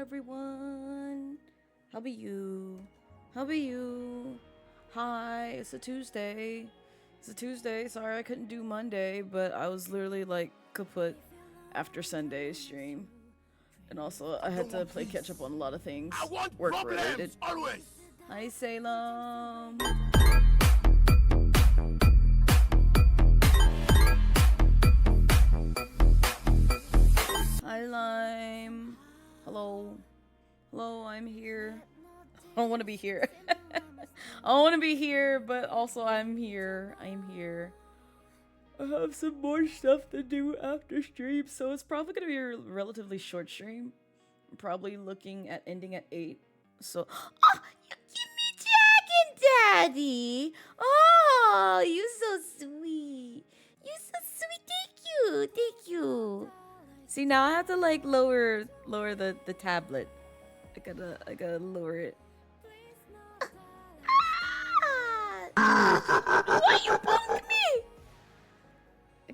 everyone. How be you? How be you? Hi, it's a Tuesday. It's a Tuesday. Sorry I couldn't do Monday, but I was literally like kaput after Sunday's stream. And also I had to play catch up on a lot of things work related. Always. Hi Salem. Hi Lime. Hello. Hello, I'm here. I don't want to be here. I don't want to be here, but also I'm here. I'm here. I have some more stuff to do after stream, so it's probably going to be a relatively short stream. I'm probably looking at ending at 8. So, oh, you give me Dragon Daddy. Oh, you so sweet. You so sweet. Thank you. Thank you. See, now I have to like lower the tablet. I gotta lower it. Why you bumped me?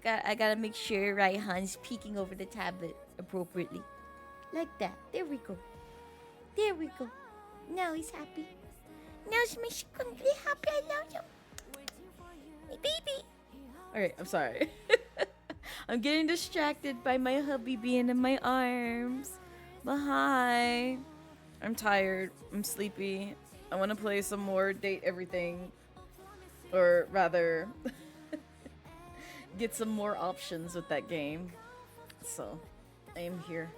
I gotta make sure Raihan's peeking over the tablet appropriately. Like that. There we go. There we go. Now he's happy. Now he's completely happy. I love him. My baby. Alright, I'm sorry. I'm getting distracted by my hubby being in my arms. But hi. I'm tired. I'm sleepy. I want to play some more Date Everything. Or rather, get some more options with that game. So, I am here.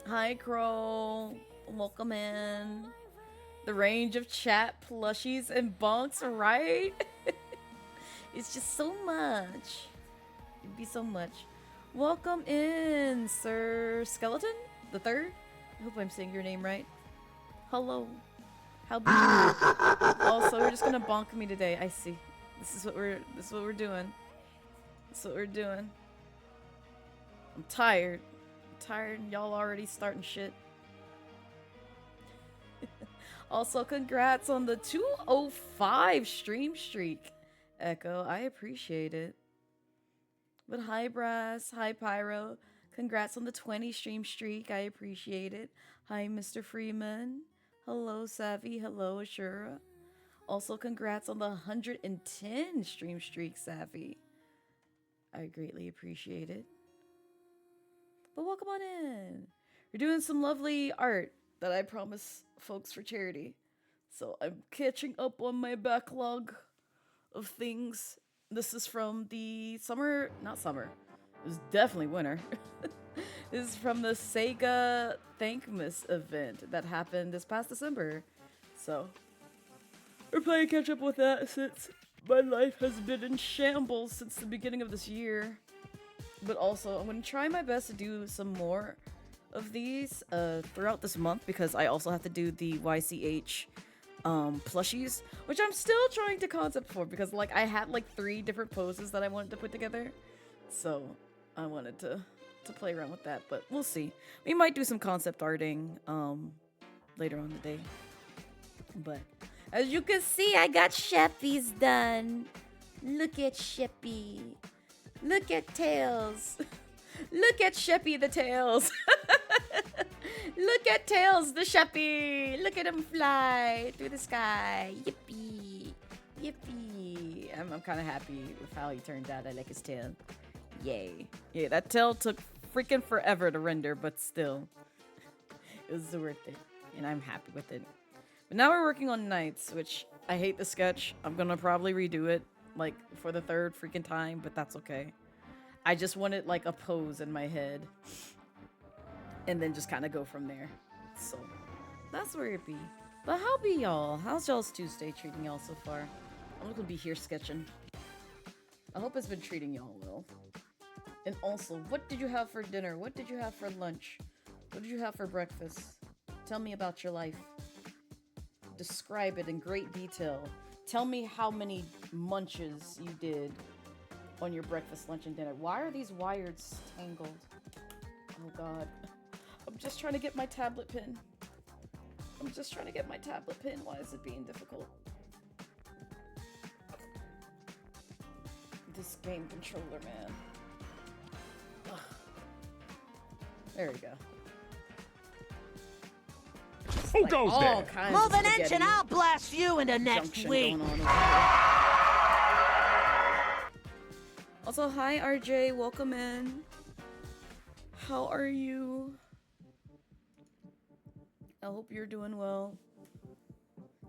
Hi, Crow. Welcome in. The range of chat, plushies, and bonks, right? It's just so much. It'd be so much. Welcome in, Sir Skeleton the Third. I hope I'm saying your name right. Hello. How be you? Also, we're just gonna bonk me today. I see. This is what we're doing. This is what we're doing. I'm tired. I'm tired and y'all already starting shit. Also, congrats on the 205 stream streak. Echo, I appreciate it. But hi Brass, hi Pyro. Congrats on the 20 stream streak. I appreciate it. Hi Mr. Freeman. Hello Savvy. Hello Ashura. Also congrats on the 110 stream streak, Savvy. I greatly appreciate it. But welcome on in. We're doing some lovely art that I promise folks for charity. So I'm catching up on my backlog of things. This is from the not summer. It was definitely winter. This is from the SEGA Thankmas event that happened this past December. So we're playing catch up with that since my life has been in shambles since the beginning of this year. But also I'm gonna try my best to do some more of these throughout this month because I also have to do the YCH plushies, which I'm still trying to concept for because like I had like 3 different poses that I wanted to put together, so I wanted to play around with that, but we'll see. We might do some concept arting later on today. But as you can see, I got Sheppy's done. Look at Sheppy. Look at Tails. Look at Sheppy the Tails. Look at Tails the Sheppy. Look at him fly through the sky. Yippee. Yippee. I'm kind of happy with how he turned out. I like his tail. Yay. Yeah, that tail took freaking forever to render, but still. It was worth it. And I'm happy with it. But now we're working on Knights, which I hate the sketch. I'm gonna probably redo it, like, for the 3rd freaking time, but that's okay. I just wanted, like, a pose in my head. And then just kind of go from there. So, that's where it be. But how be y'all? How's y'all's Tuesday treating y'all so far? I'm not gonna be here sketching. I hope it's been treating y'all well. And also, what did you have for dinner? What did you have for lunch? What did you have for breakfast? Tell me about your life. Describe it in great detail. Tell me how many munches you did on your breakfast, lunch, and dinner. Why are these wires tangled? Oh god. I'm just trying to get my tablet pin. I'm just trying to get my tablet pin. Why is it being difficult? This game controller, man. Ugh. There we go. Who goes there? Move an inch and I'll blast you into next week. Also, hi RJ, welcome in. How are you? I hope you're doing well.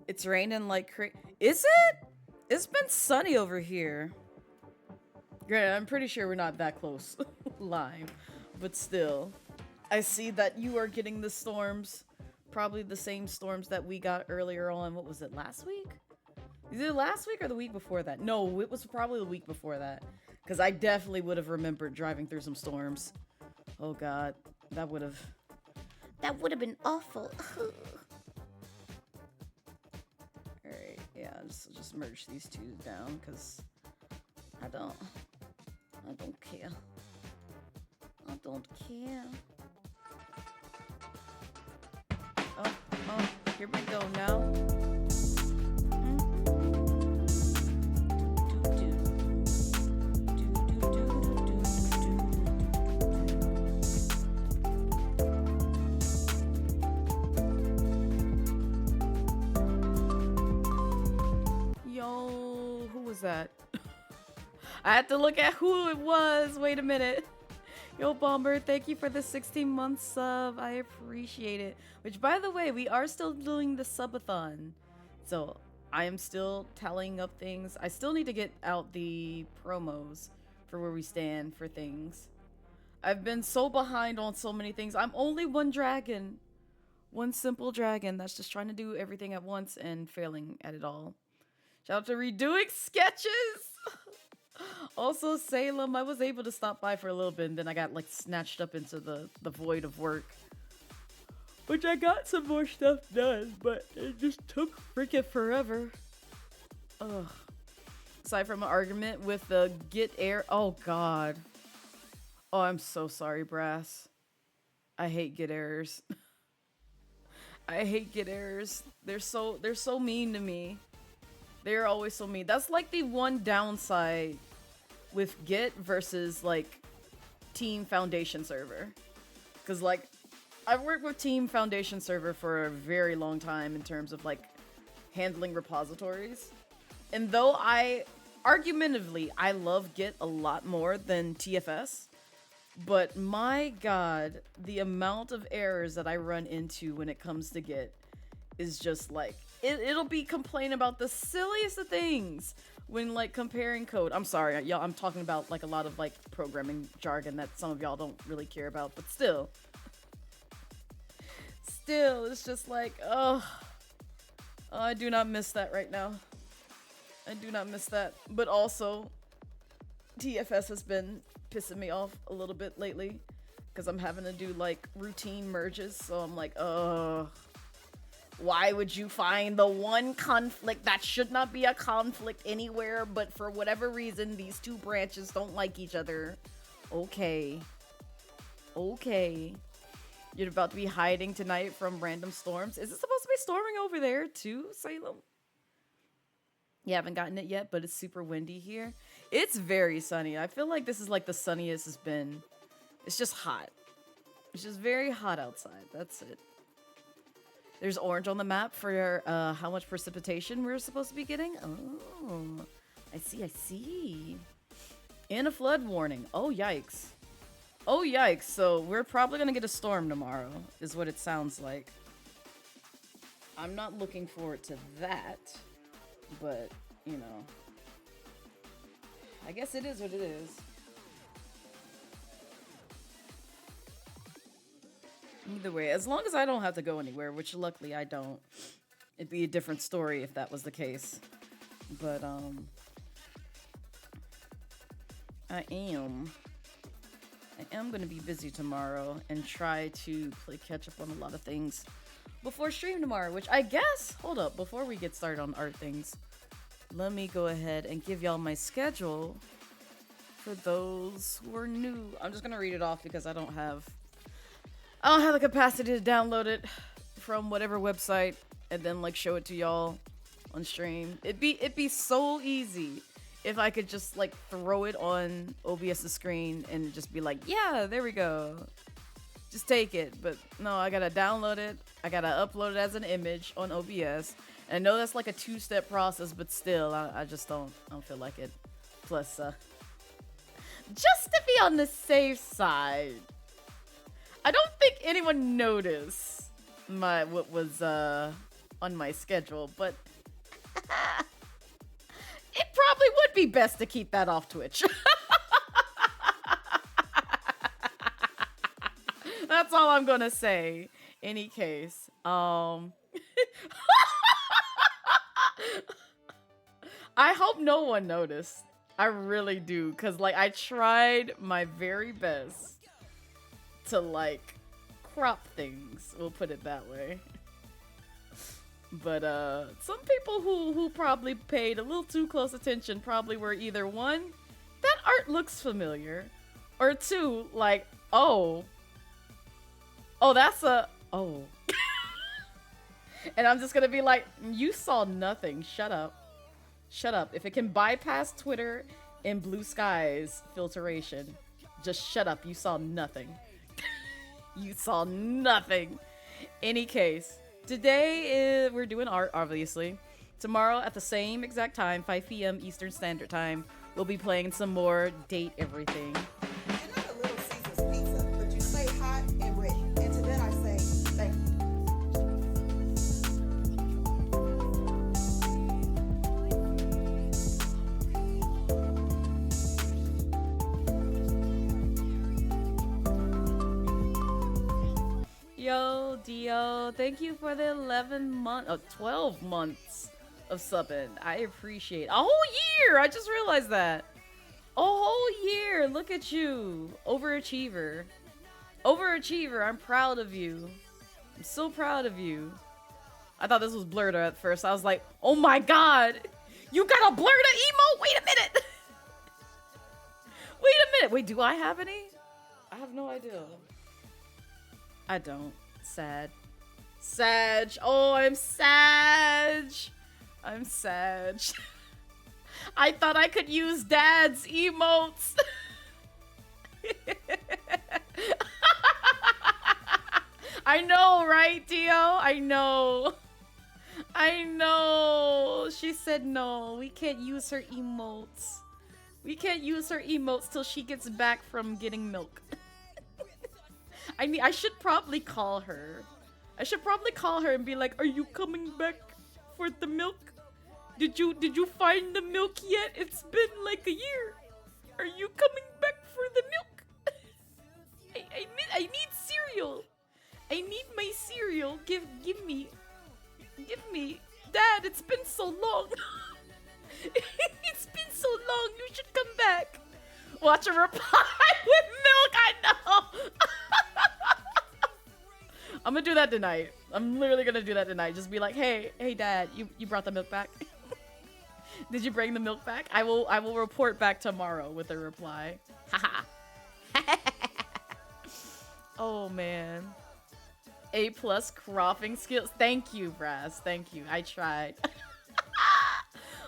It's raining like crazy. Is it? It's been sunny over here. Granted, I'm pretty sure we're not that close live, but still. I see that you are getting the storms. Probably the same storms that we got earlier on. What was it, last week? Either last week or the week before that? No, it was probably the week before that. Because I definitely would have remembered driving through some storms. Oh god, that would have been awful. Alright, yeah, just merge these two down because I don't care. I don't care. Oh, here we go now. Yo, who was that? I had to look at who it was. Wait a minute. Yo, Bomber, thank you for the 16-month sub. I appreciate it. Which, by the way, we are still doing the subathon. So, I am still tallying up things. I still need to get out the promos for where we stand for things. I've been so behind on so many things. I'm only one dragon. One simple dragon that's just trying to do everything at once and failing at it all. Shout out to redoing sketches! Also, Salem, I was able to stop by for a little bit and then I got like snatched up into the void of work. Which I got some more stuff done, but it just took freaking forever. Ugh. Aside from an argument with the get air, oh god. Oh, I'm so sorry, Brass. I hate get errors. I hate get errors. They're so mean to me. They're always so mean. That's like the one downside with Git versus like Team Foundation server. Cause like I've worked with Team Foundation server for a very long time in terms of like handling repositories. And though argumentatively I love Git a lot more than TFS, but my god, the amount of errors that I run into when it comes to Git is just like it'll be complaining about the silliest of things when like comparing code. I'm sorry, y'all, I'm talking about like a lot of like programming jargon that some of y'all don't really care about, but still it's just like, oh, I do not miss that right now. I do not miss that. But also, TFS has been pissing me off a little bit lately because I'm having to do like routine merges, so I'm like, why would you find the one conflict that should not be a conflict anywhere, but for whatever reason these two branches don't like each other? Okay. You're about to be hiding tonight from random storms. Is it supposed to be storming over there too, Salem? You haven't gotten it yet, but it's super windy here. It's very sunny. I feel like this is like the sunniest it's been. It's just hot. It's just very hot outside. That's it. There's orange on the map for how much precipitation we're supposed to be getting. Oh, I see. And a flood warning. Oh, yikes. So we're probably going to get a storm tomorrow, is what it sounds like. I'm not looking forward to that, but, you know, I guess it is what it is. Either way, as long as I don't have to go anywhere, which luckily I don't, it'd be a different story if that was the case. But, I am going to be busy tomorrow and try to play catch up on a lot of things before stream tomorrow, which I guess, hold up, before we get started on art things, let me go ahead and give y'all my schedule for those who are new. I'm just going to read it off because I don't have the capacity to download it from whatever website and then like show it to y'all on stream. It'd be so easy if I could just like throw it on OBS's screen and just be like, yeah, there we go. Just take it. But no, I gotta download it. I gotta upload it as an image on OBS. And I know that's like a 2-step process, but still, I just don't feel like it. Plus, just to be on the safe side, I don't think anyone noticed what was on my schedule, but it probably would be best to keep that off Twitch. That's all I'm gonna say. Any case, I hope no one noticed. I really do, cause like I tried my very best to like crop things. We'll put it that way. But some people who probably paid a little too close attention probably were either 1, that art looks familiar, or 2, like, oh, that's a, oh. And I'm just gonna be like, you saw nothing, shut up. Shut up. If it can bypass Twitter and Blue Sky's filtration, just shut up, you saw nothing. You saw nothing. Any case, today we're doing art, obviously. Tomorrow at the same exact time, 5 p.m. Eastern Standard Time, we'll be playing some more Date Everything. You're not a Little Caesars pizza, but you say hot and ready. And to that I say, thank you. Yo, Dio, thank you for the 12 months of subbing. I appreciate it. A whole year! I just realized that. A whole year! Look at you. Overachiever. Overachiever, I'm proud of you. I'm so proud of you. I thought this was blurred at first. I was like, oh my god! You got a blurred emote? Wait a minute! Wait a minute! Wait, do I have any? I have no idea. I don't. Sad. Sag. Oh, I'm Sag. I'm Sag. I thought I could use Dad's emotes. I know, right, Dio? I know. I know. She said no. We can't use her emotes. We can't use her emotes till she gets back from getting milk. I should probably call her. I should probably call her and be like, "Are you coming back for the milk? Did you find the milk yet? It's been like a year. Are you coming back for the milk? I need cereal. I need my cereal. Give me. Dad, it's been so long. It's been so long. You should come back." Watch her reply with milk. I know. I'm gonna do that tonight. I'm literally gonna do that tonight. Just be like, hey, Dad, you brought the milk back? Did you bring the milk back? I will report back tomorrow with a reply. Haha. Oh man. A+ cropping skills. Thank you, Brass. Thank you. I tried.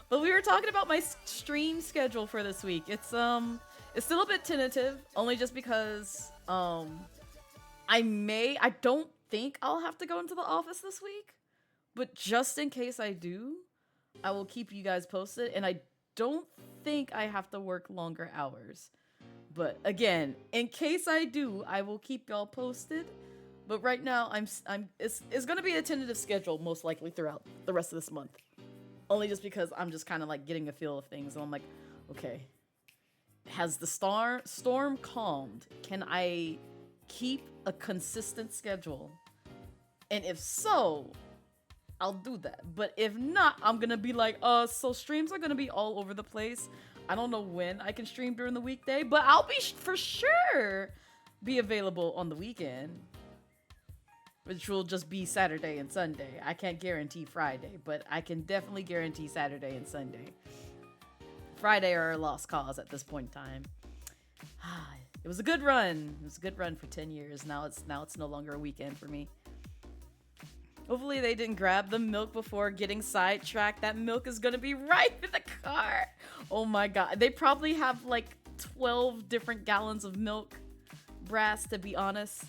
But we were talking about my stream schedule for this week. It's still a bit tentative, only just because I don't think I'll have to go into the office this week, but just in case I do, I will keep you guys posted, and I don't think I have to work longer hours. But again, in case I do, I will keep y'all posted. But right now, it's gonna be a tentative schedule most likely throughout the rest of this month. Only just because I'm just kind of like getting a feel of things, and I'm like, okay, has the storm calmed? Can I keep a consistent schedule? And if so, I'll do that. But if not, I'm gonna be like, so streams are gonna be all over the place. I don't know when I can stream during the weekday, but I'll be for sure be available on the weekend, which will just be Saturday and Sunday. I can't guarantee Friday, but I can definitely guarantee Saturday and Sunday. Friday are a lost cause at this point in time. It was a good run. It was a good run for 10 years. Now it's no longer a weekend for me. Hopefully they didn't grab the milk before getting sidetracked. That milk is gonna be right in the car. Oh my god. They probably have like 12 different gallons of milk. Brass, to be honest.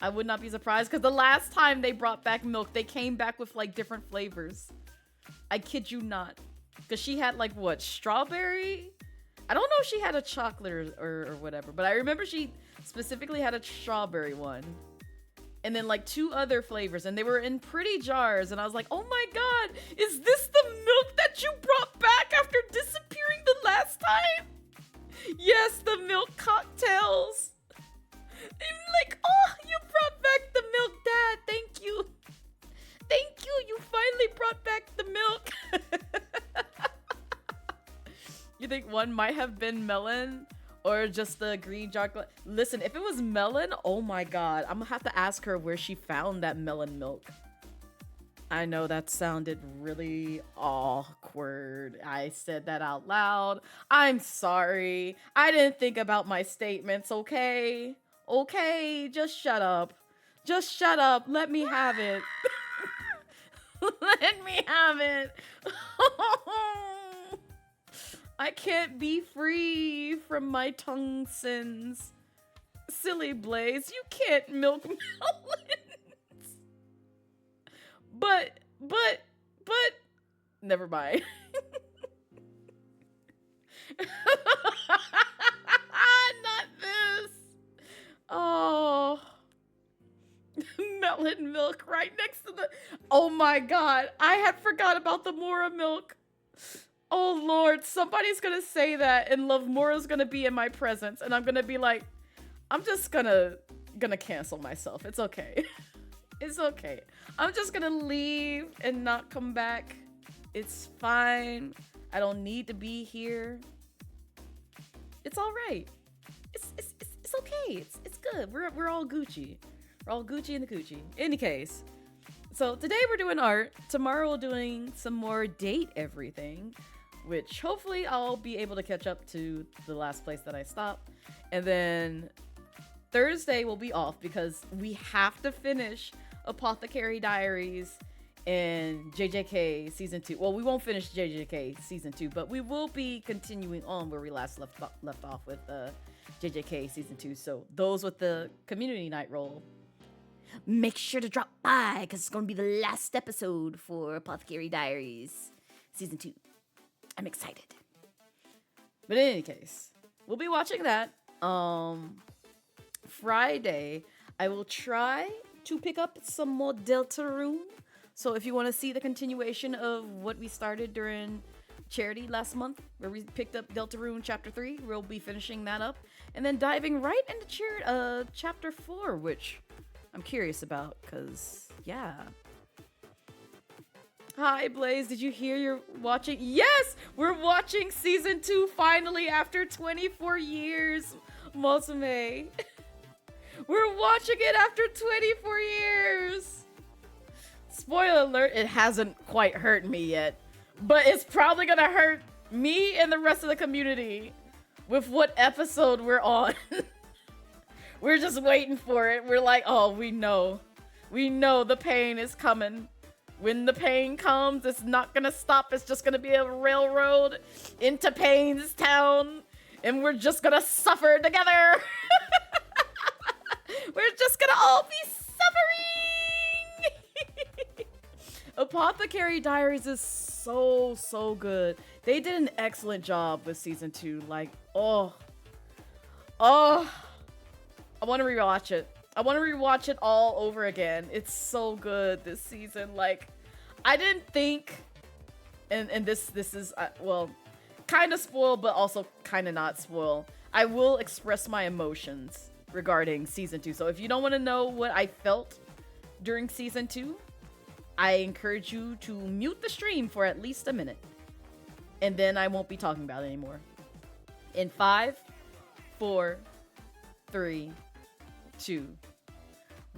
I would not be surprised because the last time they brought back milk, they came back with like different flavors. I kid you not. Because she had like what? Strawberry? I don't know if she had a chocolate or whatever, but I remember she specifically had a strawberry one. And then like 2 other flavors, and they were in pretty jars. And I was like, oh my god, is this the milk that you brought back after disappearing the last time? Yes, the milk cocktails. I'm like, oh, you brought back the milk, Dad. Thank you. Thank you. You finally brought back the milk. You think one might have been melon or just the green chocolate? Listen, if it was melon, oh my god. I'm gonna have to ask her where she found that melon milk. I know that sounded really awkward. I said that out loud. I'm sorry. I didn't think about my statements, okay? Okay, just shut up. Just shut up. Let me have it. Let me have it. I can't be free from my tongue sins. Silly Blaze, you can't milk melons. But, never mind. Not this. Oh. Melon milk right next to the... Oh my god, I had forgot about the Mora milk. Oh lord, somebody's gonna say that and Lovmura's gonna be in my presence and I'm gonna be like, I'm just gonna cancel myself. It's okay. It's okay. I'm just gonna leave and not come back. It's fine. I don't need to be here. It's all right. It's okay. It's good. We're all Gucci. We're all Gucci in the Gucci. Any case, so today we're doing art. Tomorrow we're doing some more date everything, which hopefully I'll be able to catch up to the last place that I stopped. And then Thursday will be off because we have to finish Apothecary Diaries and JJK Season 2. Well, we won't finish JJK Season 2, but we will be continuing on where we last left off with JJK Season 2. So those with the community night roll, make sure to drop by because it's going to be the last episode for Apothecary Diaries Season 2. I'm excited. But in any case, we'll be watching that. Friday, I will try to pick up some more Deltarune. So if you want to see the continuation of what we started during charity last month, where we picked up Deltarune Chapter 3, we'll be finishing that up. And then diving right into Chapter 4, which I'm curious about, because, yeah. Hi, Blaze. Did you hear you're watching? Yes! We're watching Season 2 finally after 24 years, Mosume. We're watching it after 24 years. Spoiler alert, it hasn't quite hurt me yet. But it's probably gonna hurt me and the rest of the community with what episode we're on. We're just waiting for it. We're like, oh, we know. We know the pain is coming. When the pain comes, it's not gonna stop. It's just gonna be a railroad into Pain's Town. And we're just gonna suffer together. We're just gonna all be suffering. Apothecary Diaries is so good. They did an excellent job with Season 2. Like, oh. I want to rewatch it. I want to rewatch it all over again. It's so good this season. Like, I didn't think, and this is, well, kind of spoil, but also kind of not spoil. I will express my emotions regarding Season 2. So if you don't want to know what I felt during Season 2, I encourage you to mute the stream for at least a minute. And then I won't be talking about it anymore. In 5, 4, 3, 2,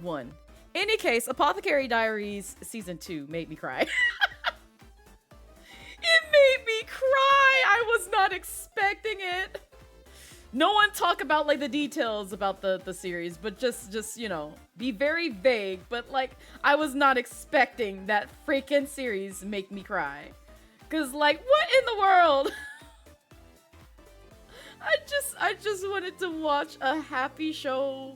1. Any case, Apothecary Diaries Season 2 made me cry. It made me cry! I was not expecting it. No one talk about like the details about the series, but just you know, be very vague. But like, I was not expecting that freaking series make me cry. Cause like, what in the world? I just wanted to watch a happy show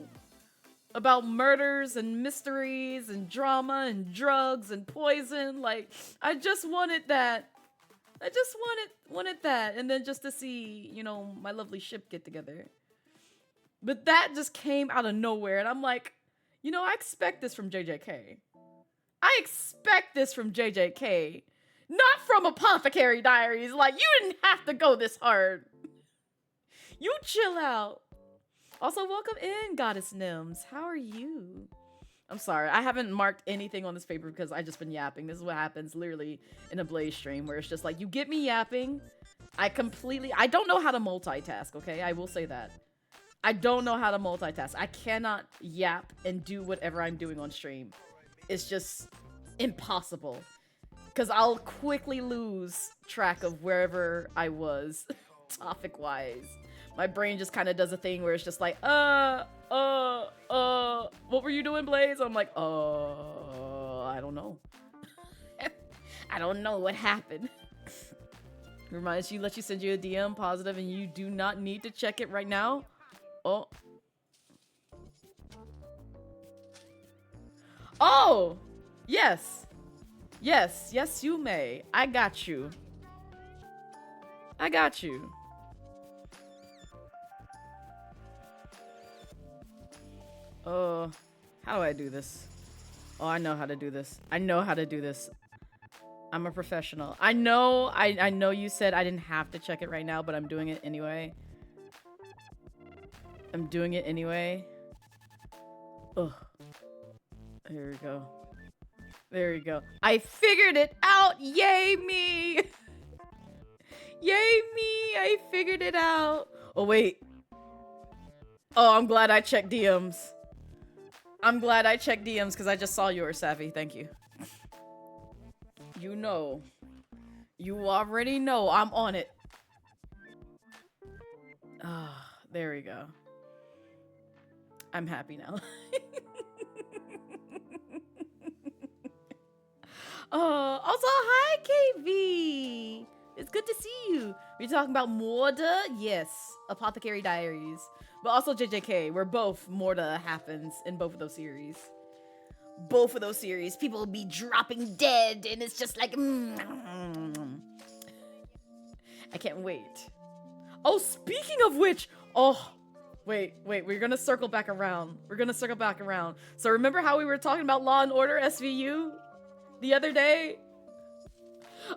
about murders and mysteries and drama and drugs and poison. Like, I just wanted that. I just wanted that. And then just to see, you know, my lovely ship get together. But that just came out of nowhere. And I'm like, you know, I expect this from JJK. I expect this from JJK. Not from Apothecary Diaries. Like, you didn't have to go this hard. You chill out. Also, welcome in, Goddess Nims. How are you? I'm sorry, I haven't marked anything on this paper because I just been yapping. This is what happens literally in a Blaze stream where it's just like, you get me yapping. I don't know how to multitask, okay? I will say that. I don't know how to multitask. I cannot yap and do whatever I'm doing on stream. It's just impossible. Because I'll quickly lose track of wherever I was, topic-wise. My brain just kind of does a thing where it's just like, what were you doing, Blaze? I'm like, I don't know. I don't know what happened. Reminds you, let you send you a DM positive and you do not need to check it right now. Oh, yes. Yes, you may. I got you. How do I do this? Oh, I know how to do this. I'm a professional. I know you said I didn't have to check it right now, but I'm doing it anyway. Ugh. Here we go. I figured it out! Yay me! I figured it out. Oh, wait. Oh, I'm glad I checked DMs. Because I just saw yours, Savvy. Thank you. You know. You already know I'm on it. Ah, there we go. I'm happy now. Also, hi, KV. It's good to see you. We're talking about Morda? Yes. Apothecary Diaries. But also JJK, where both Morda happens in both of those series. People will be dropping dead, and it's just like, I can't wait. Oh, speaking of which, wait, we're gonna circle back around. So remember how we were talking about Law and Order SVU the other day?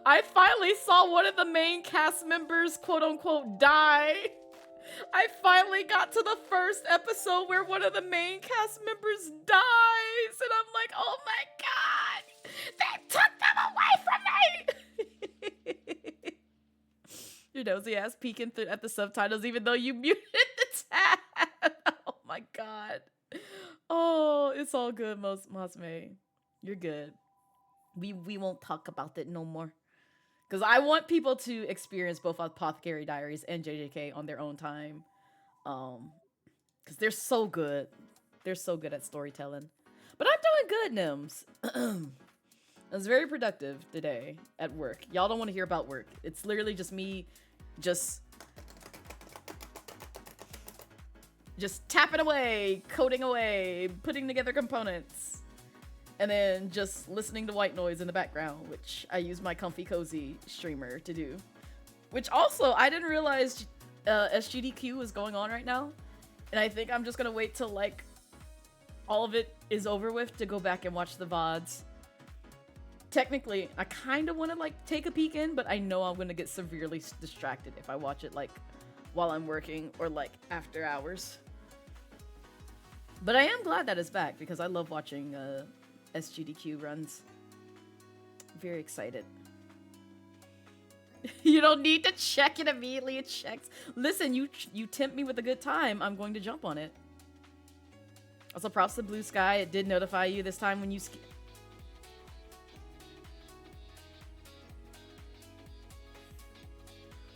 I finally saw one of the main cast members, quote unquote, die. I finally got to the first episode where one of the main cast members dies, and I'm like, oh my god, they took them away from me! Your nosy ass peeking at the subtitles even though you muted the tab. Oh my god. Oh, it's all good, Mosme. You're good. We won't talk about it no more. Because I want people to experience both Apothecary Diaries and JJK on their own time. Because they're so good. They're so good at storytelling. But I'm doing good, Nims. I was very productive today at work. Y'all don't want to hear about work. It's literally just me just tapping away, coding away, putting together components. And then just listening to white noise in the background, which I use my comfy cozy streamer to do. Which also, I didn't realize SGDQ was going on right now. And I think I'm just gonna wait till like all of it is over with to go back and watch the VODs. Technically, I kind of want to like take a peek in, but I know I'm gonna get severely distracted if I watch it like while I'm working or like after hours. But I am glad that it's back because I love watching SGDQ runs. Very excited. You don't need to check it immediately. It checks. Listen, you tempt me with a good time. I'm going to jump on it. Also, props to Blue Sky. It did notify you this time when you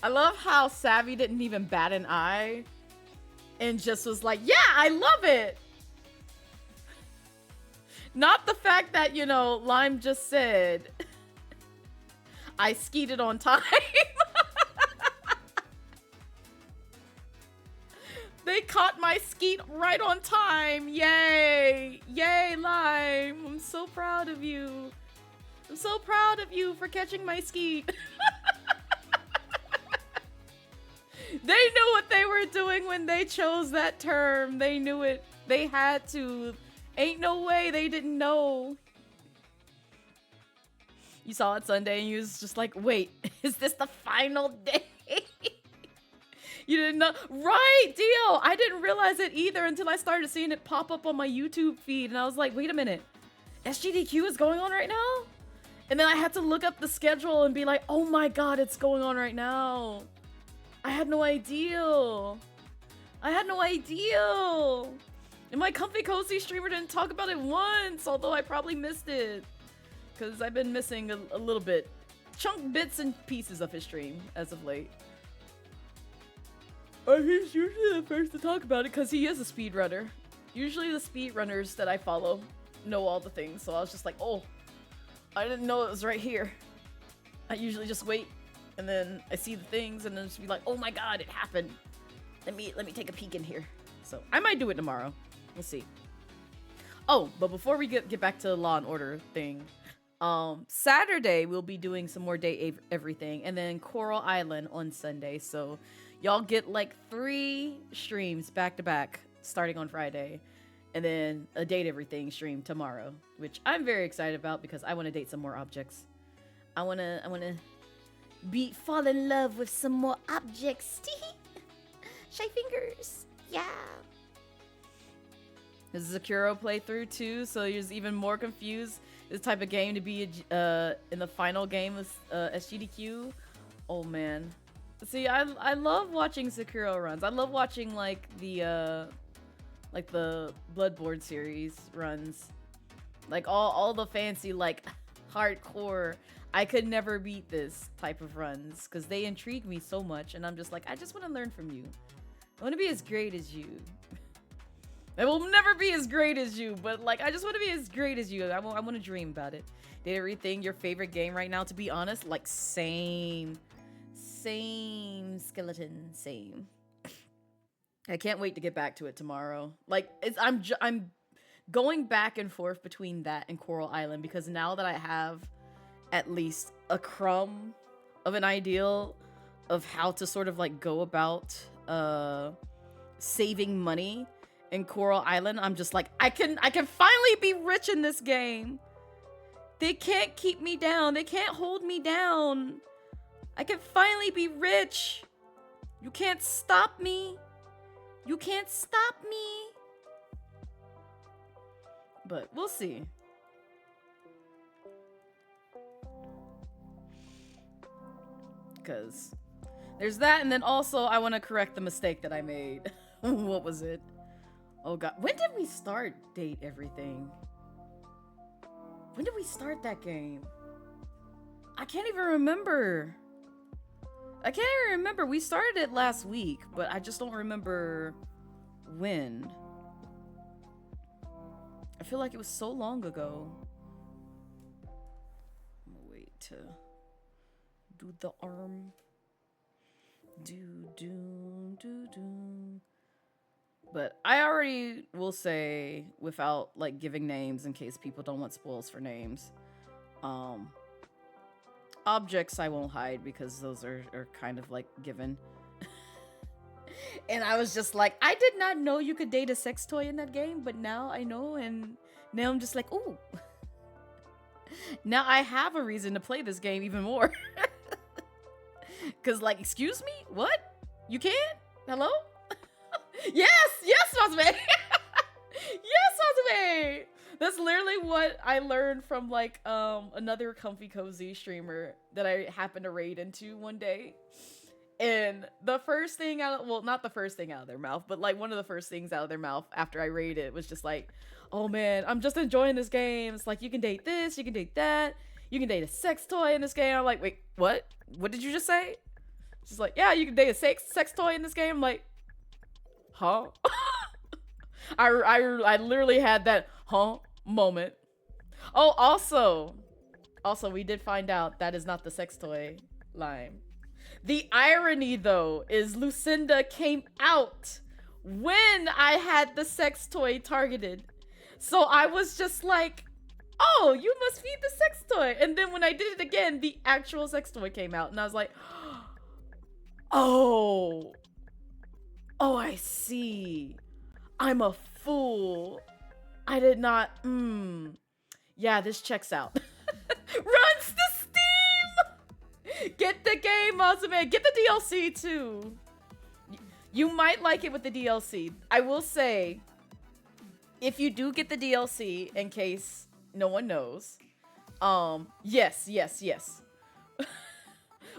I love how Savvy didn't even bat an eye and just was like, yeah, I love it. Not the fact that, you know, Lime just said, I skeeted on time. They caught my skeet right on time. Yay. Yay, Lime. I'm so proud of you. I'm so proud of you for catching my skeet. They knew what they were doing when they chose that term. They knew it. They had to. Ain't no way they didn't know. You saw it Sunday and you was just like, wait, is this the final day? You didn't know. Right, Dio. I didn't realize it either until I started seeing it pop up on my YouTube feed. And I was like, wait a minute. SGDQ is going on right now? And then I had to look up the schedule and be like, oh my god, it's going on right now. I had no idea. I had no idea. And my Comfy Cozy streamer didn't talk about it once, although I probably missed it. Because I've been missing a little bit. Chunk bits and pieces of his stream as of late. He's usually the first to talk about it because he is a speedrunner. Usually the speedrunners that I follow know all the things, so I was just like, oh, I didn't know it was right here. I usually just wait, and then I see the things, and then just be like, oh my god, it happened. Let me take a peek in here. So I might do it tomorrow. We'll see. Oh, but before we get back to the Law and Order thing, Saturday we'll be doing some more Day Everything, and then Coral Island on Sunday. So y'all get like 3 streams back to back starting on Friday, and then a Date Everything stream tomorrow, which I'm very excited about because I want to date some more objects. I wanna fall in love with some more objects. Shy fingers. Yeah. This is a Kuro playthrough too, so you're even more confused. This type of game to be in the final game of SGDQ. Oh man. See, I love watching Sekiro runs. I love watching like the Bloodborne series runs. Like all the fancy like hardcore. I could never beat this type of runs because they intrigue me so much, and I'm just like, I just want to learn from you. I want to be as great as you. I will never be as great as you, but like I just want to be as great as you. I want to dream about it. Did everything your favorite game right now? To be honest, like same skeleton, same. I can't wait to get back to it tomorrow. Like I'm going back and forth between that and Coral Island because now that I have at least a crumb of an ideal of how to sort of like go about saving money in Coral Island, I'm just like, I can finally be rich in this game. They can't keep me down. They can't hold me down. I can finally be rich. You can't stop me. You can't stop me. But we'll see. Because there's that, and then also I want to correct the mistake that I made. What was it? Oh god. When did we start Date Everything? When did we start that game? I can't even remember. We started it last week, but I just don't remember when. I feel like it was so long ago. I'm gonna wait to do the arm. Do. But I already will say, without like giving names in case people don't want spoils for names, objects I won't hide because those are kind of like given. And I was just like, I did not know you could date a sex toy in that game, but now I know, and now I'm just like, ooh. Now I have a reason to play this game even more. Cause like, excuse me? What? You can't? Hello? Yes, Mazume! Yes, Mazume! That's literally what I learned from like another Comfy Cozy streamer that I happened to raid into one day. And the first thing not the first thing out of their mouth, but like one of the first things out of their mouth after I raided was just like, oh man, I'm just enjoying this game. It's like, you can date this, you can date that, you can date a sex toy in this game. I'm like, wait, what? What did you just say? She's like, yeah, you can date a sex toy in this game. I'm like, huh? I literally had that huh moment. Oh, also we did find out that is not the sex toy line. The irony though is Lucinda came out when I had the sex toy targeted. So I was just like, oh, you must feed the sex toy. And then when I did it again, the actual sex toy came out. And I was like, oh, I see. I'm a fool. I did not, yeah, this checks out. Runs to Steam! Get the game, Mazume. Get the DLC too. You might like it with the DLC. I will say, if you do get the DLC, in case no one knows, yes.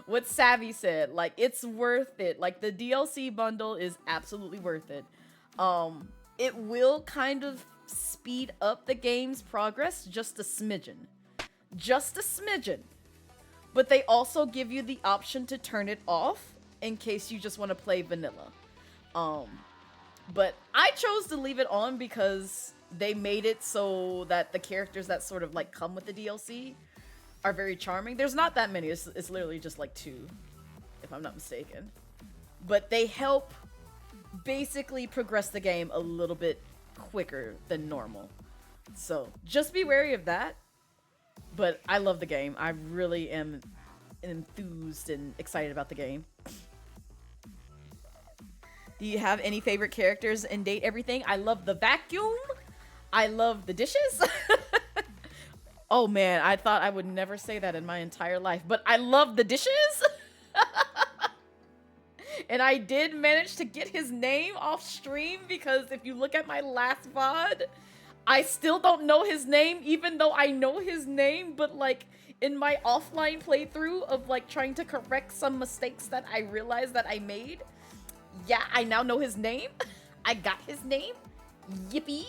What Savvy said, like, it's worth it. Like, the DLC bundle is absolutely worth it. It will kind of speed up the game's progress just a smidgen. Just a smidgen. But they also give you the option to turn it off in case you just want to play vanilla. But I chose to leave it on because they made it so that the characters that sort of like come with the DLC are very charming. There's not that many. It's literally just like 2, if I'm not mistaken. But they help basically progress the game a little bit quicker than normal. So just be wary of that. But I love the game. I really am enthused and excited about the game. Do you have any favorite characters in Date Everything? I love the vacuum. I love the dishes. Oh man, I thought I would never say that in my entire life, but I love the dishes. And I did manage to get his name off stream because if you look at my last VOD, I still don't know his name, even though I know his name, but like in my offline playthrough of like trying to correct some mistakes that I realized that I made, yeah, I now know his name. I got his name. Yippee.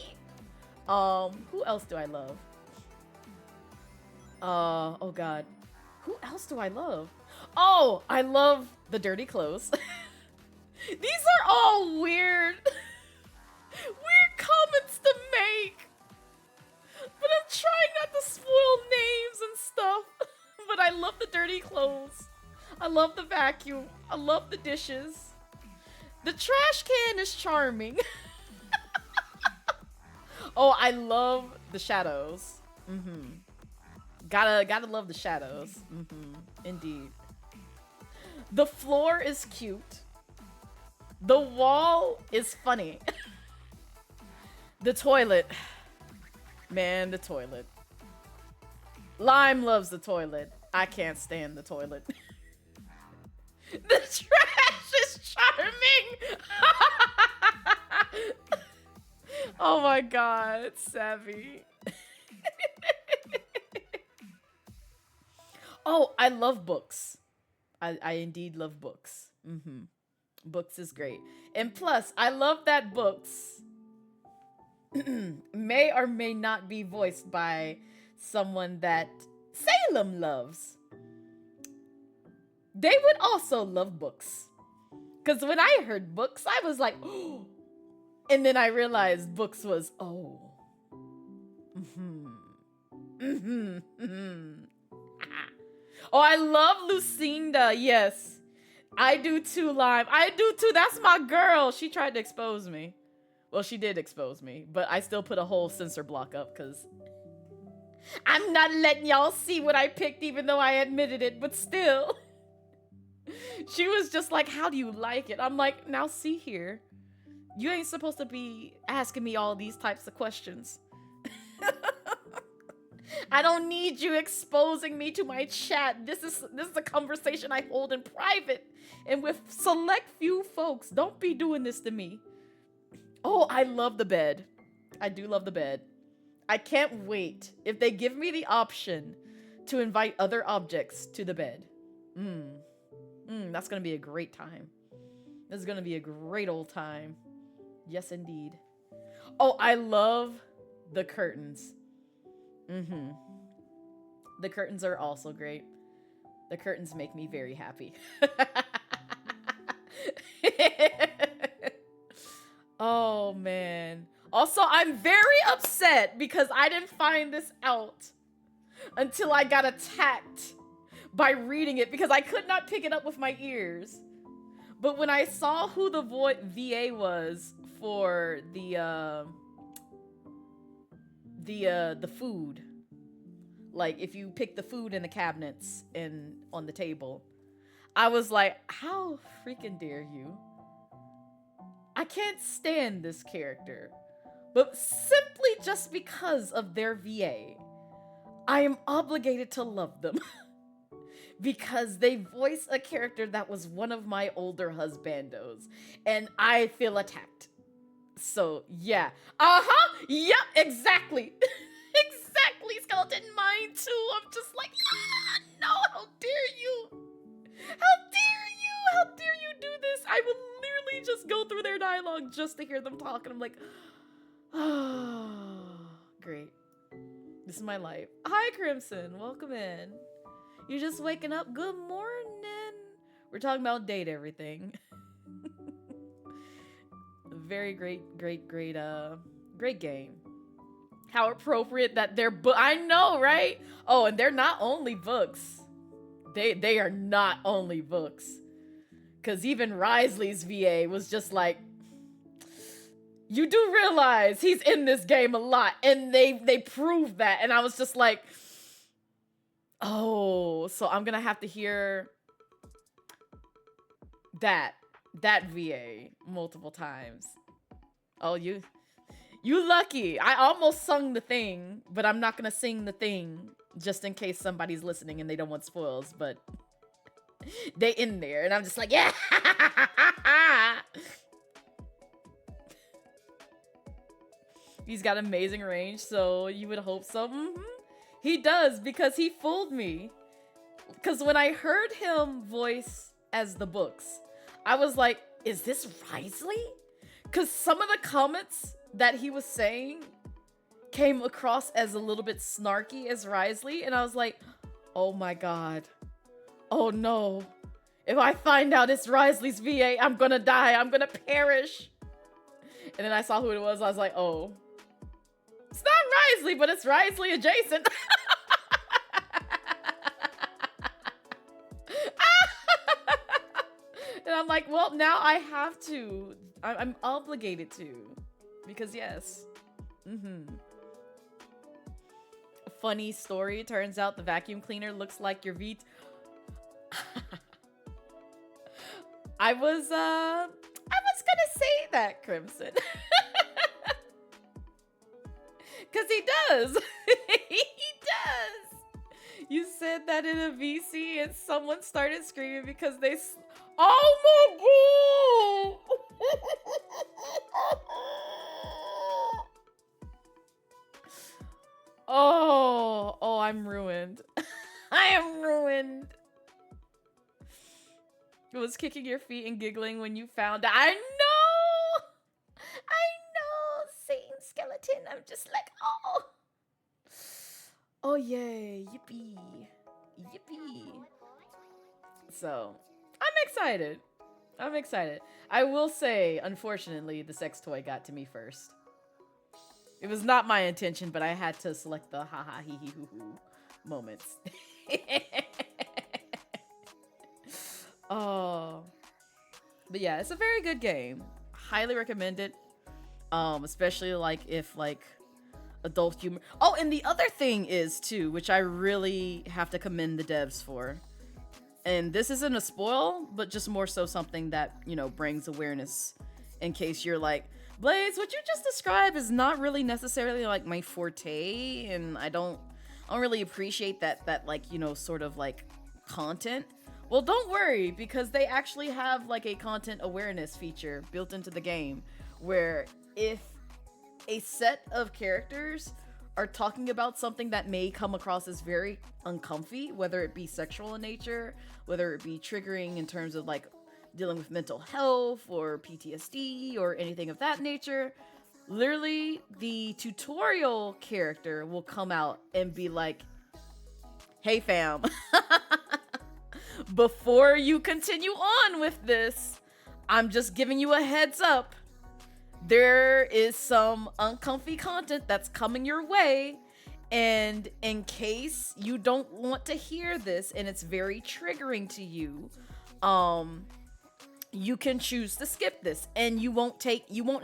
Who else do I love? Oh god. Who else do I love? Oh, I love the dirty clothes. These are all weird comments to make. But I'm trying not to spoil names and stuff. But I love the dirty clothes. I love the vacuum. I love the dishes. The trash can is charming. Oh, I love the shadows. Gotta love the shadows. Indeed. The floor is cute. The wall is funny. The toilet. Man, the toilet. Lime loves the toilet. I can't stand the toilet. The trash is charming. Oh my god, Savvy. Oh, I love books. I indeed love books. Books is great. And plus, I love that books may or may not be voiced by someone that Salem loves. They would also love books. Because when I heard books, I was like, oh. And then I realized books was, oh. Oh, I love Lucinda. Yes. I do too, Lime. I do too. That's my girl. She tried to expose me. Well, she did expose me, but I still put a whole censor block up because I'm not letting y'all see what I picked, even though I admitted it, but still. She was just like, how do you like it? I'm like, now see here. You ain't supposed to be asking me all these types of questions. I don't need you exposing me to my chat. This is a conversation I hold in private and with select few folks. Don't be doing this to me. Oh, I love the bed. I do love the bed. I can't wait if they give me the option to invite other objects to the bed. That's gonna be a great time. This is gonna be a great old time. Yes, indeed. Oh, I love the curtains. The curtains are also great. The curtains make me very happy. Oh, man. Also, I'm very upset because I didn't find this out until I got attacked by reading it because I could not pick it up with my ears. But when I saw who the VA was for the food. Like if you pick the food in the cabinets and on the table. I was like, how freaking dare you? I can't stand this character. But simply just because of their VA, I am obligated to love them. Because they voice a character that was one of my older husbandos. And I feel attacked. So, yeah. Yep, exactly. Exactly, Skeleton. Mine too. I'm just like, no, how dare you? How dare you? How dare you do this? I will literally just go through their dialogue just to hear them talk. And I'm like, oh, great. This is my life. Hi, Crimson. Welcome in. You're just waking up? Good morning. We're talking about date everything. Very great game. How appropriate that they're I know, right? Oh, and they're not only books. They are not only books. Cause even Risley's VA was just like, you do realize he's in this game a lot, and they proved that, and I was just like, oh, so I'm gonna have to hear that VA multiple times. Oh, you lucky. I almost sung the thing, but I'm not gonna sing the thing just in case somebody's listening and they don't want spoils, but they in there, and I'm just like, yeah. He's got amazing range, so you would hope so. He does, because he fooled me. Because when I heard him voice as the books, I was like, is this Risley? Because some of the comments that he was saying came across as a little bit snarky as Risley, and I was like, oh my god. Oh no. If I find out it's Risley's VA, I'm gonna die. I'm gonna perish. And then I saw who it was. I was like, oh. It's not Risley, but it's Risley adjacent. And I'm like, well, now I have to. I'm obligated to. Because yes. Funny story. Turns out the vacuum cleaner looks like your V. I was gonna say that, Crimson. Cause he does. He does. You said that in a VC and someone started screaming because they oh my god. Oh, I'm ruined. I am ruined. It was kicking your feet and giggling when you found out. I know, Satan skeleton. I'm just like, oh yay, yippee. So, I'm excited. I will say, unfortunately, the sex toy got to me first. It was not my intention, but I had to select the haha hee hee hoo hoo moments. Oh, but yeah, it's a very good game. Highly recommend it. Especially like if like adult humor. Oh, and the other thing is too, which I really have to commend the devs for. And this isn't a spoil, but just more so something that, you know, brings awareness in case you're like, Blaze, what you just described is not really necessarily like my forte, and I don't really appreciate that like, you know, sort of like content. Well, don't worry, because they actually have like a content awareness feature built into the game where if a set of characters are talking about something that may come across as very uncomfy, whether it be sexual in nature, whether it be triggering in terms of like dealing with mental health or PTSD or anything of that nature, literally the tutorial character will come out and be like, hey fam, before you continue on with this, I'm just giving you a heads up. There is some uncomfy content that's coming your way, and in case you don't want to hear this and it's very triggering to you, you can choose to skip this, and you won't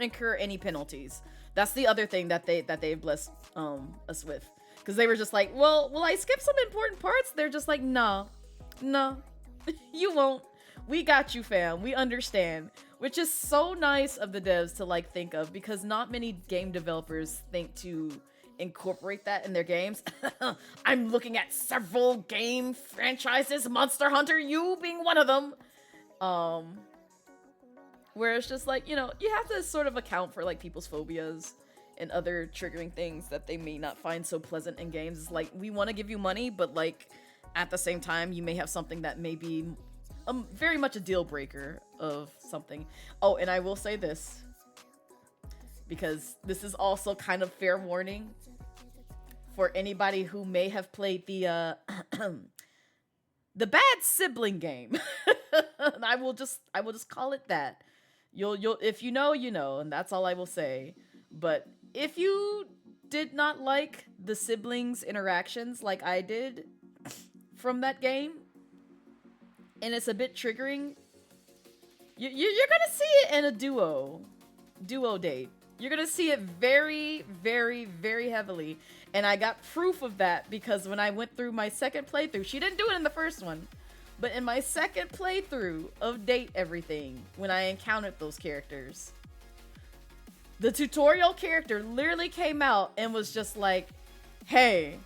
incur any penalties. That's the other thing that they've blessed us with, because they were just like, well, will I skip some important parts? They're just like, no, you won't. We got you, fam. We understand. Which is so nice of the devs to like think of, because not many game developers think to incorporate that in their games. I'm looking at several game franchises, Monster Hunter, you being one of them. Where it's just like, you know, you have to sort of account for like people's phobias and other triggering things that they may not find so pleasant in games. It's like, we want to give you money, but like at the same time, you may have something that may be very much a deal breaker of something. Oh, and I will say this, because this is also kind of fair warning for anybody who may have played the the bad sibling game. And I will just call it that. You'll if you know, you know, and that's all I will say. But if you did not like the siblings interactions like I did from that game, and it's a bit triggering, you're gonna see it in a duo date. You're gonna see it very, very, very heavily. And I got proof of that because when I went through my second playthrough, she didn't do it in the first one, but in my second playthrough of Date Everything, when I encountered those characters, the tutorial character literally came out and was just like, hey,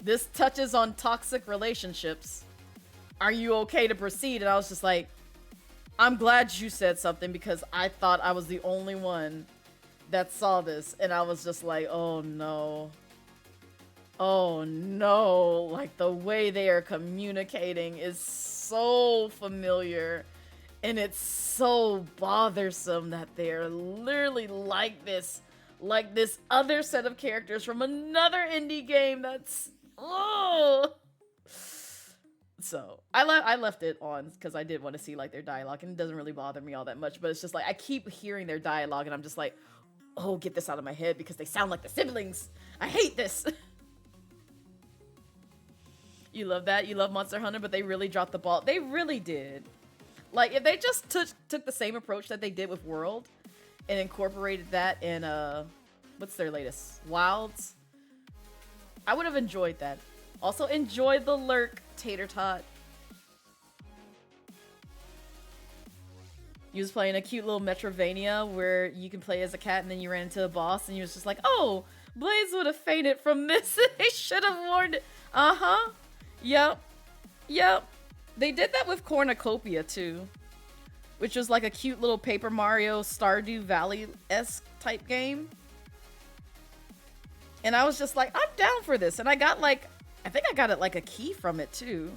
this touches on toxic relationships. Are you okay to proceed? And I was just like, I'm glad you said something, because I thought I was the only one that saw this. And I was just like, oh no. Oh no. Like, the way they are communicating is so familiar. And it's so bothersome that they're literally like this other set of characters from another indie game that's, oh. So I left it on because I did want to see like their dialogue, and it doesn't really bother me all that much, but it's just like I keep hearing their dialogue and I'm just like, oh, get this out of my head because they sound like the siblings. I hate this. You love that? You love Monster Hunter, but they really dropped the ball. They really did. Like, if they just took the same approach that they did with World and incorporated that in what's their latest? Wilds? I would have enjoyed that. Also enjoyed the lurk, Tater Tot. You was playing a cute little Metrovania where you can play as a cat and then you ran into a boss and you was just like, oh, Blaze would have fainted from this. They should have warned it. Uh-huh. Yep. They did that with Cornucopia too, which was like a cute little Paper Mario Stardew Valley-esque type game. And I was just like, I'm down for this. And I got like, I think I got it like a key from it too.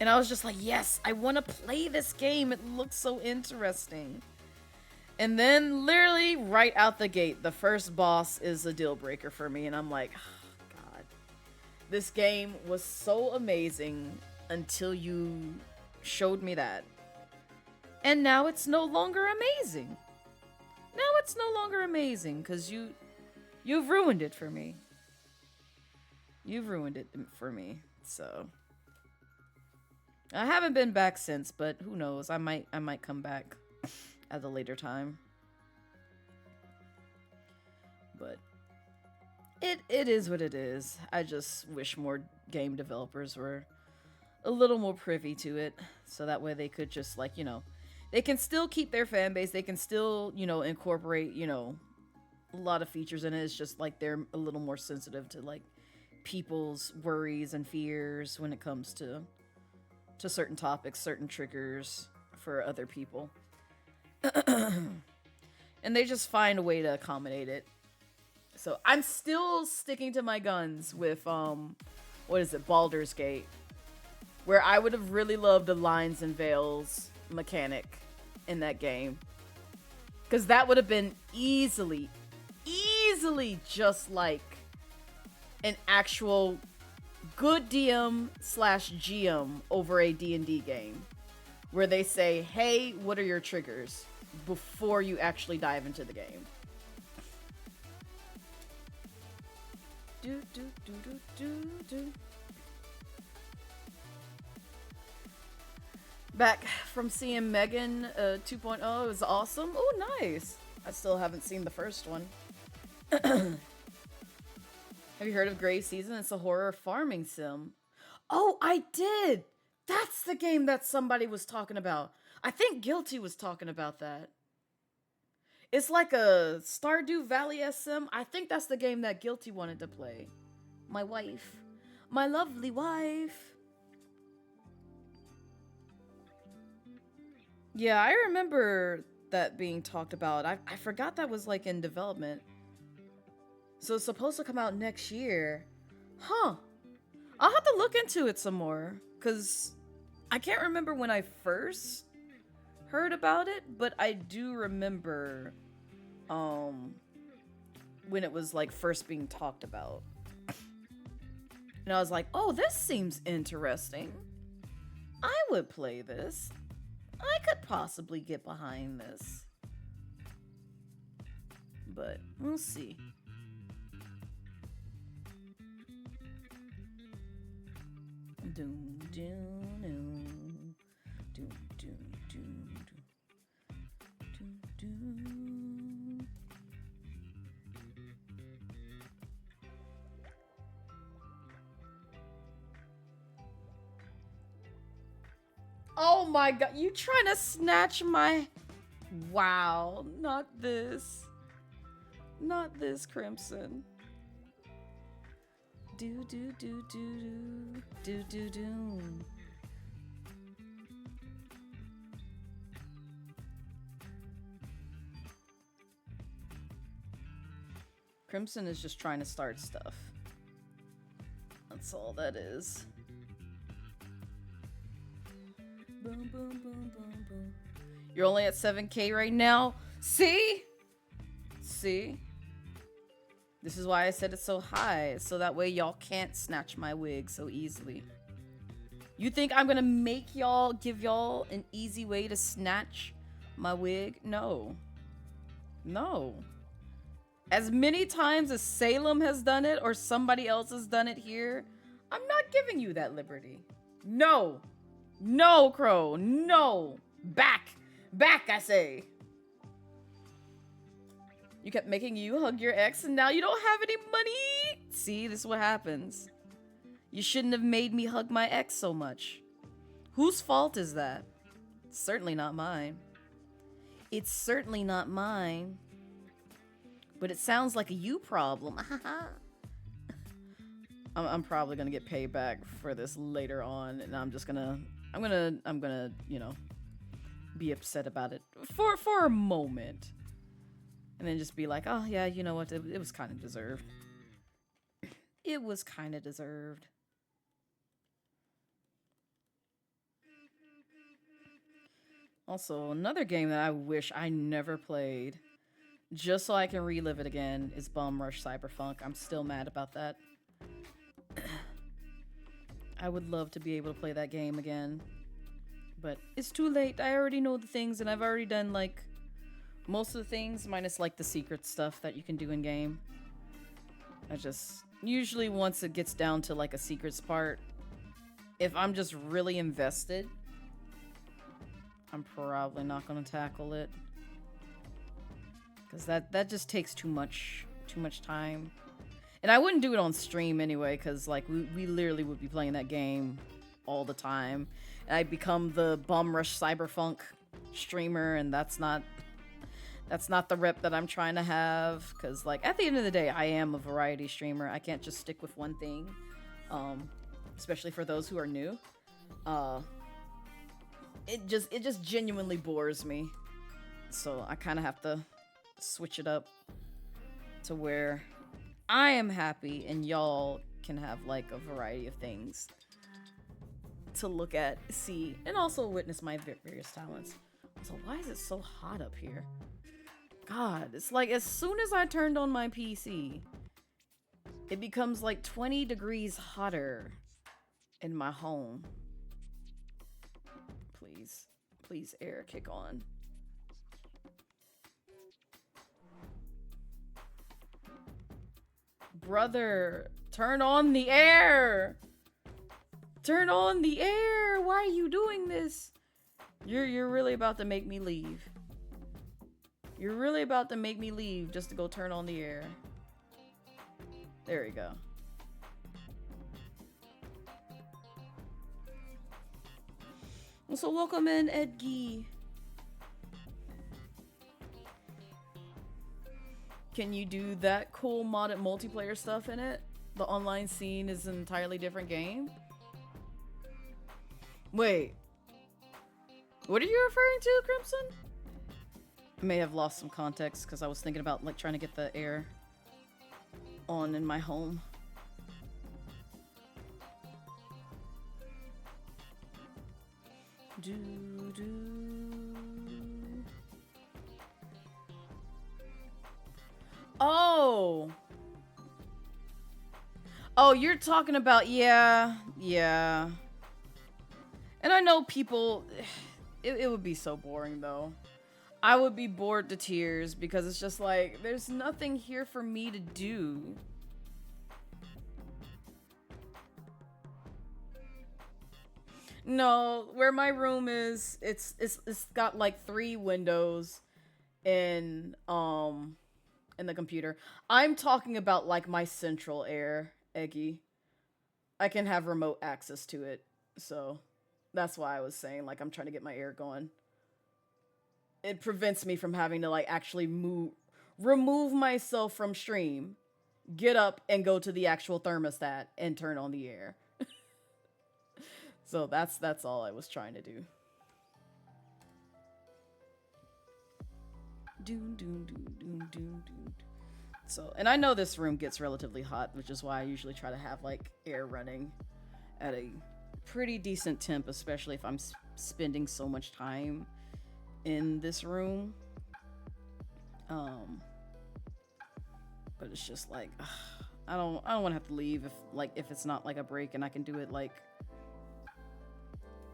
And I was just like, yes, I want to play this game. It looks so interesting. And then literally right out the gate, the first boss is a deal breaker for me. And I'm like, oh, God, this game was so amazing until you showed me that. And now it's no longer amazing. Now it's no longer amazing because you've ruined it for me. You've ruined it for me, so I haven't been back since, but who knows? I might come back at a later time. But it is what it is. I just wish more game developers were a little more privy to it, so that way they could just like, you know, they can still keep their fan base. They can still, you know, incorporate, you know, a lot of features in it. It's just like they're a little more sensitive to like people's worries and fears when it comes to certain topics, certain triggers for other people. And they just find a way to accommodate it. So I'm still sticking to my guns with what is it, Baldur's Gate, where I would have really loved a lines and veils mechanic in that game, because that would have been easily just like an actual good DM/GM over a D&D game, where they say, hey, what are your triggers, before you actually dive into the game. Back from seeing Megan 2.0, it was awesome. Oh, nice. I still haven't seen the first one. Have you heard of Grey Season? It's a horror farming sim. Oh, I did. That's the game that somebody was talking about. I think Guilty was talking about that. It's like a Stardew Valley sim. I think that's the game that Guilty wanted to play. My wife. My lovely wife. Yeah, I remember that being talked about. I forgot that was like in development. So it's supposed to come out next year. Huh. I'll have to look into it some more. Because I can't remember when I first heard about it, but I do remember when it was like first being talked about. And I was like, oh, this seems interesting. I would play this. I could possibly get behind this. But we'll see. Doom, doom, doom. Doom, doom, doom, doom. Doom, doom. Oh my god, you trying to snatch my... Wow, not this. Not this, Crimson. Do do do do do do do. Crimson is just trying to start stuff. That's all that is. Boom, boom, boom, boom, boom. You're only at 7K right now? See? See? This is why I said it's so high, so that way y'all can't snatch my wig so easily. You think I'm gonna make y'all, give y'all an easy way to snatch my wig? No. No. As many times as Salem has done it or somebody else has done it here, I'm not giving you that liberty. No. No, Crow. No. Back. Back, I say. You kept making you hug your ex and now you don't have any money. See, this is what happens. You shouldn't have made me hug my ex so much. Whose fault is that? It's certainly not mine. It's certainly not mine. But it sounds like a you problem. I'm probably gonna get payback for this later on, and I'm gonna, you know, be upset about it for a moment. And then just be like, oh yeah, you know what, it was kind of deserved. It was kind of deserved. Also, another game that I wish I never played, just so I can relive it again, is Bum Rush Cyberpunk. I'm still mad about that. I would love to be able to play that game again. But it's too late. I already know the things, and I've already done, like, most of the things, minus, like, the secret stuff that you can do in-game. I just... Usually once it gets down to, like, a secrets part, if I'm just really invested, I'm probably not gonna tackle it. Because that just takes too much time. And I wouldn't do it on stream anyway, because, like, we literally would be playing that game all the time. And I'd become the Bum Rush Cyberpunk streamer, and that's not the rep that I'm trying to have. Because, like, at the end of the day, I am a variety streamer. I can't just stick with one thing. Especially for those who are new. It just genuinely bores me. So I kind of have to switch it up to where I am happy and y'all can have, like, a variety of things to look at, see, and also witness my various talents. So why is it so hot up here? God, it's like as soon as I turned on my PC, it becomes like 20 degrees hotter in my home. Please air kick on. Brother, turn on the air! Turn on the air! Why are you doing this? You're really about to make me leave. You're really about to make me leave just to go turn on the air. There we go. So welcome in, Edgy. Can you do that cool modded multiplayer stuff in it? The online scene is an entirely different game? Wait. What are you referring to, Crimson? I may have lost some context because I was thinking about like trying to get the air on in my home. Oh! Oh, you're talking about, yeah. And I know people, it would be so boring though. I would be bored to tears because it's just like, there's nothing here for me to do. No, where my room is, it's got like 3 windows in the computer. I'm talking about like my central air, Eggy. I can have remote access to it, so that's why I was saying like I'm trying to get my air going. It prevents me from having to like actually remove myself from stream, get up and go to the actual thermostat and turn on the air. So that's all I was trying to do. So, and I know this room gets relatively hot, which is why I usually try to have like air running at a pretty decent temp, especially if I'm spending so much time in this room. But it's just like I don't want to have to leave if it's not like a break and I can do it like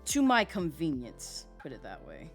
to my convenience, put it that way.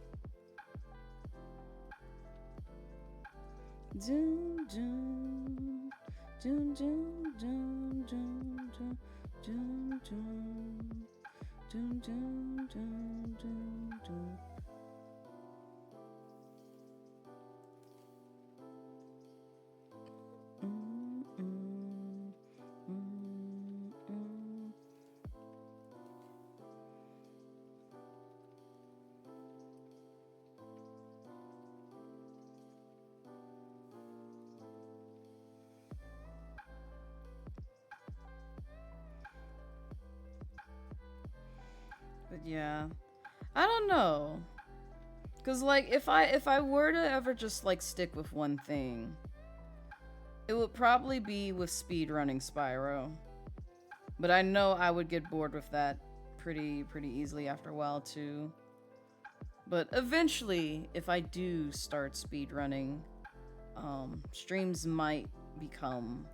But yeah, I don't know, cause like if I were to ever just like stick with one thing, it would probably be with speedrunning Spyro. But I know I would get bored with that pretty easily after a while too. But eventually, if I do start speedrunning, streams might become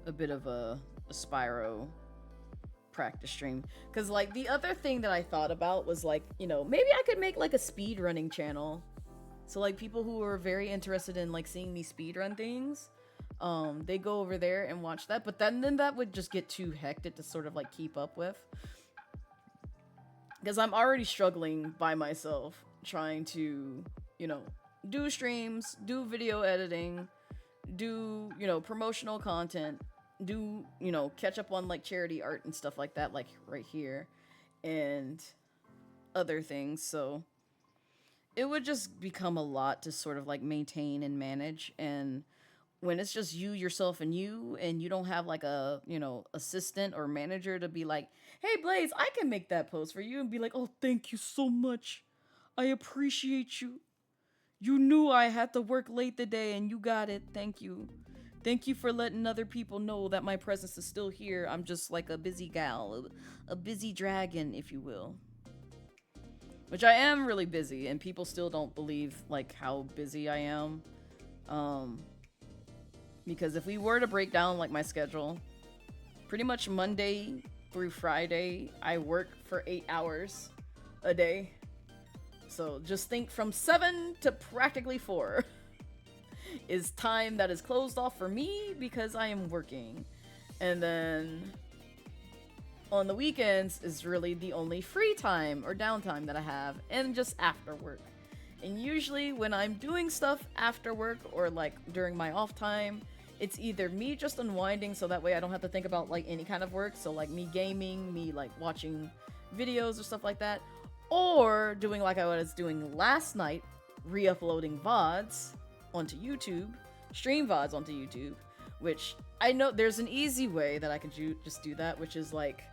a bit of a Spyro practice stream. Because like the other thing that I thought about was like, you know, maybe I could make like a speedrunning channel. So like people who are very interested in like seeing me speedrun things, they go over there and watch that. But then that would just get too hectic to sort of like keep up with. Because I'm already struggling by myself trying to, you know, do streams, do video editing, do, you know, promotional content, do, you know, catch up on like charity art and stuff like that, like right here, and other things. So it would just become a lot to sort of like maintain and manage. And when it's just you, yourself, and you don't have like a, you know, assistant or manager to be like, hey Blaze, I can make that post for you, and be like, oh, thank you so much, I appreciate you, you knew I had to work late today and you got it, thank you for letting other people know that my presence is still here. I'm just like a busy gal, a busy dragon, if you will. Which I am really busy, and people still don't believe like how busy I am. Because if we were to break down like my schedule, pretty much Monday through Friday, I work for 8 hours a day. So just think from 7 to practically 4 is time that is closed off for me because I am working. And then on the weekends is really the only free time or downtime that I have, and just after work. And usually when I'm doing stuff after work or like during my off time, it's either me just unwinding so that way I don't have to think about like any kind of work, so like me gaming, me like watching videos or stuff like that, or doing like I was doing last night, re-uploading VODs onto YouTube, stream VODs onto YouTube, which I know there's an easy way that I can just do that, which is like,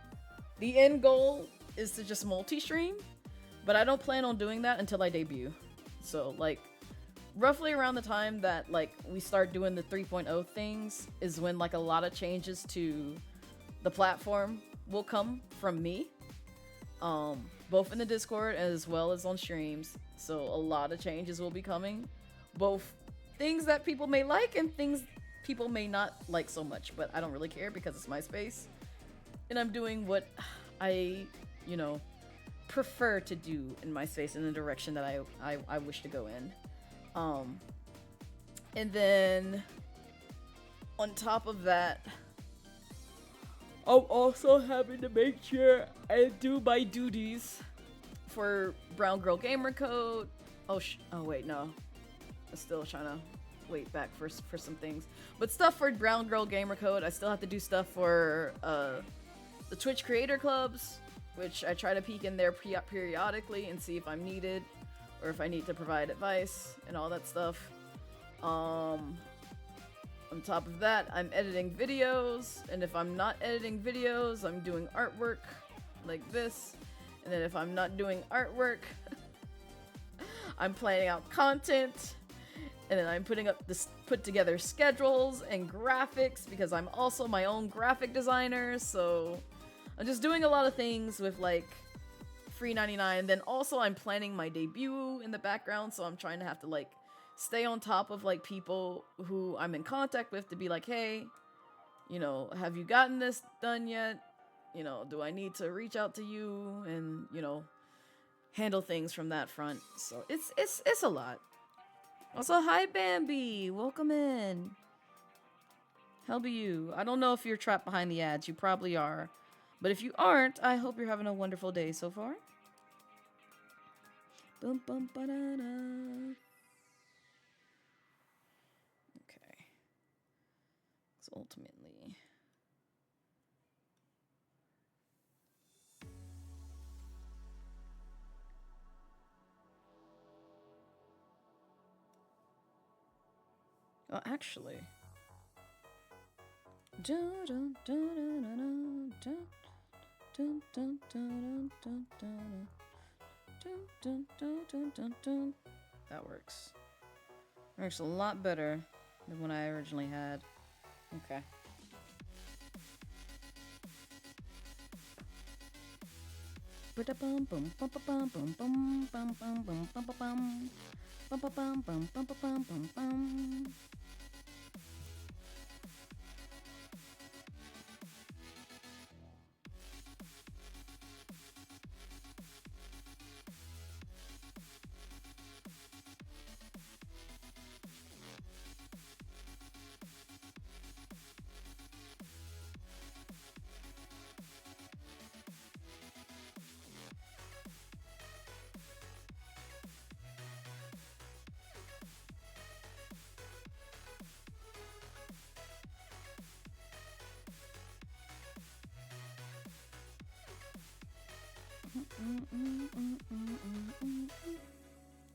the end goal is to just multi-stream, but I don't plan on doing that until I debut. So like, roughly around the time that like we start doing the 3.0 things is when like a lot of changes to the platform will come from me, both in the Discord as well as on streams. So a lot of changes will be coming, both things that people may like and things people may not like so much, but I don't really care because it's my space and I'm doing what I, you know, prefer to do in my space in the direction that I wish to go in. And then on top of that, I'm also having to make sure I do my duties for Brown Girl Gamer Code. Oh wait, no. I'm still trying to wait back for some things. But stuff for Brown Girl Gamer Code, I still have to do stuff for the Twitch creator clubs, which I try to peek in there periodically and see if I'm needed or if I need to provide advice and all that stuff. On top of that, I'm editing videos, and if I'm not editing videos, I'm doing artwork like this. And then if I'm not doing artwork, I'm planning out content, and then I'm put together schedules and graphics because I'm also my own graphic designer. So I'm just doing a lot of things with like free 99. Then also I'm planning my debut in the background, so I'm trying to have to like stay on top of like people who I'm in contact with to be like, hey, you know, have you gotten this done yet? You know, do I need to reach out to you and, you know, handle things from that front? So it's a lot. Also, hi Bambi, welcome in. How be you? I don't know if you're trapped behind the ads. You probably are. But if you aren't, I hope you're having a wonderful day so far. Bum, bum, ba-da-da. Okay. So ultimately... Oh, actually... That works. Works a lot better than what I originally had. Okay.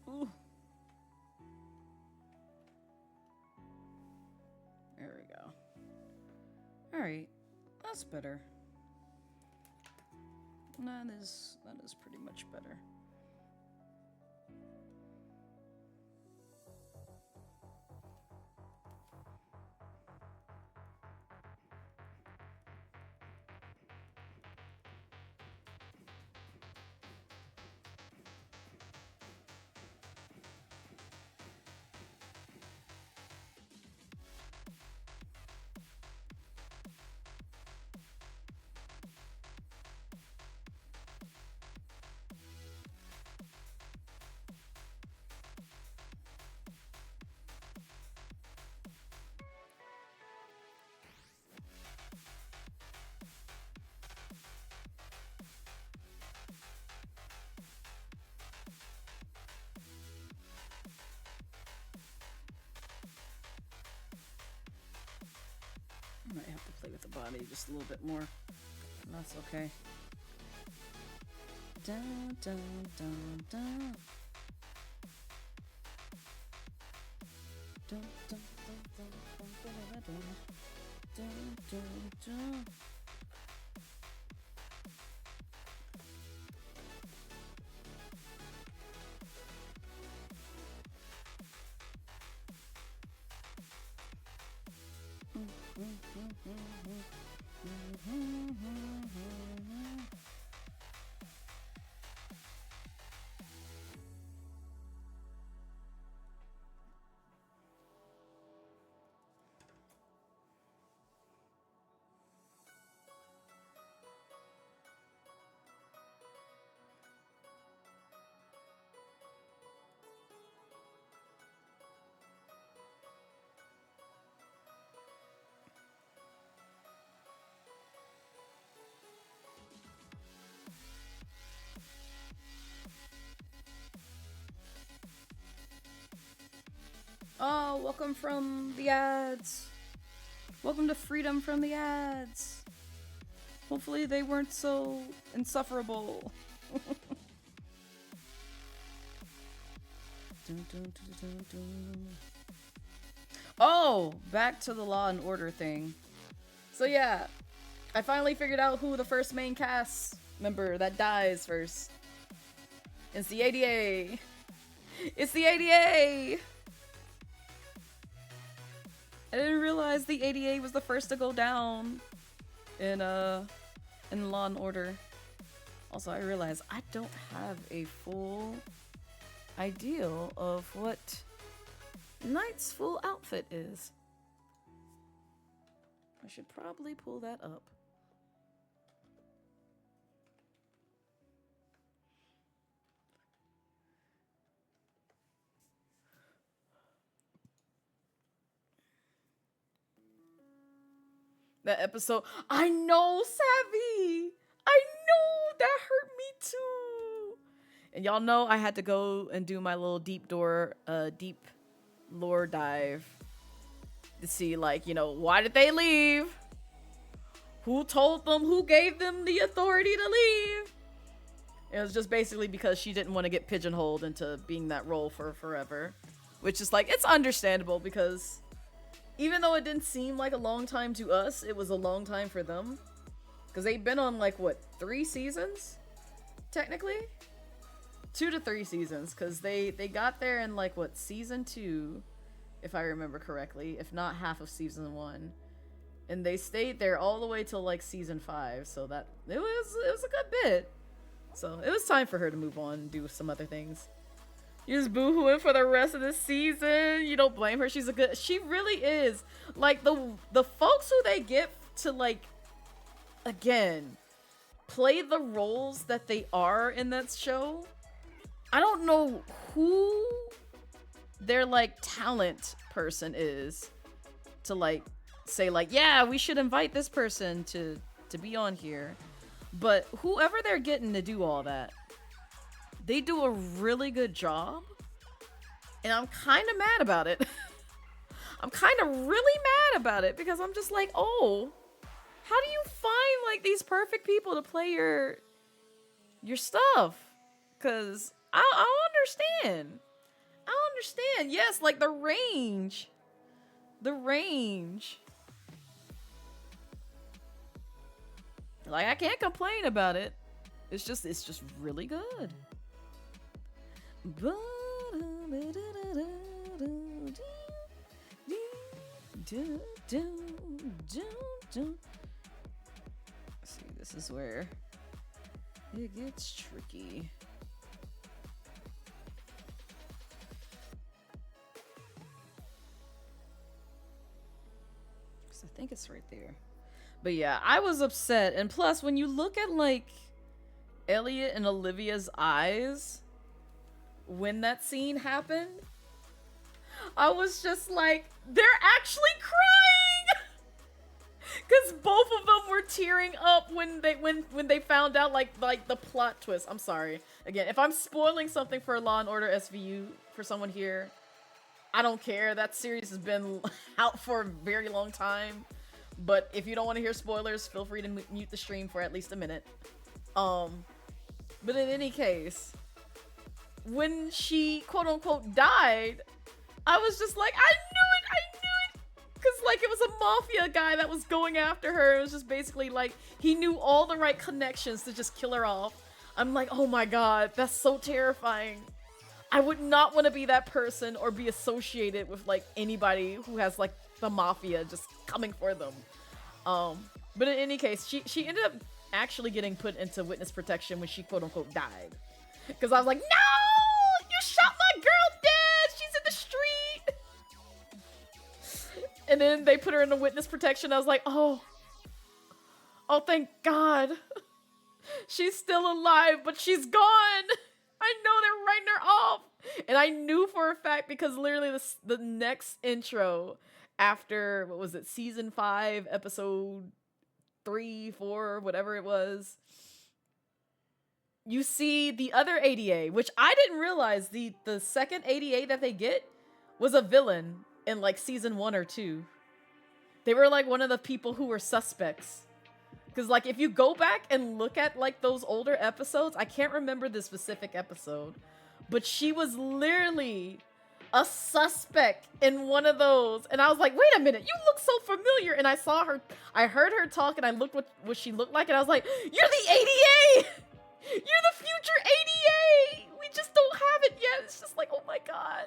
Ooh. There we go. Alright, that's better. That is pretty much better. play with the body just a little bit more. That's okay. Dun, dun, dun, dun. Dun, dun, dun, dun, dun, dun, dun, dun, dun. Oh, welcome from the ads. Welcome to freedom from the ads. Hopefully they weren't so insufferable. Dun, dun, dun, dun, dun. Oh, back to the Law and Order thing. So yeah, I finally figured out who the first main cast member that dies first. It's the ADA. It's the ADA! I didn't realize the ADA was the first to go down in Law and Order. Also, I realized I don't have a full idea of what Knight's full outfit is. I should probably pull that up. That episode, I know, Savvy! I know! That hurt me too! And y'all know I had to go and do my little deep lore dive to see, like, you know, why did they leave? Who told them? Who gave them the authority to leave? It was just basically because she didn't want to get pigeonholed into being that role for forever. Which is like, it's understandable because even though it didn't seem like a long time to us, it was a long time for them. Because they've been on, like, what, 3 seasons? Technically? 2 to 3 seasons. Because they got there in, like, what, season 2, if I remember correctly. If not half of season 1. And they stayed there all the way till, like, season 5. So that, it was a good bit. So it was time for her to move on and do some other things. You're just boo-hooing for the rest of the season. You don't blame her. She really is. Like, the folks who they get to, like, again, play the roles that they are in that show. I don't know who their, like, talent person is to, like, say, like, yeah, we should invite this person to be on here. But whoever they're getting to do all that, they do a really good job, and I'm kind of mad about it. I'm kind of really mad about it because I'm just like, oh, how do you find, like, these perfect people to play your stuff? Because I don't understand. I don't understand. Yes, like, the range. Like, I can't complain about it. It's just really good. See, this is where it gets tricky. I think it's right there. But yeah, I was upset. And plus, when you look at, like, Elliot and Olivia's eyes when that scene happened, I was just like, they're actually crying! Because both of them were tearing up when they found out, like the plot twist. I'm sorry. Again, if I'm spoiling something for Law & Order SVU for someone here, I don't care. That series has been out for a very long time. But if you don't want to hear spoilers, feel free to mute the stream for at least a minute. But in any case, when she quote-unquote died, I was just like, I knew it! Because, like, it was a mafia guy that was going after her. It was just basically, like, he knew all the right connections to just kill her off. I'm like, oh my god, that's so terrifying. I would not want to be that person or be associated with, like, anybody who has, like, the mafia just coming for them. But in any case, she ended up actually getting put into witness protection when she quote-unquote died. Because I was like, no! You shot my girl dead! She's in the street! And then they put her into witness protection. I was like, oh, thank God. She's still alive, but she's gone! I know they're writing her off! And I knew for a fact because literally the next intro after, what was it, season 5, episode 3, 4, whatever it was, you see the other ADA, which I didn't realize the second ADA that they get was a villain in like season 1 or 2. They were like one of the people who were suspects. Because like if you go back and look at like those older episodes, I can't remember the specific episode, but she was literally a suspect in one of those. And I was like, wait a minute, you look so familiar. And I saw her, I heard her talk and I looked what she looked like and I was like, you're the ADA! You're the future ADA! We just don't have it yet. It's just like, oh my god.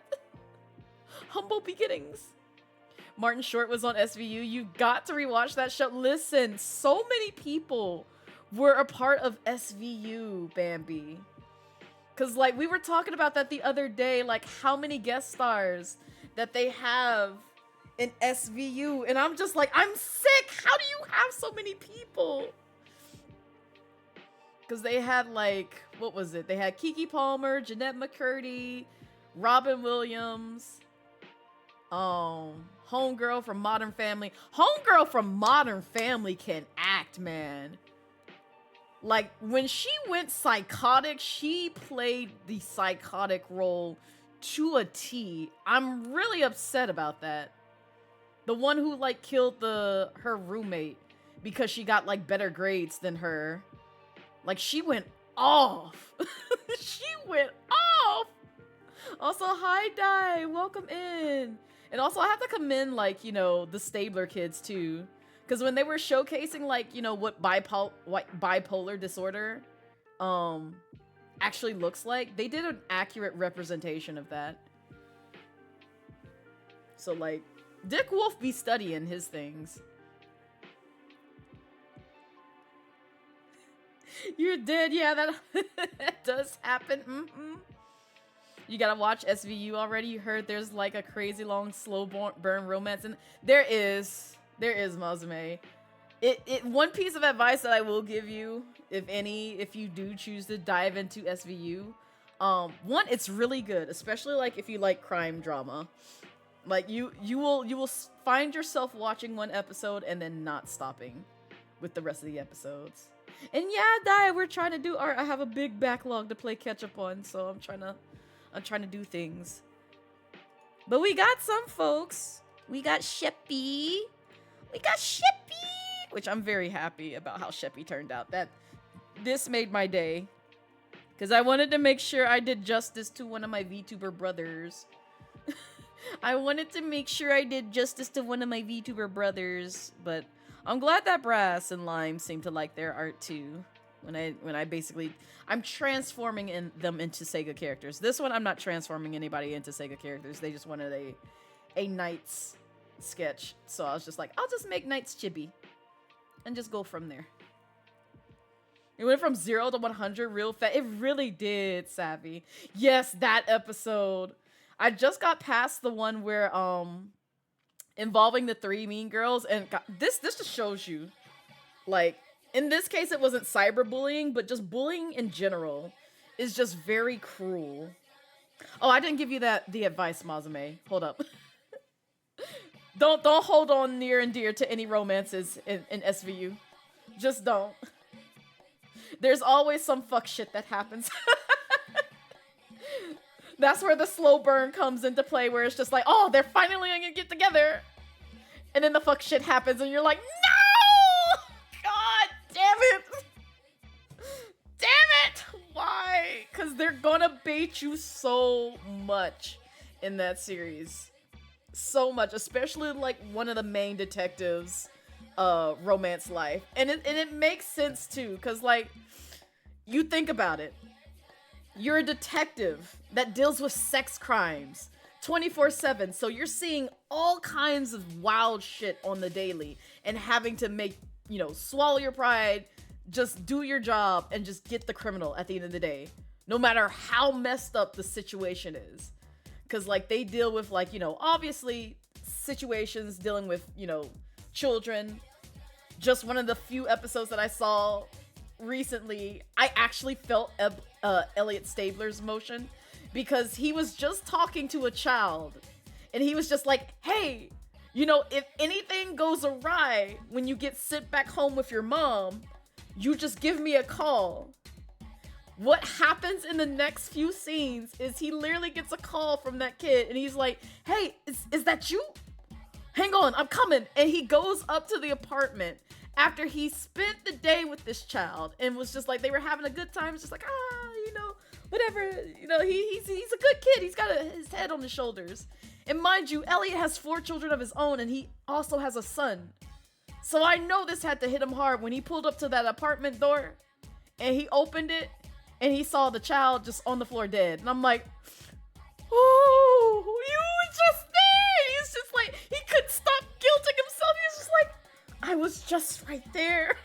Humble beginnings. Martin Short was on SVU. You got to rewatch that show. Listen, so many people were a part of SVU, Bambi. Because, like, we were talking about that the other day, like, how many guest stars that they have in SVU. And I'm just like, I'm sick! How do you have so many people? Because they had, like, what was it? They had Keke Palmer, Jeanette McCurdy, Robin Williams, Homegirl from Modern Family. Homegirl from Modern Family can act, man. Like, when she went psychotic, she played the psychotic role to a T. I'm really upset about that. The one who, like, killed her roommate because she got, like, better grades than her. Like, she went off. She went off. Also, hi, Dai. Welcome in. And also, I have to commend, like, you know, the Stabler kids, too. Because when they were showcasing, like, you know, what bipolar disorder actually looks like, they did an accurate representation of that. So, like, Dick Wolf be studying his things. You're dead. Yeah, that does happen. Mm-hmm. You gotta watch SVU already. You heard there's like a crazy long slow burn romance, and there is Mazume. One piece of advice that I will give you, if you do choose to dive into SVU, one, it's really good, especially like if you like crime drama. Like you will find yourself watching one episode and then not stopping with the rest of the episodes. And yeah, Dai, we're trying to do art. I have a big backlog to play catch up on, so I'm trying to do things. But we got some folks. We got Sheppy. Which I'm very happy about how Sheppy turned out. This made my day. Because I wanted to make sure I did justice to one of my VTuber brothers. But I'm glad that Brass and Lime seem to like their art too. When I basically, I'm transforming them into SEGA characters. This one, I'm not transforming anybody into SEGA characters. They just wanted a Knights sketch. So I was just like, I'll just make Knights chibi. And just go from there. It went from 0 to 100 real fast. It really did, Savvy. Yes, that episode. I just got past the one where, involving the 3 mean girls. And God, this just shows you, like, in this case, it wasn't cyberbullying, but just bullying in general is just very cruel. Oh, I didn't give you the advice, Mazume. Hold up. Don't hold on near and dear to any romances in SVU. Just don't. There's always some fuck shit that happens. That's where the slow burn comes into play, where it's just like, oh, they're finally gonna get together. And then the fuck shit happens and you're like, no! God damn it! Damn it! Why? Because they're gonna bait you so much in that series. So much, especially like one of the main detectives' romance life. And it makes sense too, because like, you think about it. You're a detective that deals with sex crimes 24/7, so you're seeing all kinds of wild shit on the daily and having to make, you know, swallow your pride, just do your job and just get the criminal at the end of the day, no matter how messed up the situation is. Because like they deal with like, you know, obviously situations dealing with, you know, children. Just one of the few episodes that I saw recently, I actually felt Elliot Stabler's emotion, because he was just talking to a child and he was just like, hey, you know, if anything goes awry when you get sent back home with your mom, you just give me a call. What happens in the next few scenes is he literally gets a call from that kid and he's like, hey, is that you? Hang on, I'm coming. And he goes up to the apartment after he spent the day with this child and was just like, they were having a good time. It's just like, you know, whatever. You know, he's a good kid. He's got his head on his shoulders. And mind you, Elliot has 4 children of his own and he also has a son. So I know this had to hit him hard when he pulled up to that apartment door and he opened it and he saw the child just on the floor dead. And I'm like, oh, you were just there. He's just like, he couldn't stop guilting himself. He was just like, I was just right there.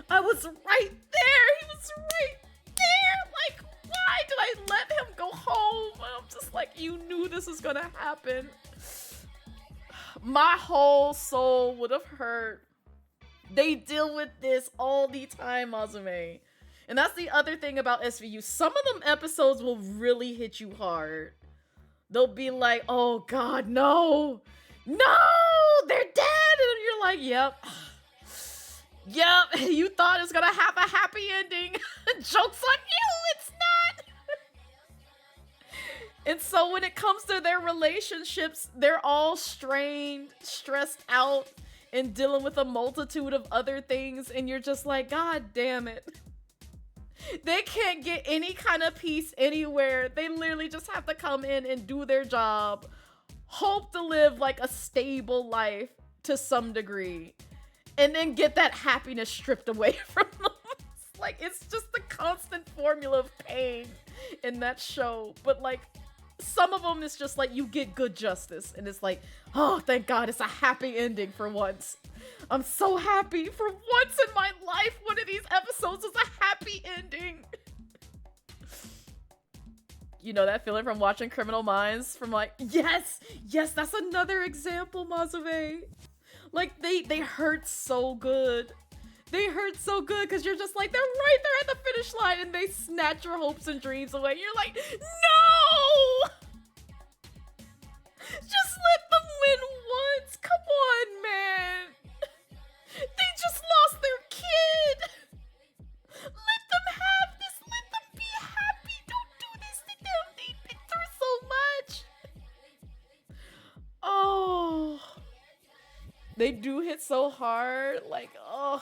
I was right there. He was right there. Like, why did I let him go home? I'm just like, you knew this was gonna happen. My whole soul would have hurt. They deal with this all the time, Mazume. And that's the other thing about SVU. Some of them episodes will really hit you hard. They'll be like, oh God, no. No, they're dead. And you're like, yep. Yep, you thought it was gonna have a happy ending. Joke's on you, it's not. And so when it comes to their relationships, they're all strained, stressed out, and dealing with a multitude of other things. And you're just like, God damn it. They can't get any kind of peace anywhere. They literally just have to come in and do their job. Hope to live like a stable life to some degree. And then get that happiness stripped away from them. Like, it's just the constant formula of pain in that show. But like, some of them is just like, you get good justice. And it's like, oh, thank God, it's a happy ending for once. I'm so happy. For once in my life, one of these episodes is a happy ending. You know that feeling from watching Criminal Minds? From like, yes, that's another example, Mazume. Like, they hurt so good. They hurt so good because you're just like, they're right there at the finish line and they snatch your hopes and dreams away. You're like, no! Just let them win once. Come on, man. They just lost their kid. Let them have this. Let them be happy. Don't do this to them. They've been through so much. Oh. They do hit so hard. Like, oh.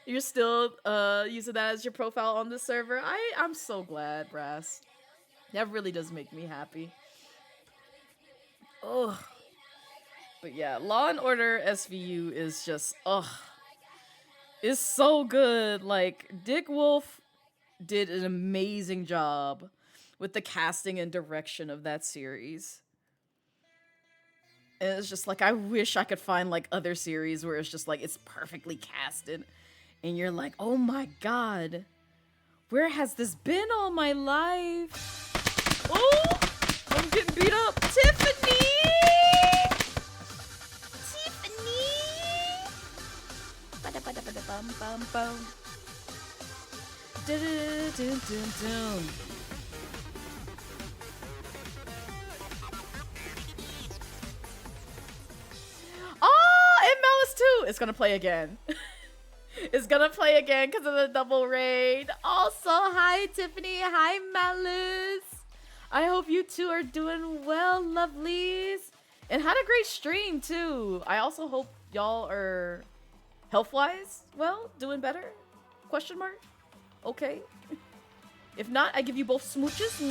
You're still using that as your profile on the server. I'm so glad, Brass. That really does make me happy. Oh. But yeah, Law and Order SVU is just, it's so good. Like, Dick Wolf did an amazing job with the casting and direction of that series. And it's just like, I wish I could find like other series where it's just like, it's perfectly casted. And you're like, oh my God, where has this been all my life? Oh, I'm getting beat up. Tiffany! Bum. Oh, and Malice too. It's gonna play again. It's gonna play again because of the double raid. Also, hi Tiffany. Hi Malice. I hope you two are doing well, lovelies. And had a great stream too. I also hope y'all are health-wise well, doing better? Question mark? Okay. If not, I give you both smooches.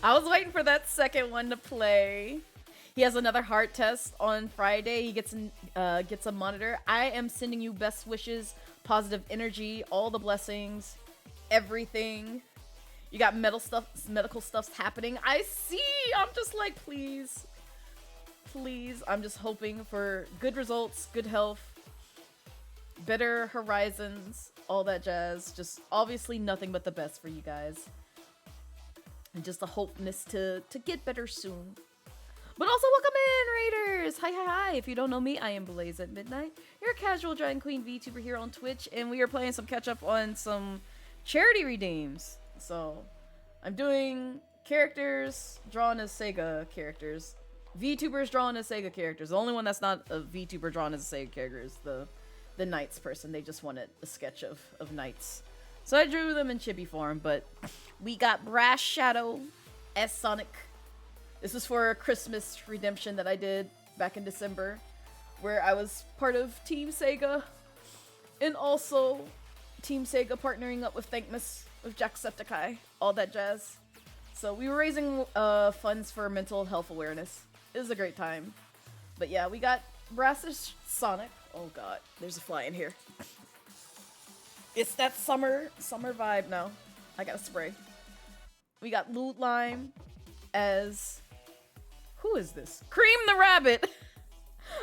I was waiting for that second one to play. He has another heart test on Friday. He gets a monitor. I am sending you best wishes, positive energy, all the blessings, everything. You got medical stuff's happening. I see. I'm just like, please. Please. I'm just hoping for good results, good health, better horizons, all that jazz. Just obviously nothing but the best for you guys. And just a hopeness to get better soon. But also welcome in, Raiders! Hi, hi, hi. If you don't know me, I am Blazette Midnight. You're a casual Dragon Queen VTuber here on Twitch, and we are playing some catch up on some charity redeems. So, I'm doing characters drawn as SEGA characters. VTubers drawn as SEGA characters. The only one that's not a VTuber drawn as a SEGA character is the Knights person. They just wanted a sketch of Knights. So I drew them in chibi form, but we got Brass Shadow as Sonic. This was for a Christmas redemption that I did back in December, where I was part of Team SEGA, and also Team SEGA partnering up with Thankmas, with Jacksepticeye, all that jazz. So we were raising funds for mental health awareness. It was a great time. But yeah, we got Brassish Sonic. Oh god, there's a fly in here. It's that summer vibe now. I got a spray. We got Loot Lime as... Who is this? Cream the Rabbit!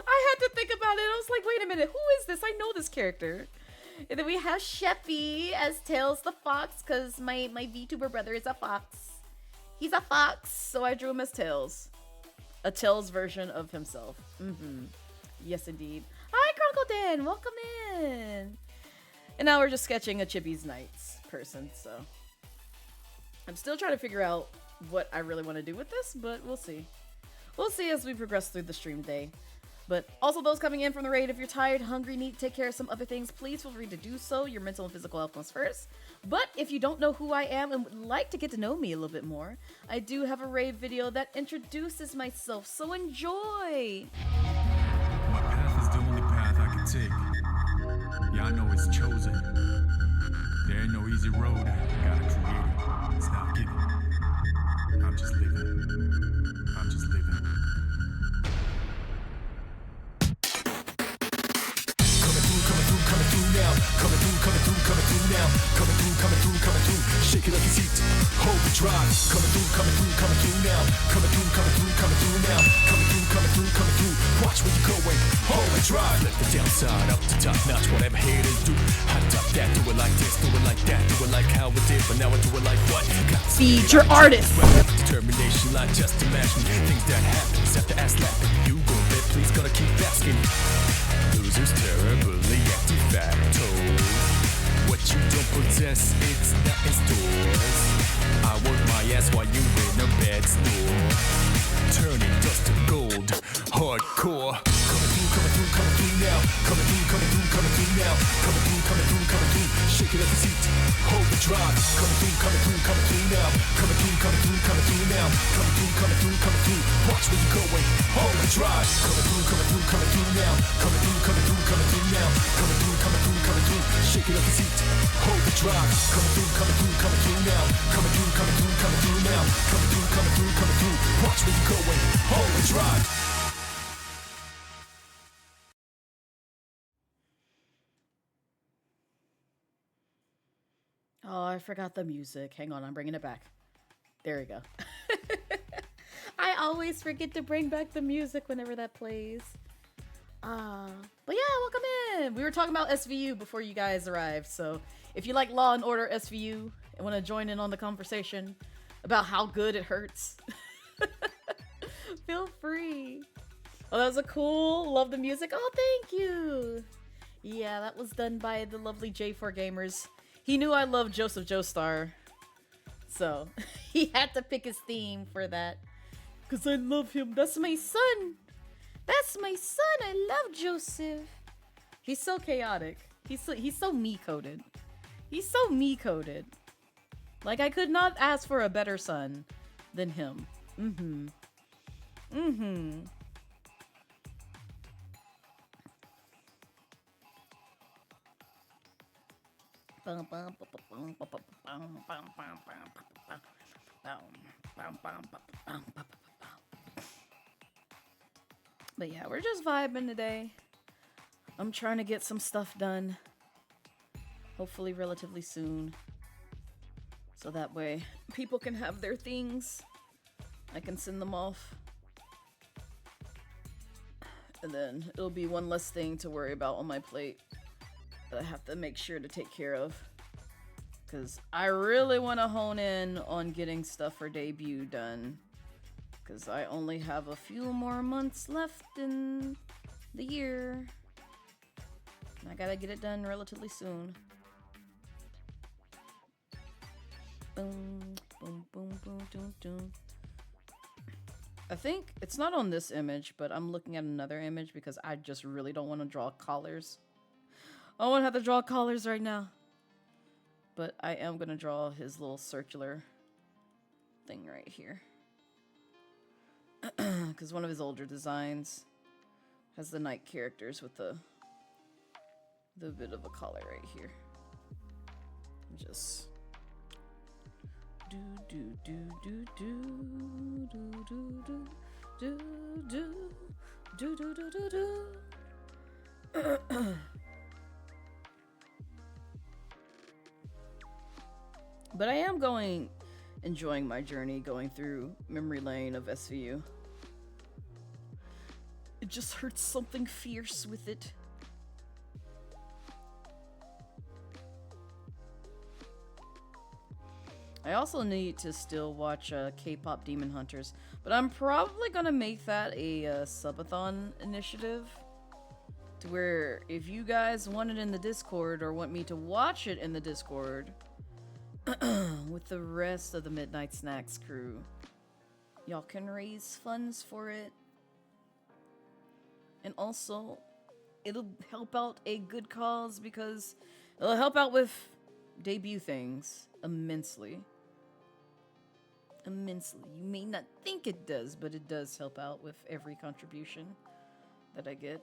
I had to think about it. I was like, wait a minute, who is this? I know this character. And then we have Sheppy as Tails the Fox, because my VTuber brother is a fox. He's a fox, so I drew him as Tails. A Tails version of himself. Yes, indeed. Hi, Crunkle Dan! Welcome in! And now we're just sketching a Chibi's Knights person, so... I'm still trying to figure out what I really want to do with this, but we'll see. We'll see as we progress through the stream day. But also those coming in from the raid, if you're tired, hungry, need to take care of some other things, please feel free to do so. Your mental and physical health comes first. But if you don't know who I am and would like to get to know me a little bit more, I do have a raid video that introduces myself, so enjoy! My path is the only path I can take. Yeah, I know it's chosen. There ain't no easy road. Gotta create it. It's not given. I'm just living. I'm just living. Coming through now. Coming through now. Coming through. Shake it like it's heat. Hold the drive. Coming through now. Coming through now. Coming through. Watch where you're going. Hold the drive. Let the downside up to top notch. Whatever haters do. Hot top that. Do it like this. Do it like that. Do it like how we did. But now I do it like what? Feed your artist. Determination, like just imagine things that happen. Have to ask laughing. You go bet, please gotta keep asking. Losers terribly anti-facto. What you don't possess, it's not in stores. I work my ass while you in a bad store. Turning dust to gold, hardcore. Coming through now. Coming through now. Coming through. Shake it up the seat. Hold the drive. Coming through now. Coming through now. Coming through. Watch where you're going. Hold the drive. Coming through now. Coming through now. Coming through. Shake it up the seat. Hold the drive. Coming through now. Coming through now. Coming through. Watch where you're going. Hold the drive. Oh, I forgot the music. Hang on, I'm bringing it back. There we go. I always forget to bring back the music whenever that plays. But yeah, welcome in. We were talking about SVU before you guys arrived, so if you like Law and Order SVU and want to join in on the conversation about how good it hurts, feel free. Oh, that was a cool. Love the music. Oh, thank you. Yeah, that was done by the lovely J4 Gamers. He knew I loved Joseph Joestar So he had to pick his theme for that. Because I love him. That's my son. That's my son. I love Joseph. He's so chaotic. He's so me-coded. He's so me-coded. Like, I could not ask for a better son than him. But yeah, we're just vibing today. I'm trying to get some stuff done. Hopefully relatively soon. So that way people can have their things. I can send them off. And then it'll be one less thing to worry about on my plate that I have to make sure to take care of. Because I really want to hone in on getting stuff for debut done. Because I only have a few more months left in the year. And I gotta get it done relatively soon. Boom, boom, boom, boom, boom, boom. I think it's not on this image, but I'm looking at another image because I just really don't want to draw collars. I don't want to have to draw collars right now. But I am going to draw his little circular thing right here. Because one of his older designs has the knight characters with the bit of a collar right here. Just do do do do do do do do do do do do do do. But I am enjoying my journey going through memory lane of SVU. It just hurts something fierce with it. I also need to still watch K-pop Demon Hunters, but I'm probably gonna make that a subathon initiative, to where if you guys want it in the Discord or want me to watch it in the Discord with the rest of the Midnight Snacks crew, y'all can raise funds for it. And also, it'll help out a good cause because it'll help out with debut things immensely. Immensely. You may not think it does, but it does help out with every contribution that I get.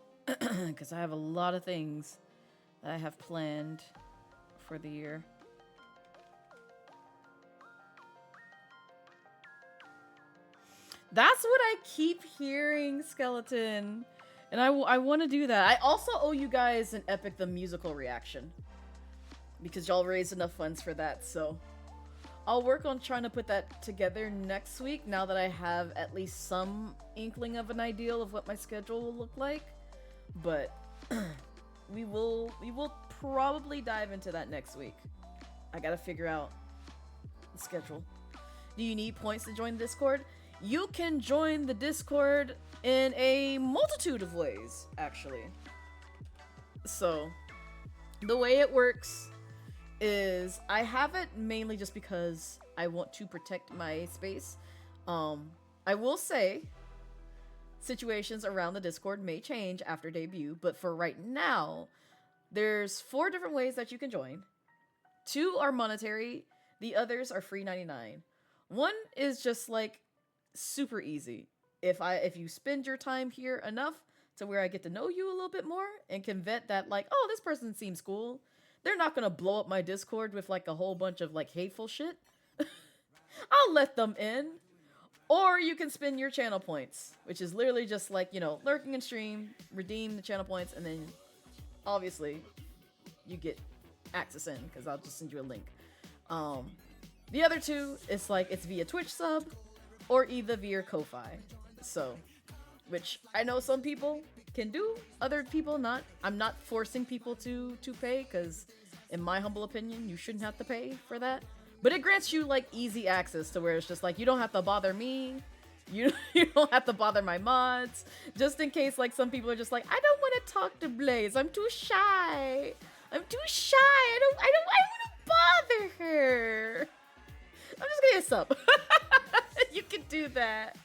Because I have a lot of things that I have planned for the year. That's what I keep hearing, Skeleton. And I want to do that. I also owe you guys an Epic the Musical reaction. Because y'all raised enough funds for that, so I'll work on trying to put that together next week, now that I have at least some inkling of an ideal of what my schedule will look like. But we will probably dive into that next week. I gotta figure out the schedule. Do you need points to join Discord? You can join the Discord in a multitude of ways, actually. So, the way it works is I have it mainly just because I want to protect my space. I will say situations around the Discord may change after debut, but for right now, there's 4 different ways that you can join. 2 are monetary, the others are free 99. One is just like super easy. If you spend your time here enough to where I get to know you a little bit more and can vet that, like, oh, this person seems cool, they're not gonna blow up my Discord with like a whole bunch of like hateful shit. I'll let them in. Or you can spend your channel points, which is literally just like, you know, lurking in stream, redeem the channel points, and then obviously you get access in because I'll just send you a link. The other 2, it's like it's via Twitch sub or either via Ko-Fi. So, which I know some people can do, other people not. I'm not forcing people to pay because, in my humble opinion, you shouldn't have to pay for that. But it grants you like easy access to where it's just like you don't have to bother me, you don't have to bother my mods. Just in case like some people are just like, I don't want to talk to Blaze. I'm too shy. I don't want to bother her. I'm just this up. You can do that.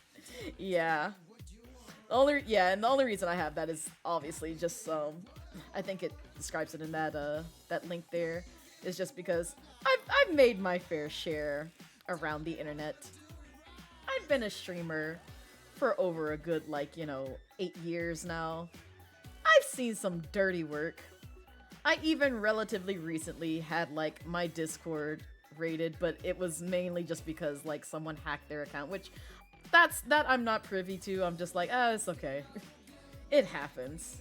Yeah. And the only reason I have that is obviously just I think it describes it in that that link there, is just because I've made my fair share around the internet. I've been a streamer for over a good 8 years now. I've seen some dirty work. I even relatively recently had my Discord raided, but it was mainly just because someone hacked their account, which that I'm not privy to. I'm just it's okay. It happens.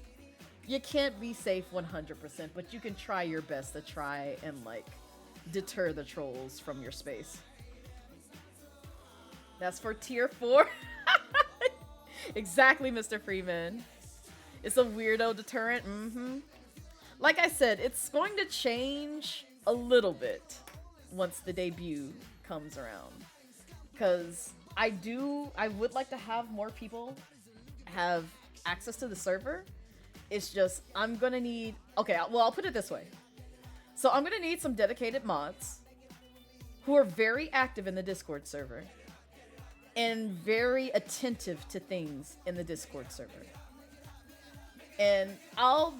You can't be safe 100%, but you can try your best to try and deter the trolls from your space. That's for tier 4. Exactly, Mr. Freeman. It's a weirdo deterrent. Like I said, it's going to change a little bit once the debut comes around. Because I would like to have more people have access to the server. It's just, I'm gonna need... Okay, well, I'll put it this way. So I'm gonna need some dedicated mods who are very active in the Discord server and very attentive to things in the Discord server. And I'll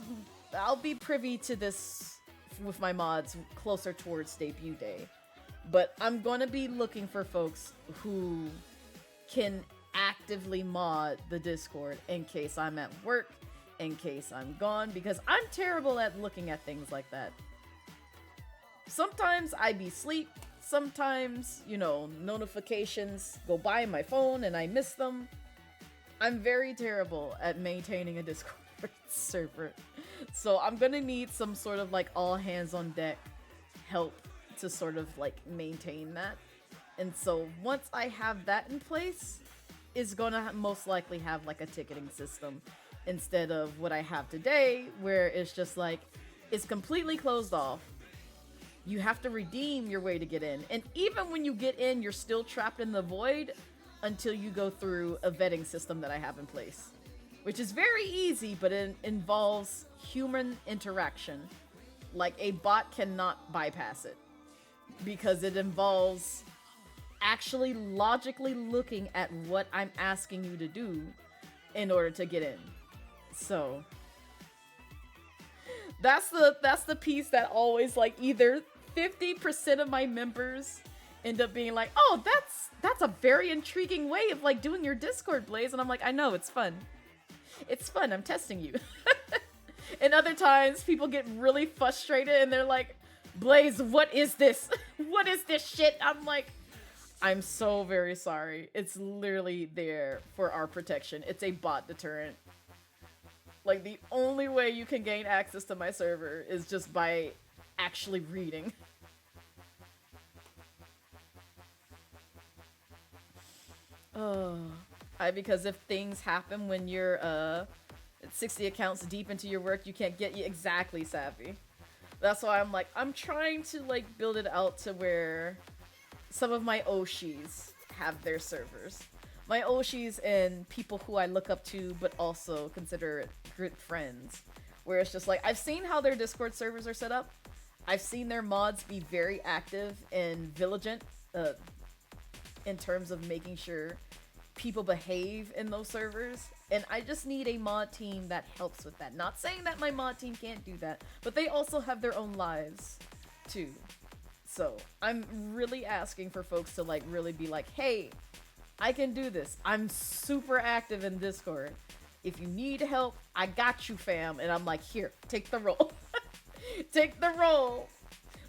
be privy to this with my mods closer towards debut day. But I'm gonna be looking for folks who can actively mod the Discord in case I'm at work, in case I'm gone, because I'm terrible at looking at things like that. Sometimes I be asleep, sometimes, notifications go by my phone and I miss them. I'm very terrible at maintaining a Discord server. So I'm gonna need some sort of all hands on deck help to sort of maintain that. And so once I have that in place, it's gonna most likely have a ticketing system instead of what I have today, where it's just it's completely closed off. You have to redeem your way to get in. And even when you get in, you're still trapped in the void until you go through a vetting system that I have in place, which is very easy, but it involves human interaction. A bot cannot bypass it because it involves actually logically looking at what I'm asking you to do in order to get in. So that's the piece that always either 50% of my members end up being oh, that's a very intriguing way of doing your Discord, Blaze, and I'm I know, it's fun. It's fun, I'm testing you. And other times people get really frustrated and they're Blaze, what is this? What is this shit? I'm so very sorry. It's literally there for our protection. It's a bot deterrent. The only way you can gain access to my server is just by actually reading. Oh, because if things happen when you're 60 accounts deep into your work, you can't get you exactly savvy. That's why I'm trying to build it out to where some of my Oshis have their servers. My Oshis and people who I look up to, but also consider good friends. Where it's just I've seen how their Discord servers are set up. I've seen their mods be very active and vigilant in terms of making sure people behave in those servers. And I just need a mod team that helps with that. Not saying that my mod team can't do that, but they also have their own lives too. So I'm really asking for folks to really be hey, I can do this. I'm super active in Discord. If you need help, I got you, fam. And I'm here, take the role. Take the role.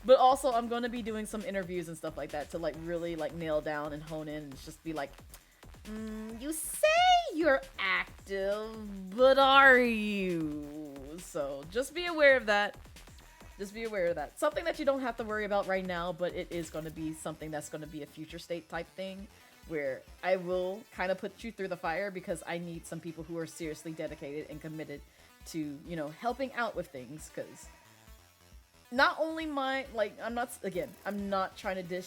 But also I'm going to be doing some interviews and stuff like that to really nail down and hone in and just be you say you're active, but are you? So just be aware of that. Just be aware of that. Something that you don't have to worry about right now, but it is going to be something that's going to be a future state type thing, where I will kind of put you through the fire because I need some people who are seriously dedicated and committed to, helping out with things. Because not only I'm not trying to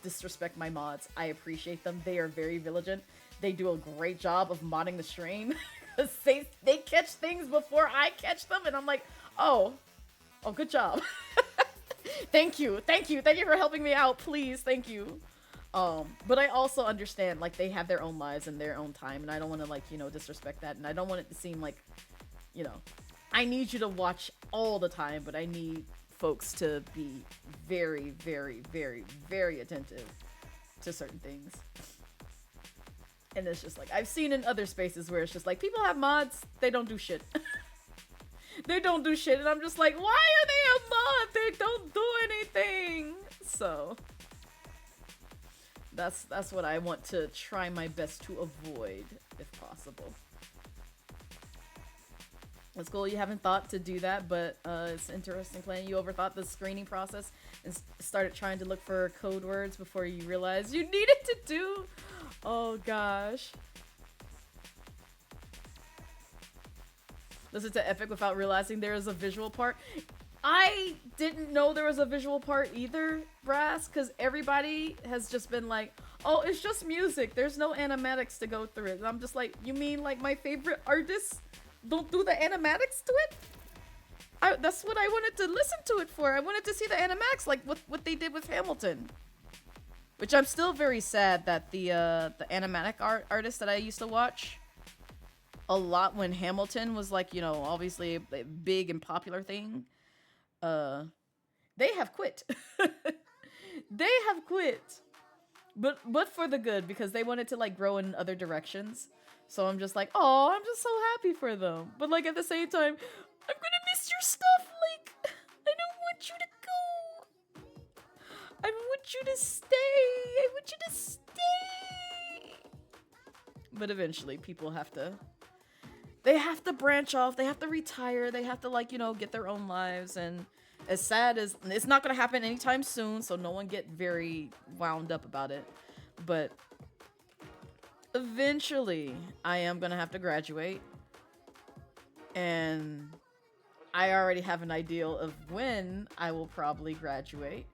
disrespect my mods. I appreciate them. They are very vigilant. They do a great job of modding the stream. they catch things before I catch them, and I'm oh, good job. Thank you for helping me out, please, thank you. But I also understand, like, they have their own lives and their own time, and I don't want to, like, you know, disrespect that, and I don't want it to seem like, you know, I need you to watch all the time, but I need folks to be very, very, very, very attentive to certain things. And it's just like, I've seen in other spaces where it's just like, people have mods, they don't do shit. They don't do shit, and I'm just like, why are they a mod? They don't do anything. So that's what I want to try my best to avoid, if possible. That's cool. You haven't thought to do that, but it's interesting playing. You overthought the screening process and started trying to look for code words before you realized you needed to do. Oh gosh. Listen to Epic without realizing there is a visual part. I didn't know there was a visual part either, Brass, because everybody has just been like, oh, it's just music. There's no animatics to go through it. And I'm just like, you mean like my favorite artists don't do the animatics to it? That's what I wanted to listen to it for. I wanted to see the animatics, like what they did with Hamilton. Which I'm still very sad that the animatic artist that I used to watch a lot when Hamilton was like, you know, obviously a big and popular thing. They have quit. They have quit. But for the good, because they wanted to like grow in other directions. So I'm just like, oh, I'm just so happy for them. But like at the same time, I'm gonna miss your stuff. Like, I don't want you to go. I want you to stay. I want you to stay. But eventually people have to, they have to branch off. They have to retire. They have to, like, you know, get their own lives. And as sad as, it's not going to happen anytime soon, so no one get very wound up about it. But eventually I am going to have to graduate. And I already have an ideal of when I will probably graduate.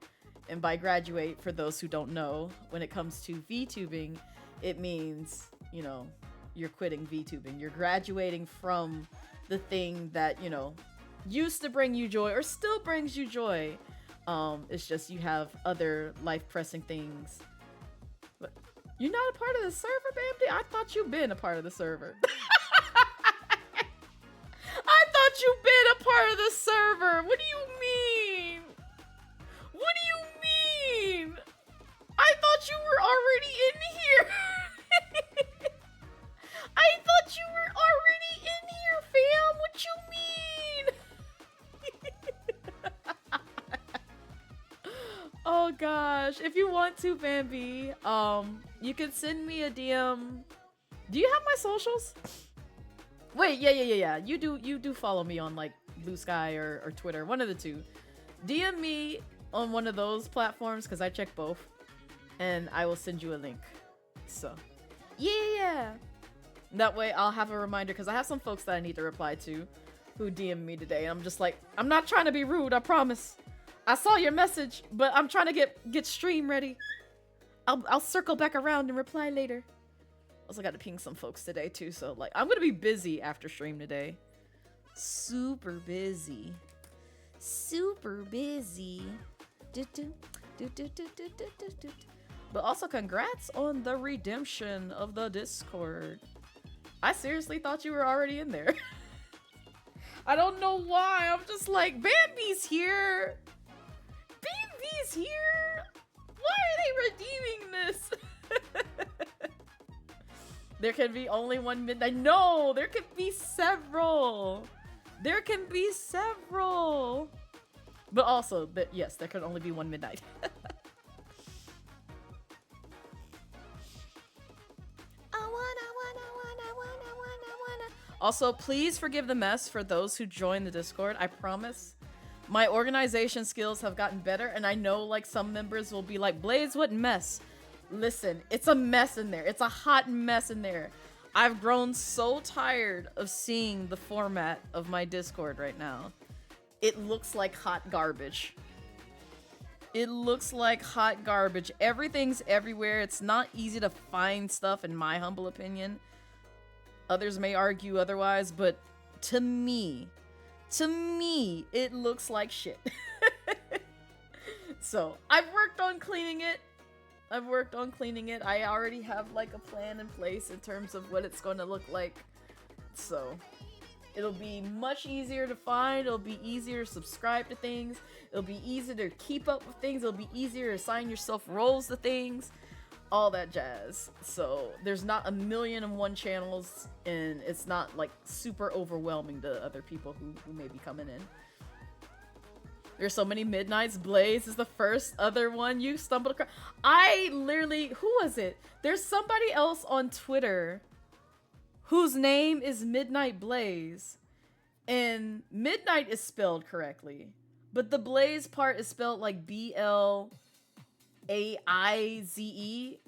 And by graduate, for those who don't know, when it comes to VTubing, it means, you know, you're quitting VTubing. You're graduating from the thing that, you know, used to bring you joy or still brings you joy. It's just you have other life-pressing things. But you're not a part of the server, Bambi? I thought you've been a part of the server. I thought you've been a part of the server. What do you mean? What do you mean? I thought you were already in here. I thought you were already in here, fam. What you mean? Oh gosh. If you want to, Bambi, you can send me a DM. Do you have my socials? Wait, yeah. You do follow me on like Blue Sky or Twitter, one of the two. DM me on one of those platforms because I check both, and I will send you a link. So, yeah. That way I'll have a reminder because I have some folks that I need to reply to who DM me today. And I'm just like, I'm not trying to be rude, I promise. I saw your message, but I'm trying to get stream ready. I'll circle back around and reply later. Also got to ping some folks today too, so like I'm gonna be busy after stream today. Super busy. Super busy. But also congrats on the redemption of the Discord. I seriously thought you were already in there. I don't know why. I'm just like, Bambi's here. Bambi's here. Why are they redeeming this? There can be only one midnight. No, there can be several. There can be several. But also, yes, there can only be one midnight. Also, please forgive the mess for those who join the Discord. I promise. My organization skills have gotten better, and I know like some members will be like, Blaze, what mess? Listen, it's a mess in there. It's a hot mess in there. I've grown so tired of seeing the format of my Discord right now. It looks like hot garbage. It looks like hot garbage. Everything's everywhere. It's not easy to find stuff, in my humble opinion. Others may argue otherwise, but to me, it looks like shit. So, I've worked on cleaning it. I've worked on cleaning it. I already have like a plan in place in terms of what it's going to look like. So it'll be much easier to find. It'll be easier to subscribe to things. It'll be easier to keep up with things. It'll be easier to assign yourself roles to things. All that jazz. So there's not 1,000,001 channels, and it's not like super overwhelming to other people who may be coming in. There's so many midnights. Blaze is the first other one you stumbled across. I literally, who was it? There's somebody else on Twitter whose name is Midnight Blaze, and Midnight is spelled correctly, but the Blaze part is spelled like BLAIZE,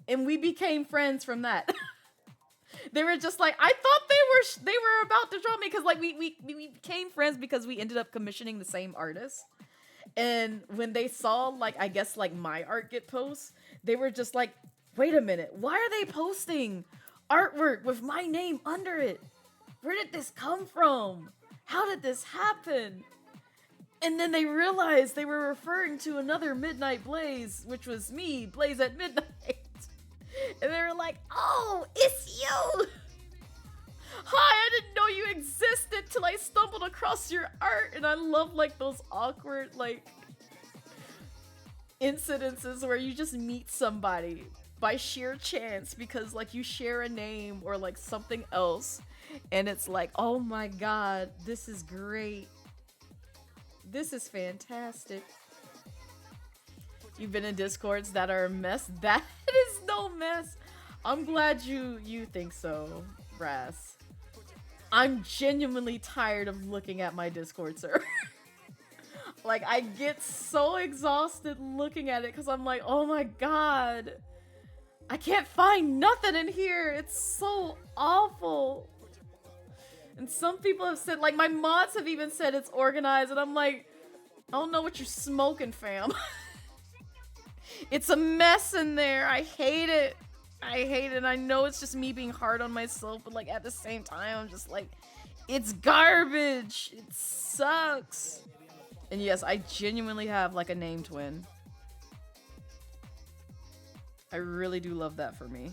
and we became friends from that. They were just like, I thought they were about to draw me, because like we became friends because we ended up commissioning the same artist. And when they saw, like, I guess, like, my art get posts, they were just like, wait a minute, why are they posting artwork with my name under it? Where did this come from? How did this happen? And then they realized they were referring to another Midnight Blaze, which was me, Blaze at Midnight. And they were like, oh, it's you! Hi, I didn't know you existed till I stumbled across your art. And I love like those awkward like incidences where you just meet somebody by sheer chance because like you share a name or like something else, and it's like, oh my god, this is great. This is fantastic. You've been in Discords that are a mess. That is no mess. I'm glad you think so, Brass. I'm genuinely tired of looking at my Discord server. Like, I get so exhausted looking at it because I'm like, oh my god, I can't find nothing in here. It's so awful. And some people have said, like, my mods have even said it's organized, and I'm like, I don't know what you're smoking, fam. It's a mess in there. I hate it. I hate it. I know it's just me being hard on myself, but like at the same time, I'm just like, it's garbage. It sucks. And yes, I genuinely have like a name twin. I really do love that for me.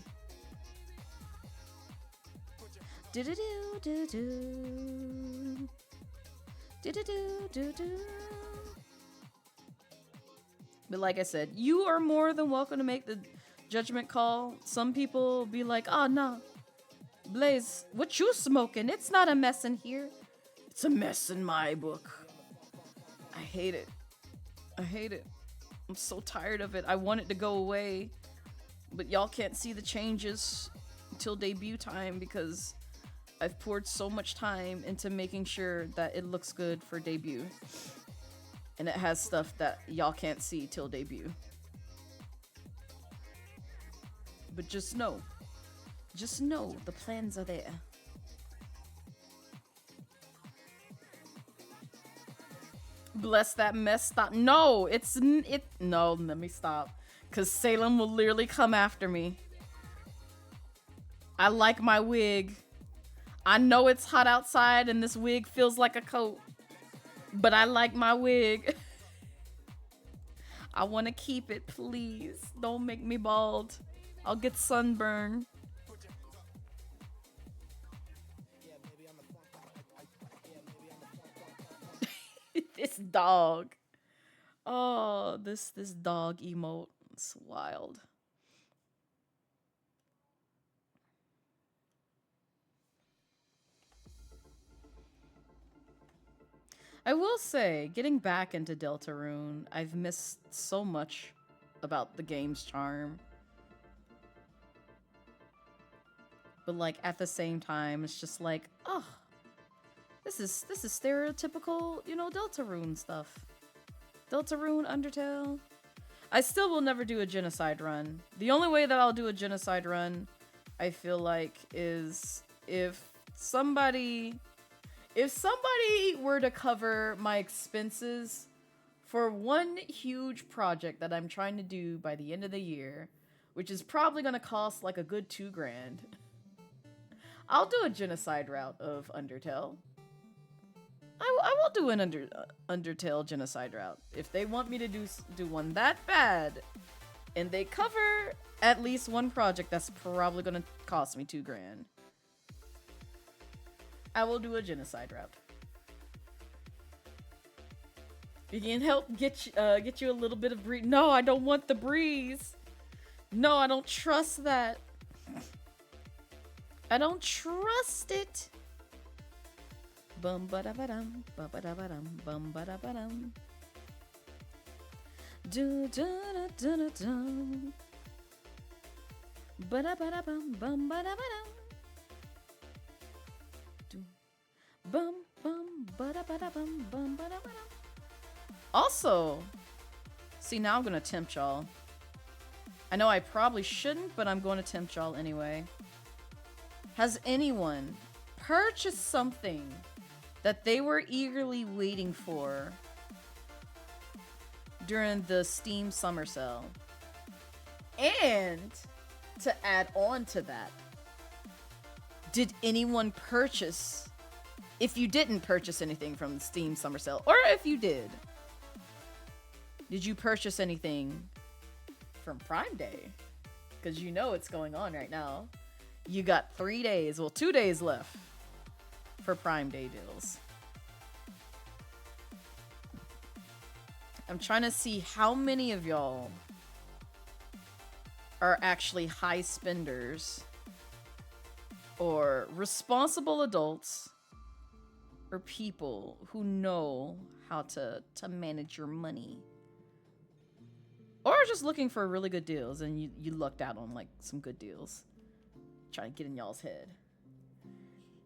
Do-do-do-do-do. Do-do-do-do-do. But like I said, you are more than welcome to make the judgment call. Some people be like, oh no, Blaze, what you smoking? It's not a mess in here. It's a mess in my book. I hate it. I hate it. I'm so tired of it. I want it to go away, but y'all can't see the changes until debut time because I've poured so much time into making sure that it looks good for debut. And it has stuff that y'all can't see till debut. But just know the plans are there. Bless that mess. Stop. No, no, let me stop. Cause Salem will literally come after me. I like my wig. I know it's hot outside and this wig feels like a coat, but I like my wig. I want to keep it, please. Don't make me bald. I'll get sunburn. This dog. Oh, this dog emote. It's wild. I will say, getting back into Deltarune, I've missed so much about the game's charm. But like at the same time, it's just like, oh, this is stereotypical, you know, Deltarune stuff. Deltarune, Undertale. I still will never do a genocide run. The only way that I'll do a genocide run, I feel like, is if somebody were to cover my expenses for one huge project that I'm trying to do by the end of the year, which is probably going to cost like a good $2,000, I'll do a genocide route of Undertale. I will do an Undertale genocide route. If they want me to do one that bad, And they cover at least one project that's probably gonna cost me $2,000. I will do a genocide route. You can help get you a little bit of breeze. No, I don't want the breeze. No, I don't trust that. I don't trust it. Bum ba da ba dum, ba ba da ba dum, bum ba da ba dum. Do da da da da dum. Ba da ba da bum, bum ba da ba dum. Do bum bum ba da ba da bum, bum ba da ba dum. Also, see, now I'm gonna tempt y'all. I know I probably shouldn't, but I'm going to tempt y'all anyway. Has anyone purchased something that they were eagerly waiting for during the Steam Summer Sale? And to add on to that, did anyone purchase, if you didn't purchase anything from the Steam Summer Sale, or if you did you purchase anything from Prime Day? Because you know it's going on right now. You got 3 days, well, 2 days left for Prime Day deals. I'm trying to see how many of y'all are actually high spenders or responsible adults or people who know how to manage your money. Or just looking for really good deals and you lucked out on like some good deals. Trying to get in y'all's head.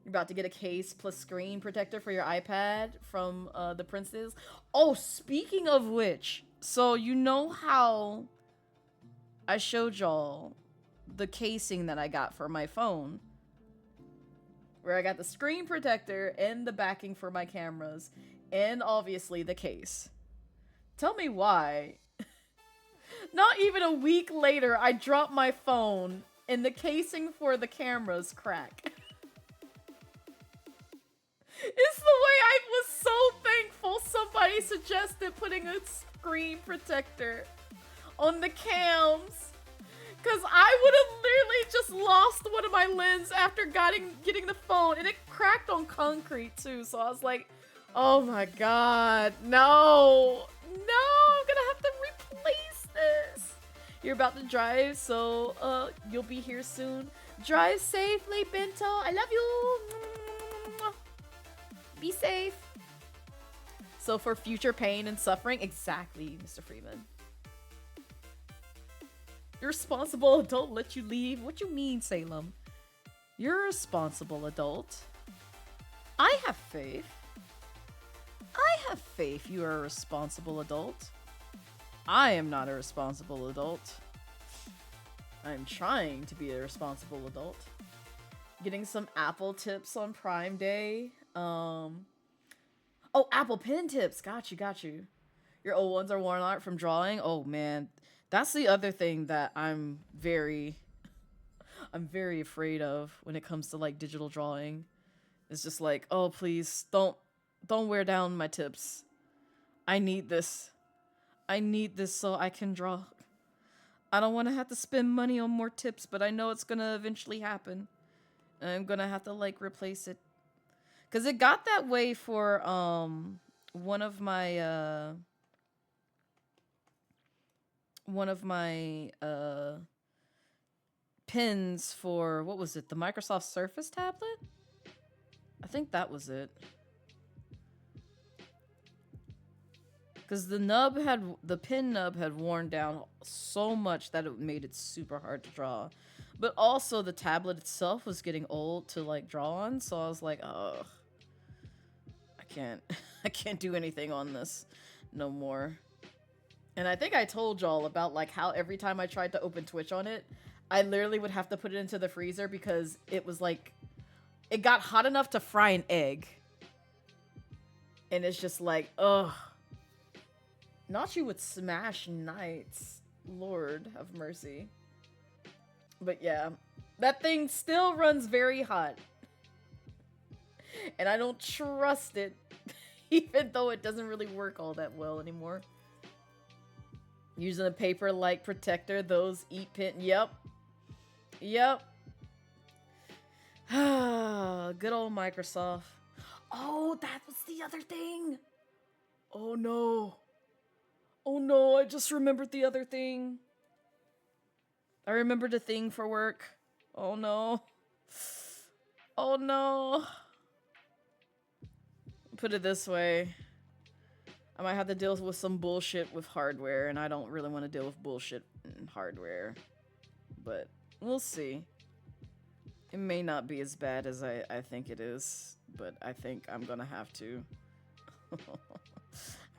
You're about to get a case plus screen protector for your iPad from the Princes. Oh, speaking of which, so you know how I showed y'all the casing that I got for my phone, where I got the screen protector and the backing for my cameras and obviously the case. Tell me why. Not even a week later, I dropped my phone and the casing for the cameras crack. It's the way I was so thankful somebody suggested putting a screen protector on the cams. Because I would have literally just lost one of my lenses after getting the phone. And it cracked on concrete too. So I was like, oh my god, no. No, I'm gonna have to replace this. You're about to drive, so you'll be here soon. Drive safely, Bento. I love you. Be safe. So for future pain and suffering, exactly, Mr. Freeman. Your responsible adult let you leave. What you mean, Salem? You're a responsible adult. I have faith. I have faith you are a responsible adult. I am not a responsible adult. I'm trying to be a responsible adult. Getting some Apple tips on Prime Day. Oh, Apple Pen tips. Got you. Your old ones are worn out from drawing. Oh man, that's the other thing that I'm very afraid of when it comes to like digital drawing. It's just like, oh please don't wear down my tips. I need this so I can draw. I don't want to have to spend money on more tips, but I know it's gonna eventually happen. And I'm gonna have to like replace it. Cause it got that way for one of my pins for, what was it, the Microsoft Surface tablet? I think that was it. Because the pin nub had worn down so much that it made it super hard to draw. But also the tablet itself was getting old to like draw on, so I was like, oh, I can't do anything on this no more. And I think I told y'all about like how every time I tried to open Twitch on it, I literally would have to put it into the freezer because it was like, it got hot enough to fry an egg. And it's just like, ugh. Not you would smash knights. Lord have mercy. But yeah, that thing still runs very hot. And I don't trust it, even though it doesn't really work all that well anymore. Using a paper like protector, those eat pin. Yep. Yep. Good old Microsoft. Oh, that was the other thing. Oh no. Oh no, I just remembered the other thing. I remembered a thing for work. Oh no. Oh no. Put it this way. I might have to deal with some bullshit with hardware, and I don't really want to deal with bullshit in hardware. But we'll see. It may not be as bad as I think it is, but I think I'm gonna have to.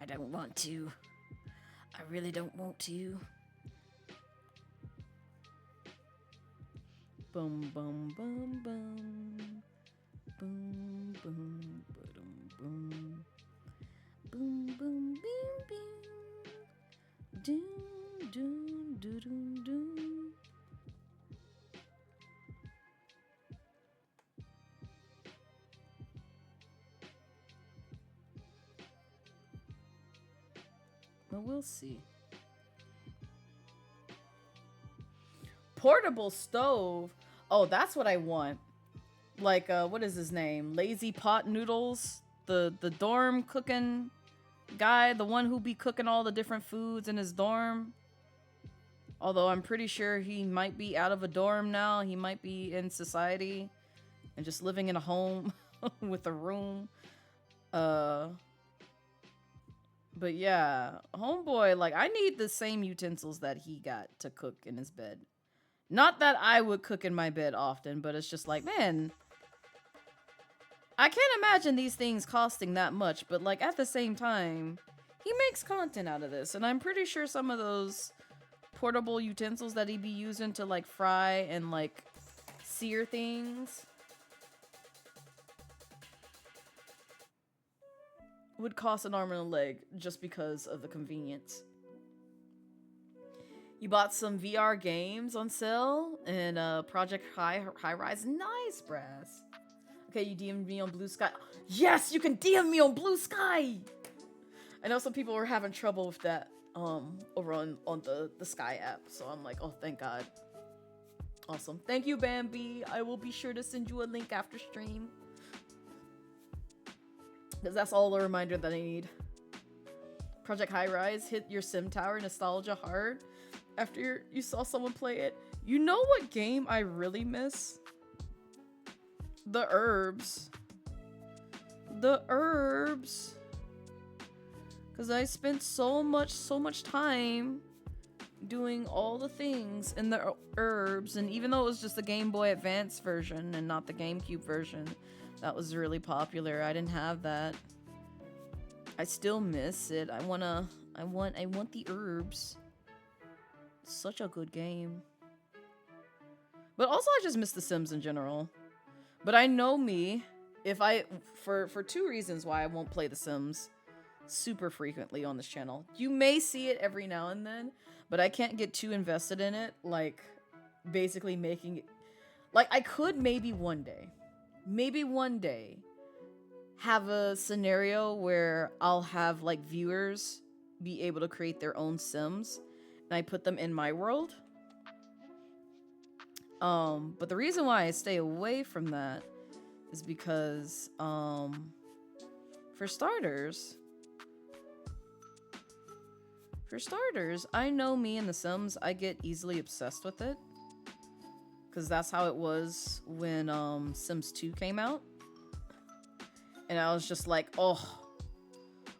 I don't want to. I really don't want to. Boom, boom, boom, boom. Boom, boom, boom, boom. Boom, boom, boom, boom. Doom, doom, doom, doom, doom. Well, we'll see. Portable stove. Oh, that's what I want. Like, what is his name? Lazy Pot Noodles? The dorm cooking guy, the one who be cooking all the different foods in his dorm. Although I'm pretty sure he might be out of a dorm now. He might be in society and just living in a home with a room. But yeah, homeboy, like, I need the same utensils that he got to cook in his bed. Not that I would cook in my bed often, but it's just like, man, I can't imagine these things costing that much, but like at the same time, he makes content out of this, and I'm pretty sure some of those portable utensils that he'd be using to like fry and like sear things would cost an arm and a leg just because of the convenience. You bought some VR games on sale and Project High Rise. Nice, Brass. Okay, you DM'd me on Blue Sky. Yes, you can DM me on Blue Sky. I know some people were having trouble with that over on the Sky app, so I'm like, oh, thank God. Awesome. Thank you, Bambi. I will be sure to send you a link after stream. Because that's all the reminder that I need. Project High Rise hit your sim tower nostalgia hard after you saw someone play it. You know what game I really miss? The herbs. The herbs. Because I spent so much time doing all the things in the herbs, and even though it was just the Game Boy Advance version and not the GameCube version, that was really popular. I didn't have that. I still miss it. I want the herbs. Such a good game. But also I just miss The Sims in general. But I know me, if I for two reasons why I won't play The Sims super frequently on this channel. You may see it every now and then, but I can't get too invested in it, like basically making it like I could maybe one day have a scenario where I'll have like viewers be able to create their own Sims and I put them in my world. But the reason why I stay away from that is because for starters, I know me and The Sims, I get easily obsessed with it. Because that's how it was when Sims 2 came out. And I was just like, oh,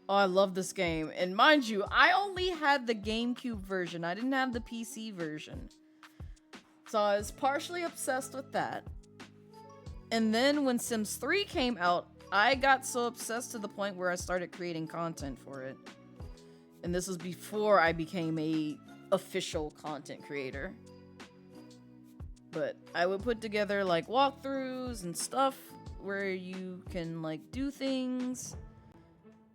I love this game. And mind you, I only had the GameCube version. I didn't have the PC version. So I was partially obsessed with that. And then when Sims 3 came out, I got so obsessed to the point where I started creating content for it. And this was before I became a official content creator. But I would put together like walkthroughs and stuff where you can like do things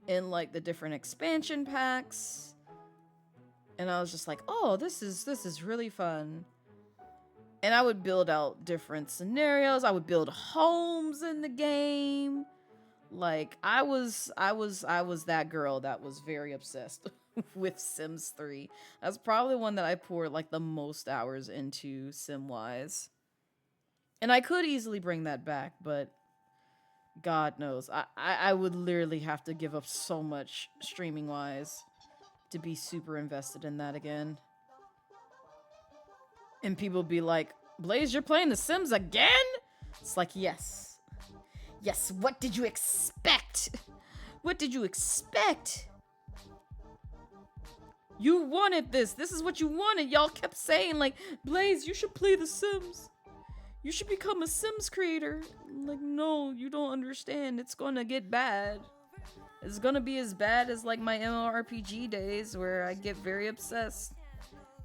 in like the different expansion packs. And I was just like, oh, this is really fun. And I would build out different scenarios. I would build homes in the game. Like I was that girl that was very obsessed with Sims 3. That's probably one that I poured like the most hours into sim-wise. And I could easily bring that back, but God knows. I would literally have to give up so much streaming-wise to be super invested in that again. And people be like, Blaze, you're playing The Sims again? It's like, yes. Yes, what did you expect? What did you expect? You wanted this. This is what you wanted. Y'all kept saying, like, Blaze, you should play The Sims. You should become a Sims creator. I'm like, no, you don't understand. It's gonna get bad. It's gonna be as bad as, like, my MMORPG days where I get very obsessed.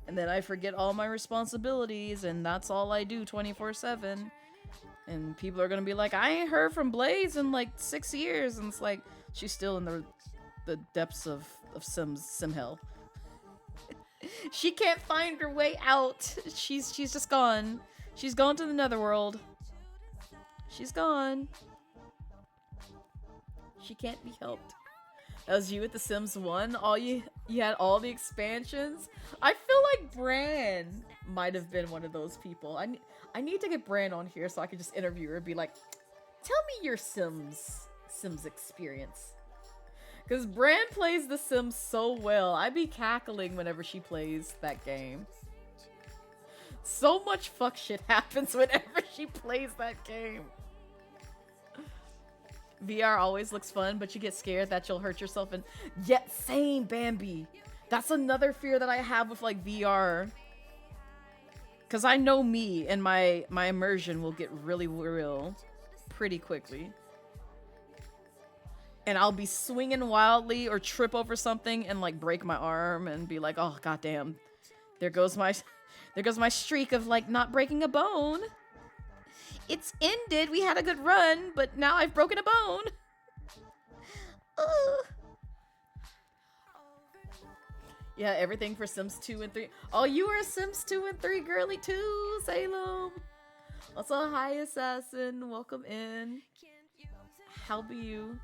And then I forget all my responsibilities, and that's all I do 24/7. And people are gonna be like, I ain't heard from Blaze in, like, 6 years. And it's like, she's still in the depths of sim hell. She can't find her way out. She's just gone. She's gone to the netherworld. She's gone. She can't be helped. That was you with The Sims 1. You had all the expansions. I feel like Bran might have been one of those people. I need to get Bran on here so I can just interview her and be like, tell me your Sims experience. Because Bran plays The Sims so well. I be cackling whenever she plays that game. So much fuck shit happens whenever she plays that game. VR always looks fun, but you get scared that you'll hurt yourself. And yet, same, Bambi. That's another fear that I have with, like, VR. Because I know me and my immersion will get really real pretty quickly. And I'll be swinging wildly or trip over something and, like, break my arm and be like, oh, goddamn. There goes my streak of, like, not breaking a bone. It's ended. We had a good run, but now I've broken a bone. Yeah, everything for Sims 2 and 3. Oh, you were a Sims 2 and 3 girly too, Salem. Also, hi, Assassin. Welcome in. How be you?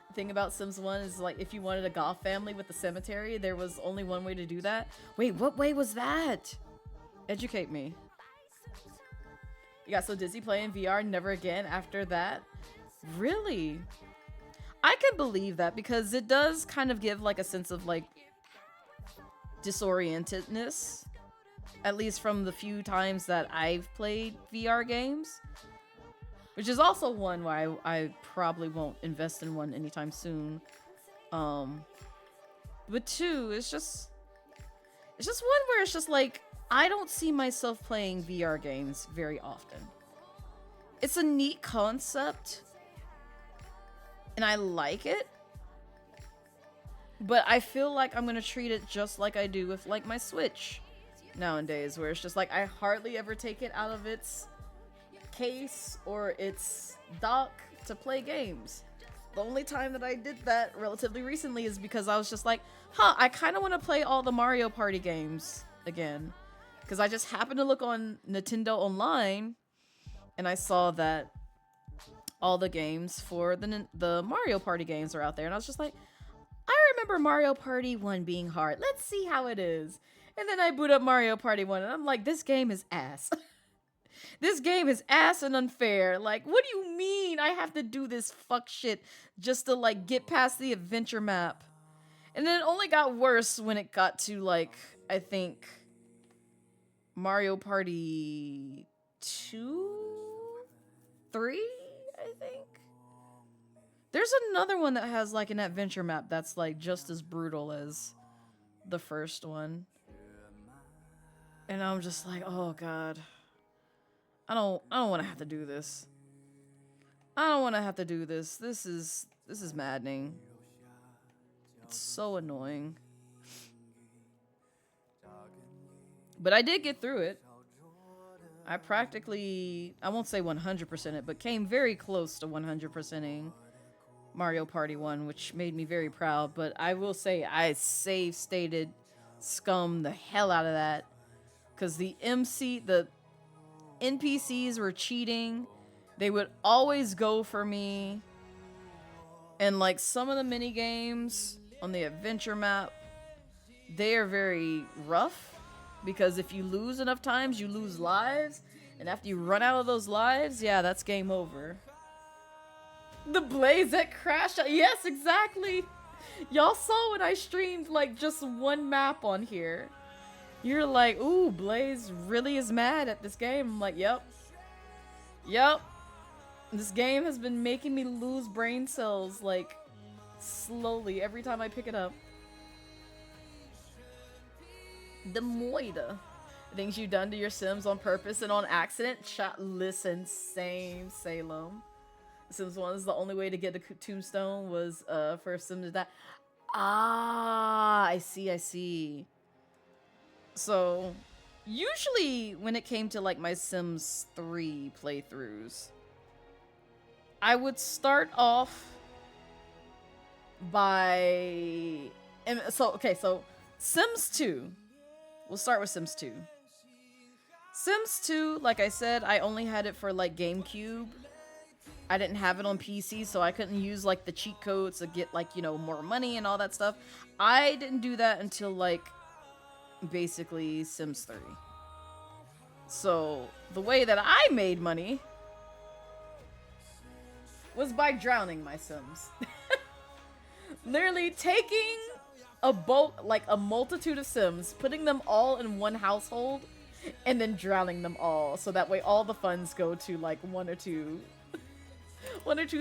The thing about Sims 1 is, like, if you wanted a goth family with the cemetery, there was only one way to do that. Wait, what way was that? Educate me. You got so dizzy playing VR, never again after that? Really? I can believe that because it does kind of give, like, a sense of, like, disorientedness. At least from the few times that I've played VR games. Which is also one where I probably won't invest in one anytime soon. But two, it's just one where it's just like, I don't see myself playing VR games very often. It's a neat concept, and I like it, but I feel like I'm gonna treat it just like I do with, like, my Switch nowadays, where it's just like I hardly ever take it out of its case or its dock to play games. The only time that I did that relatively recently is because I was just like, I kind of want to play all the Mario Party games again. Because I just happened to look on Nintendo Online, and I saw that all the games for the Mario Party games are out there. And I was just like, I remember Mario Party 1 being hard. Let's see how it is. And then I boot up Mario Party 1, and I'm like, this game is ass. This game is ass and unfair. Like, what do you mean I have to do this fuck shit just to, like, get past the adventure map? And then it only got worse when it got to, like, I think Mario Party 2? 3? I think. There's another one that has, like, an adventure map that's, like, just as brutal as the first one. And I'm just like, oh god. I don't want to have to do this. I don't want to have to do this. This is maddening. It's so annoying. But I did get through it. I practically, I won't say 100% it, but came very close to 100%ing Mario Party 1, which made me very proud. But I will say I save stated scum the hell out of that. Because the NPCs were cheating. They would always go for me. And, like, some of the mini games on the adventure map they are very rough, because if you lose enough times, you lose lives, and after you run out of those lives, yeah, that's game over. The Blazette crashed out. Yes, exactly. Y'all saw when I streamed like just one map on here. You're like, ooh, Blaze really is mad at this game. I'm like, yep. Yep. This game has been making me lose brain cells like slowly every time I pick it up. The Moida. Things you've done to your Sims on purpose and on accident. Listen, same, Salem. Sims 1 is the only way to get the tombstone was for a Sim to die. Ah, I see. So, usually when it came to like my Sims 3 playthroughs, I would start off by... So Sims 2. We'll start with Sims 2. Sims 2, like I said, I only had it for like GameCube. I didn't have it on PC, so I couldn't use like the cheat codes to get like, you know, more money and all that stuff. I didn't do that until like basically Sims 3. So the way that I made money was by drowning my Sims. Literally taking a multitude of Sims, putting them all in one household, and then drowning them all, so that way all the funds go to like one or two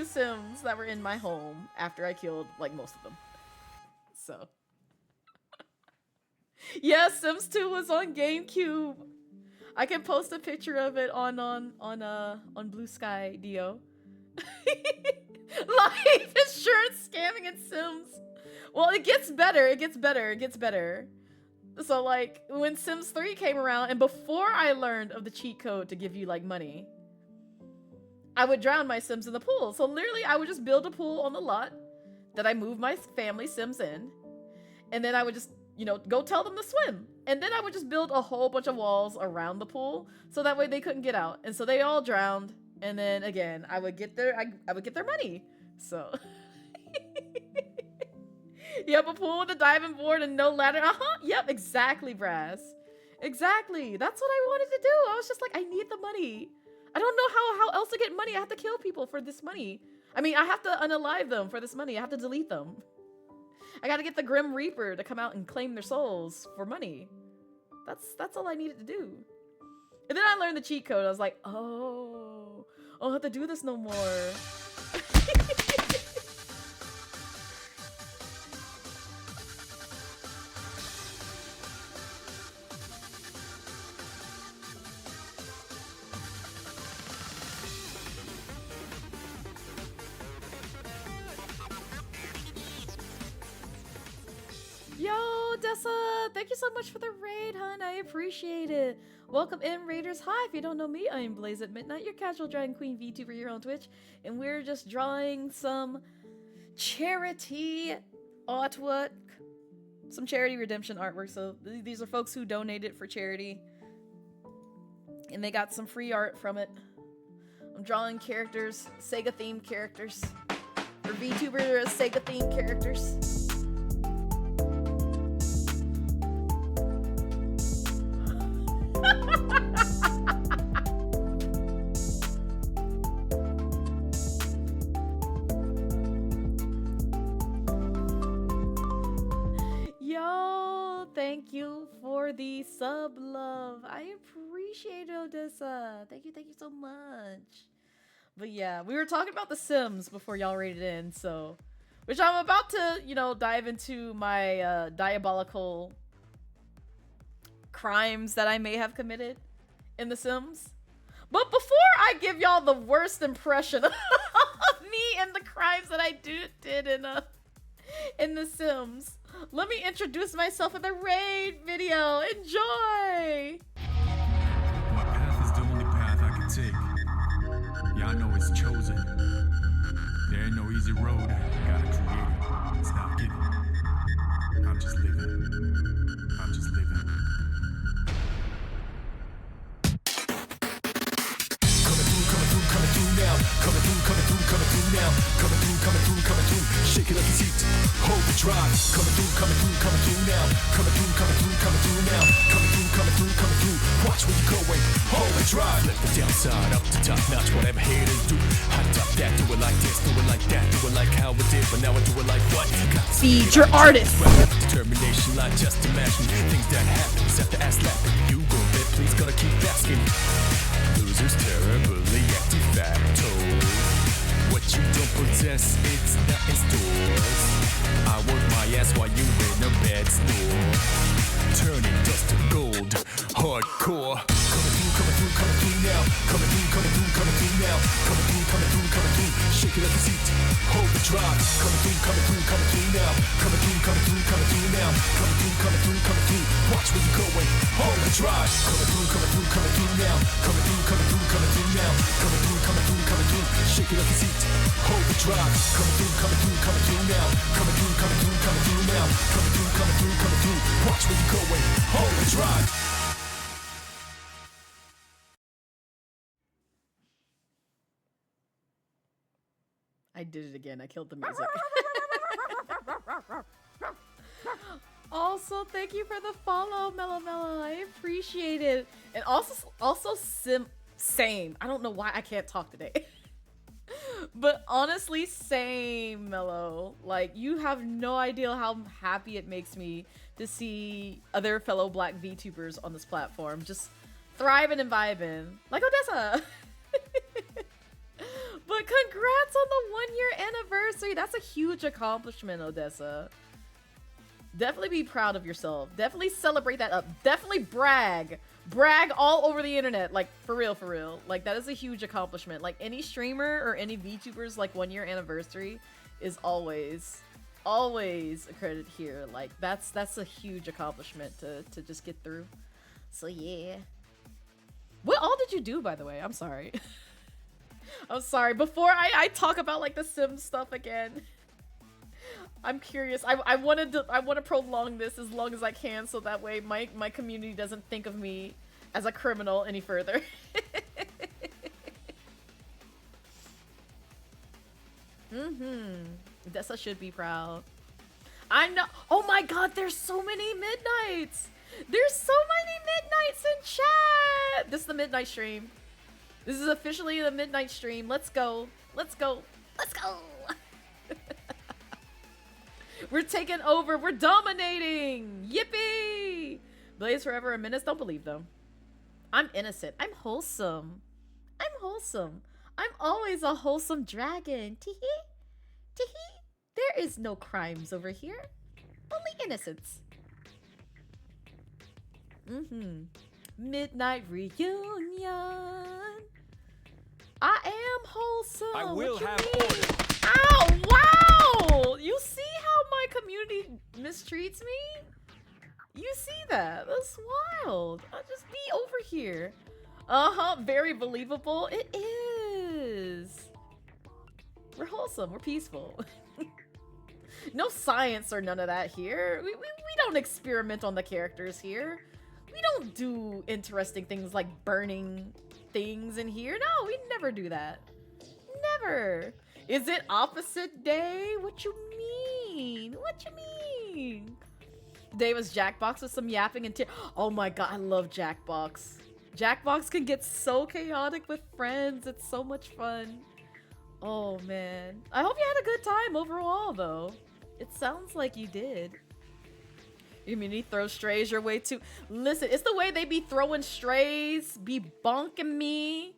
Sims that were in my home after I killed like most of them. So yeah, Sims 2 was on GameCube. I can post a picture of it on Blue Sky Dio. Life insurance scamming in Sims. Well, it gets better. So like when Sims 3 came around, and before I learned of the cheat code to give you like money, I would drown my Sims in the pool. So literally I would just build a pool on the lot that I moved my family Sims in, and then I would just, you know, go tell them to swim. And then I would just build a whole bunch of walls around the pool so that way they couldn't get out. And so they all drowned, and then again I would get their money. So yep, a pool with a diving board and no ladder. Yep, exactly, Brass. Exactly. That's what I wanted to do. I was just like, I need the money. I don't know how else to get money. I have to kill people for this money. I mean, I have to unalive them for this money. I have to delete them. I gotta get the Grim Reaper to come out and claim their souls for money. That's all I needed to do. And then I learned the cheat code. I was like, oh, I don't have to do this no more. Yo, Dessa, thank you so much for the raid, hun. I appreciate it. Welcome in, Raiders. Hi, if you don't know me, I am Blazette Midnight, your casual Dragon Queen VTuber here on Twitch, and we're just drawing some charity artwork, some charity redemption artwork. So these are folks who donated for charity, and they got some free art from it. I'm drawing characters, SEGA themed characters, or VTuber SEGA themed characters. Yo, thank you for the sub love. I appreciate it, Odessa. Thank you so much. But yeah, we were talking about The Sims before y'all raided in, so, which I'm about to, you know, dive into my diabolical crimes that I may have committed in The Sims. But before I give y'all the worst impression of me and the crimes that I did in The Sims, let me introduce myself in the raid video. Enjoy! My path is the only path I can take. Yeah, I know it's chosen. There ain't no easy road. I gotta create it. It's not given. I'm just living. I'm just living. Coming through now. Coming through through now. Coming through, coming through, coming through. Shake it up your seat. Hold the drive. Coming through, coming through, coming through now. Coming through, coming through, coming through now. Coming through, coming through, coming through. Watch where you going. Hold the drive. Flip the downside up to top notch. Whatever haters do. Hot top that. Do it like this. Do it like that. Do it like how it did. But now I do it like what? Feed your artist. Determination, like just imagine things that happen. Set the ass lapping. You go there, please gotta keep asking. Losers terribly active facto. What you don't possess, it's not in stores. I work my ass while you in a bed store. Turning dust to gold, hardcore. Coming through, coming through, coming through now. Coming through, coming through, coming through now. Coming through, coming through, coming through. Shake it up your seat, hold the drive. Coming through, coming through, coming through now. Coming through, coming through, coming through now. Coming through, coming through, coming through. Watch where you going, hold the drive. Coming through, coming through, coming through now. Coming through, coming through, coming through now. Coming through, coming through, coming through. Shake it up your seat, hold the drive. Coming through, coming through, coming through now. Coming through, coming through, coming through now. Coming through, coming through, coming through. Watch where you going, hold the drive. I did it again. I killed the music. Also, thank you for the follow, Mellow Mellow. I appreciate it. And also same. I don't know why I can't talk today. But honestly, same, Mellow. Like, you have no idea how happy it makes me to see other fellow black VTubers on this platform just thriving and vibing. Like Odessa! But congrats on the 1-year anniversary! That's a huge accomplishment, Odessa. Definitely be proud of yourself. Definitely celebrate that up. Definitely brag. Brag all over the internet. Like, for real, for real. Like, that is a huge accomplishment. Like, any streamer or any VTuber's, like, 1-year anniversary is always a credit here. Like, that's a huge accomplishment to just get through. So, yeah. What all did you do, by the way? I'm sorry. I'm sorry. Before I talk about, like, the Sims stuff again, I'm curious. I want to prolong this as long as I can, so that way my community doesn't think of me as a criminal any further. Dessa should be proud. I know. Oh my god, there's so many midnights. There's so many midnights in chat. This is the midnight stream. This is officially the midnight stream. Let's go. Let's go. Let's go. We're taking over. We're dominating. Yippee! Blaze forever and menace. Don't believe them. I'm innocent. I'm wholesome. I'm wholesome. I'm always a wholesome dragon. Teehee. Teehee. There is no crimes over here. Only innocence. Midnight reunion. I am wholesome. I will What you have mean? order. Ow! Wow! You see how my community mistreats me? You see that? That's wild. I'll just be over here. Very believable. It is. We're wholesome. We're peaceful. No science or none of that here. We don't experiment on the characters here. We don't do interesting things like burning things in here. No, we never do that. Never. Is it opposite day? What you mean? What you mean? Today was Jackbox with some yapping and oh my god, I love Jackbox. Jackbox can get so chaotic with friends. It's so much fun. Oh man. I hope you had a good time overall though. It sounds like you did. Your community throws strays your way too. Listen, it's the way they be throwing strays, be bonking me,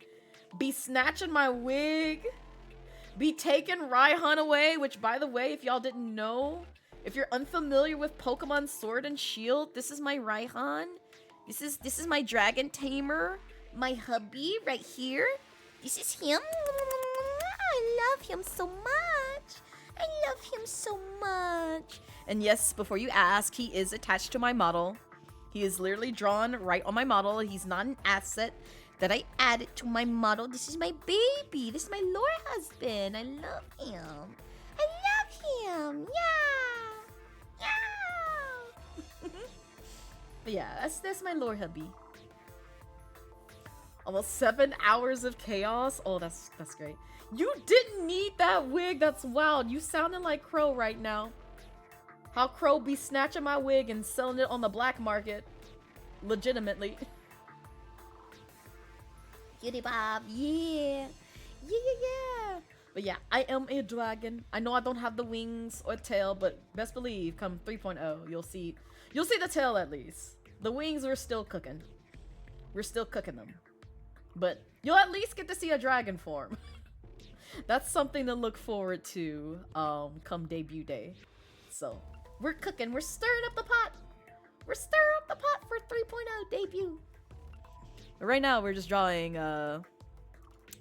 be snatching my wig, be taking Raihan away, which by the way, if y'all didn't know, if you're unfamiliar with Pokemon Sword and Shield, this is my Raihan. This is my dragon tamer, my hubby right here. This is him. I love him so much. I love him so much. And yes, before you ask, he is attached to my model. He is literally drawn right on my model. He's not an asset that I added to my model. This is my baby. This is my lore husband. I love him. I love him. Yeah. Yeah. But yeah, that's my lore hubby. Almost 7 hours of chaos. Oh, that's great. You didn't need that wig. That's wild. You sounding like Crow right now. How Crow be snatching my wig and selling it on the black market. Legitimately. Cutie Bob, yeah. Yeah. But yeah, I am a dragon. I know I don't have the wings or tail, but best believe come 3.0, you'll see the tail at least. The wings we're still cooking. We're still cooking them. But you'll at least get to see a dragon form. That's something to look forward to come debut day. So, we're cooking. We're stirring up the pot. We're stirring up the pot for 3.0 debut. But right now, we're just drawing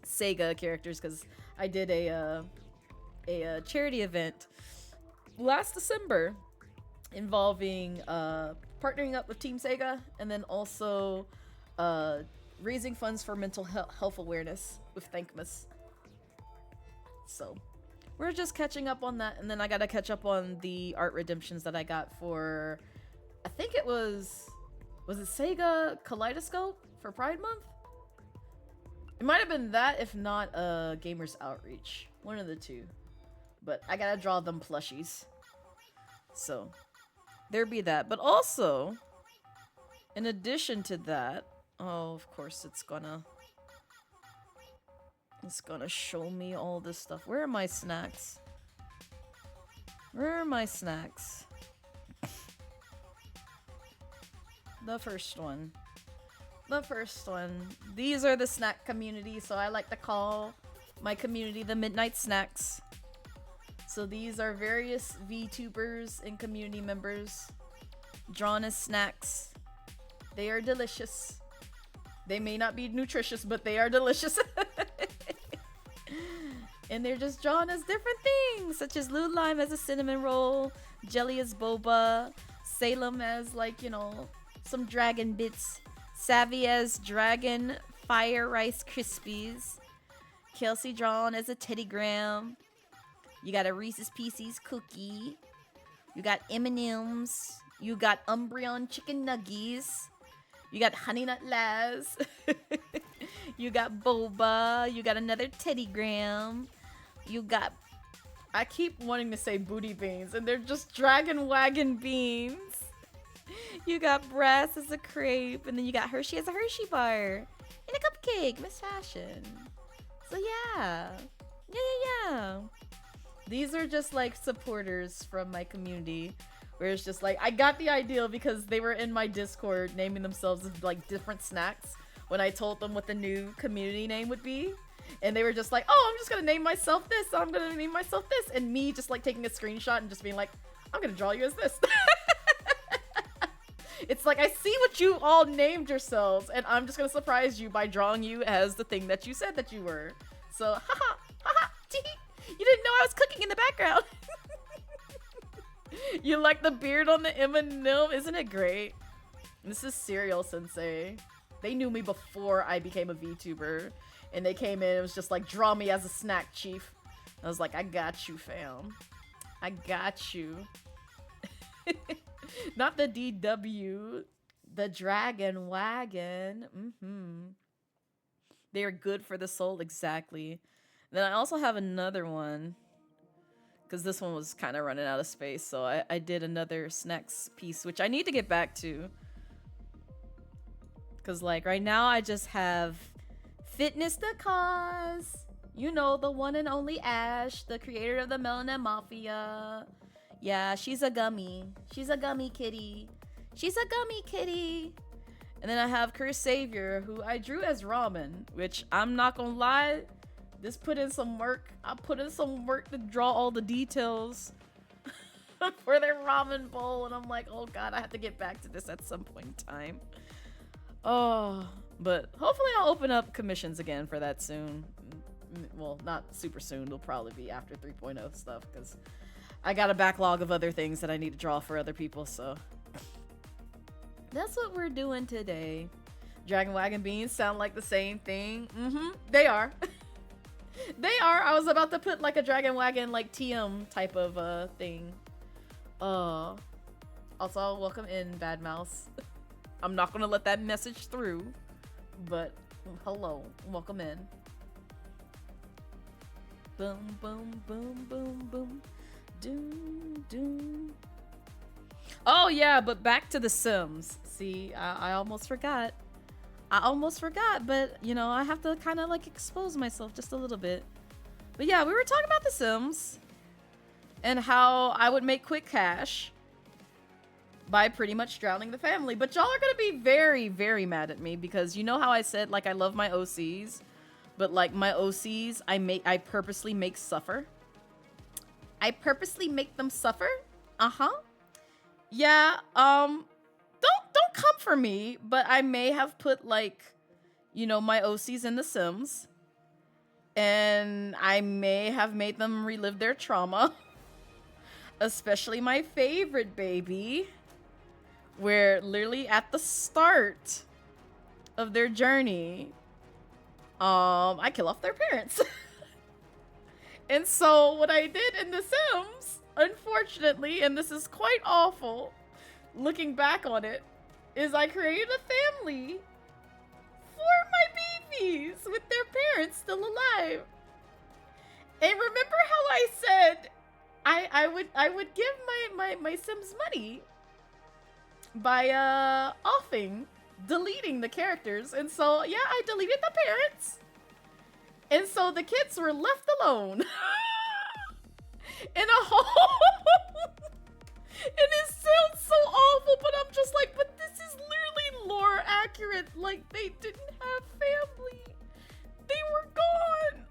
SEGA characters because I did a charity event last December involving partnering up with Team SEGA and then also raising funds for mental health awareness with Thankmas. So we're just catching up on that, and then I gotta catch up on the art redemptions that I got for, I think it was it SEGA Kaleidoscope for Pride Month? It might have been that, if not Gamers Outreach. One of the two. But I gotta draw them plushies. So there be that. But also, in addition to that, oh, of course it's gonna show me all this stuff. Where are my snacks? Where are my snacks? The first one. The first one. These are the snack community, so I like to call my community the Midnight Snacks. So these are various VTubers and community members drawn as snacks. They are delicious. They may not be nutritious, but they are delicious. And they're just drawn as different things, such as Lou Lime as a cinnamon roll, Jelly as boba, Salem as, like, you know, some dragon bits, Savvy as dragon fire rice krispies, Kelsey drawn as a Teddy Graham. You got a Reese's Pieces cookie. You got M&M's. You got Umbreon chicken nuggies. You got Honey Nut Laz. You got boba. You got another Teddy Graham. You got, I keep wanting to say booty beans, and they're just Dragon Wagon beans. You got Brass as a crepe, and then you got Hershey as a Hershey bar. And a cupcake, Miss Fashion. So yeah. Yeah. These are just like supporters from my community, where it's just like, I got the idea because they were in my Discord naming themselves as like different snacks when I told them what the new community name would be. And they were just like, oh, I'm just gonna name myself this, I'm gonna name myself this. And me just like taking a screenshot and just being like, I'm gonna draw you as this. It's like, I see what you all named yourselves, and I'm just gonna surprise you by drawing you as the thing that you said that you were. So, haha, tee. You didn't know I was cooking in the background. You like the beard on the M&M? Isn't it great? This is Cereal Sensei. They knew me before I became a VTuber, and they came in, it was just like, draw me as a snack chief. I was like, I got you, fam. I got you. Not the DW, the Dragon Wagon. They are good for the soul, exactly. Then I also have another one, because this one was kind of running out of space, so I did another snacks piece, which I need to get back to. Because, like, right now I just have Fitness the Cause. You know, the one and only Ash, the creator of the Melanin Mafia. Yeah, she's a gummy. She's a gummy kitty. She's a gummy kitty. And then I have Curse Savior, who I drew as Ramen, which I'm not gonna lie, this put in some work. I put in some work to draw all the details for their ramen bowl, and I'm like, oh god, I have to get back to this at some point in time. Oh, but hopefully I'll open up commissions again for that soon. Well, not super soon. It'll probably be after 3.0 stuff, because I got a backlog of other things that I need to draw for other people, so that's what we're doing today. Dragon Wagon beans sound like the same thing. They are. They are. I was about to put like a Dragon Wagon like TM type of thing. Also, welcome in, Bad Mouse. I'm not gonna let that message through, but Hello, welcome in. Boom, boom, boom, boom, boom. Doom, doom. Oh yeah, but back to The Sims. See, I almost forgot. But you know, I have to kind of like expose myself just a little bit. But yeah, we were talking about The Sims and how I would make quick cash by pretty much drowning the family. But y'all are gonna be very, very mad at me because you know how I said like I love my OCs, but like my OCs I purposely make suffer. I purposely make them suffer. Yeah. Don't come for me, but I may have put like, you know, my OCs in The Sims, and I may have made them relive their trauma. Especially my favorite baby, where literally at the start of their journey, I kill off their parents. And so what I did in The Sims, unfortunately, and this is quite awful, looking back on it, is I created a family for my babies with their parents still alive. And remember how I said I would give my Sims money by deleting the characters. And so yeah, I deleted the parents. And so the kids were left alone in a home. And it sounds so awful, but I'm just like, but this is literally lore accurate. Like, they didn't have family. They were gone.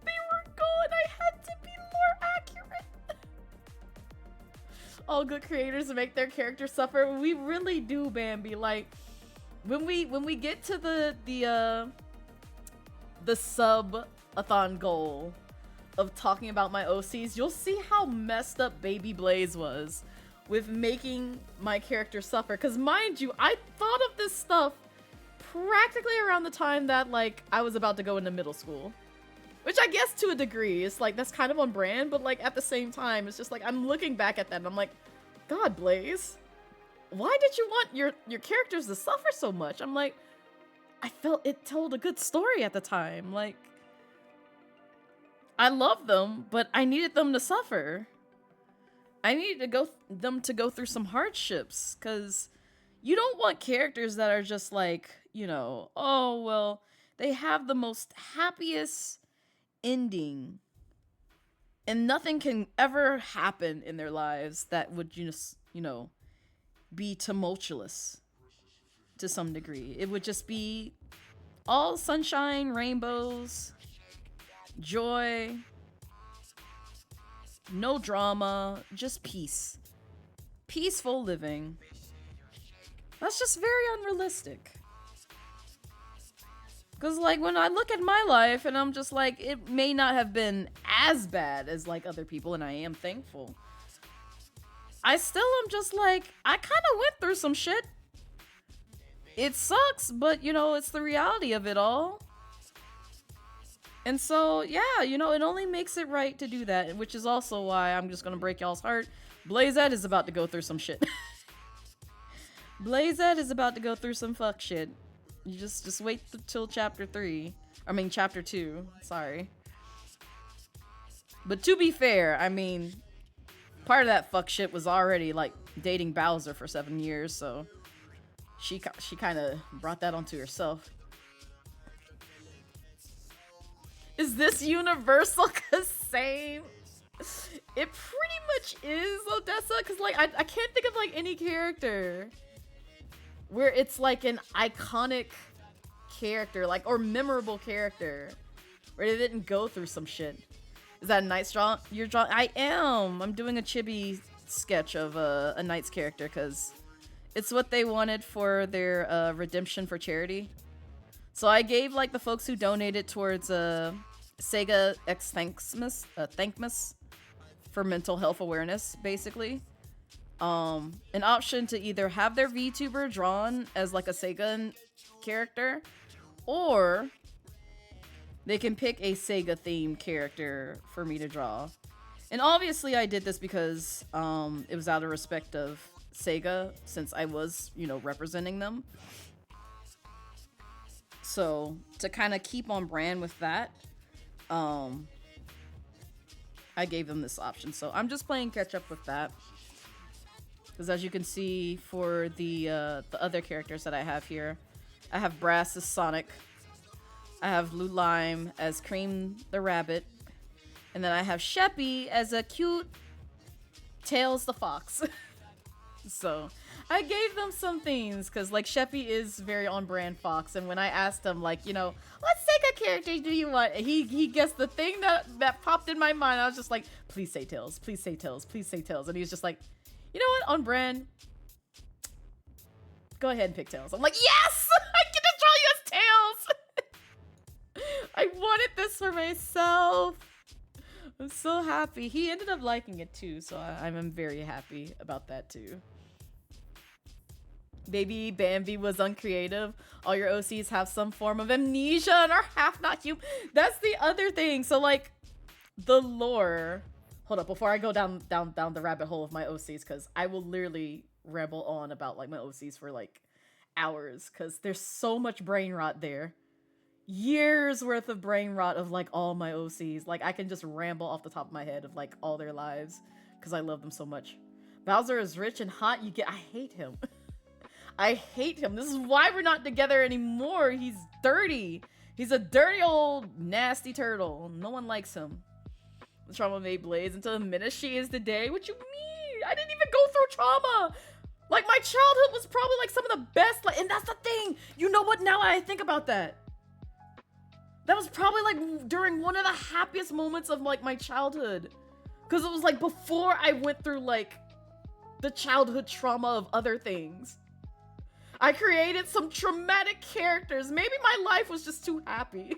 They were gone. I had to be lore accurate. All good creators make their characters suffer. We really do, Bambi. Like, when we get to the sub-a-thon goal of talking about my OCs, you'll see how messed up Baby Blaze was with making my character suffer. Because mind you, I thought of this stuff practically around the time that like I was about to go into middle school. Which I guess to a degree, it's like that's kind of on brand, but like at the same time, it's just like I'm looking back at that and I'm like, God, Blaze, why did you want your characters to suffer so much? I'm like, I felt it told a good story at the time. Like, I love them, but I needed them to suffer. I needed them to go through some hardships, because you don't want characters that are just like, you know, oh, well, they have the most happiest ending, and nothing can ever happen in their lives that would just, you know, be tumultuous to some degree. It would just be all sunshine, rainbows, joy, no drama, just peace. Peaceful living. That's just very unrealistic. Because, like, when I look at my life and I'm just like, it may not have been as bad as, like, other people, and I am thankful. I still am just like, I kind of went through some shit. It sucks, but, you know, it's the reality of it all. And so, yeah, you know, it only makes it right to do that, which is also why I'm just gonna break y'all's heart. Blazette is about to go through some shit. Blazette is about to go through some fuck shit. You just wait till chapter 2, sorry. But to be fair, I mean, part of that fuck shit was already, like, dating Bowser for 7 years, so she kind of brought that onto herself. Is this universal? Cause same. It pretty much is, Odessa, cause like I can't think of like any character where it's like an iconic character, like, or memorable character where they didn't go through some shit. Is that a Knight's draw? You're drawing? I am. I'm doing a chibi sketch of a Knight's character because it's what they wanted for their redemption for charity. So I gave like the folks who donated towards SEGA X Thankmas for mental health awareness, basically. An option to either have their VTuber drawn as like a SEGA character, or they can pick a SEGA themed character for me to draw. And obviously I did this because it was out of respect of SEGA, since I was, you know, representing them. So to kind of keep on brand with that, I gave them this option. So I'm just playing catch up with that. Because as you can see for the other characters that I have here, I have Brass as Sonic. I have Blue Lime as Cream the Rabbit. And then I have Sheppy as a cute Tails the Fox. So I gave them some things because like Sheppy is very on brand Fox. And when I asked him like, you know, what SEGA character do you want? He guessed the thing that popped in my mind. I was just like, please say Tails, please say Tails, please say Tails. And he was just like, you know what, on brand, go ahead and pick Tails. I'm like, yes! I get to draw you as Tails! I wanted this for myself. I'm so happy. He ended up liking it too, so I'm very happy about that too. Baby Bambi was uncreative. All your OCs have some form of amnesia and are half not human. That's the other thing. So like, the lore... Hold up, before I go down the rabbit hole of my OCs, because I will literally ramble on about like my OCs for like hours, because there's so much brain rot there. Years worth of brain rot of like all my OCs. Like I can just ramble off the top of my head of like all their lives, because I love them so much. Bowser is rich and hot. I hate him. I hate him. This is why we're not together anymore. He's dirty. He's a dirty old nasty turtle. No one likes him. The trauma made Blaze until the minute she is today. What you mean? I didn't even go through trauma. Like my childhood was probably like some of the best. Like, and that's the thing. You know what? Now I think about that. That was probably like during one of the happiest moments of like my childhood, because it was like before I went through like the childhood trauma of other things. I created some traumatic characters. Maybe my life was just too happy.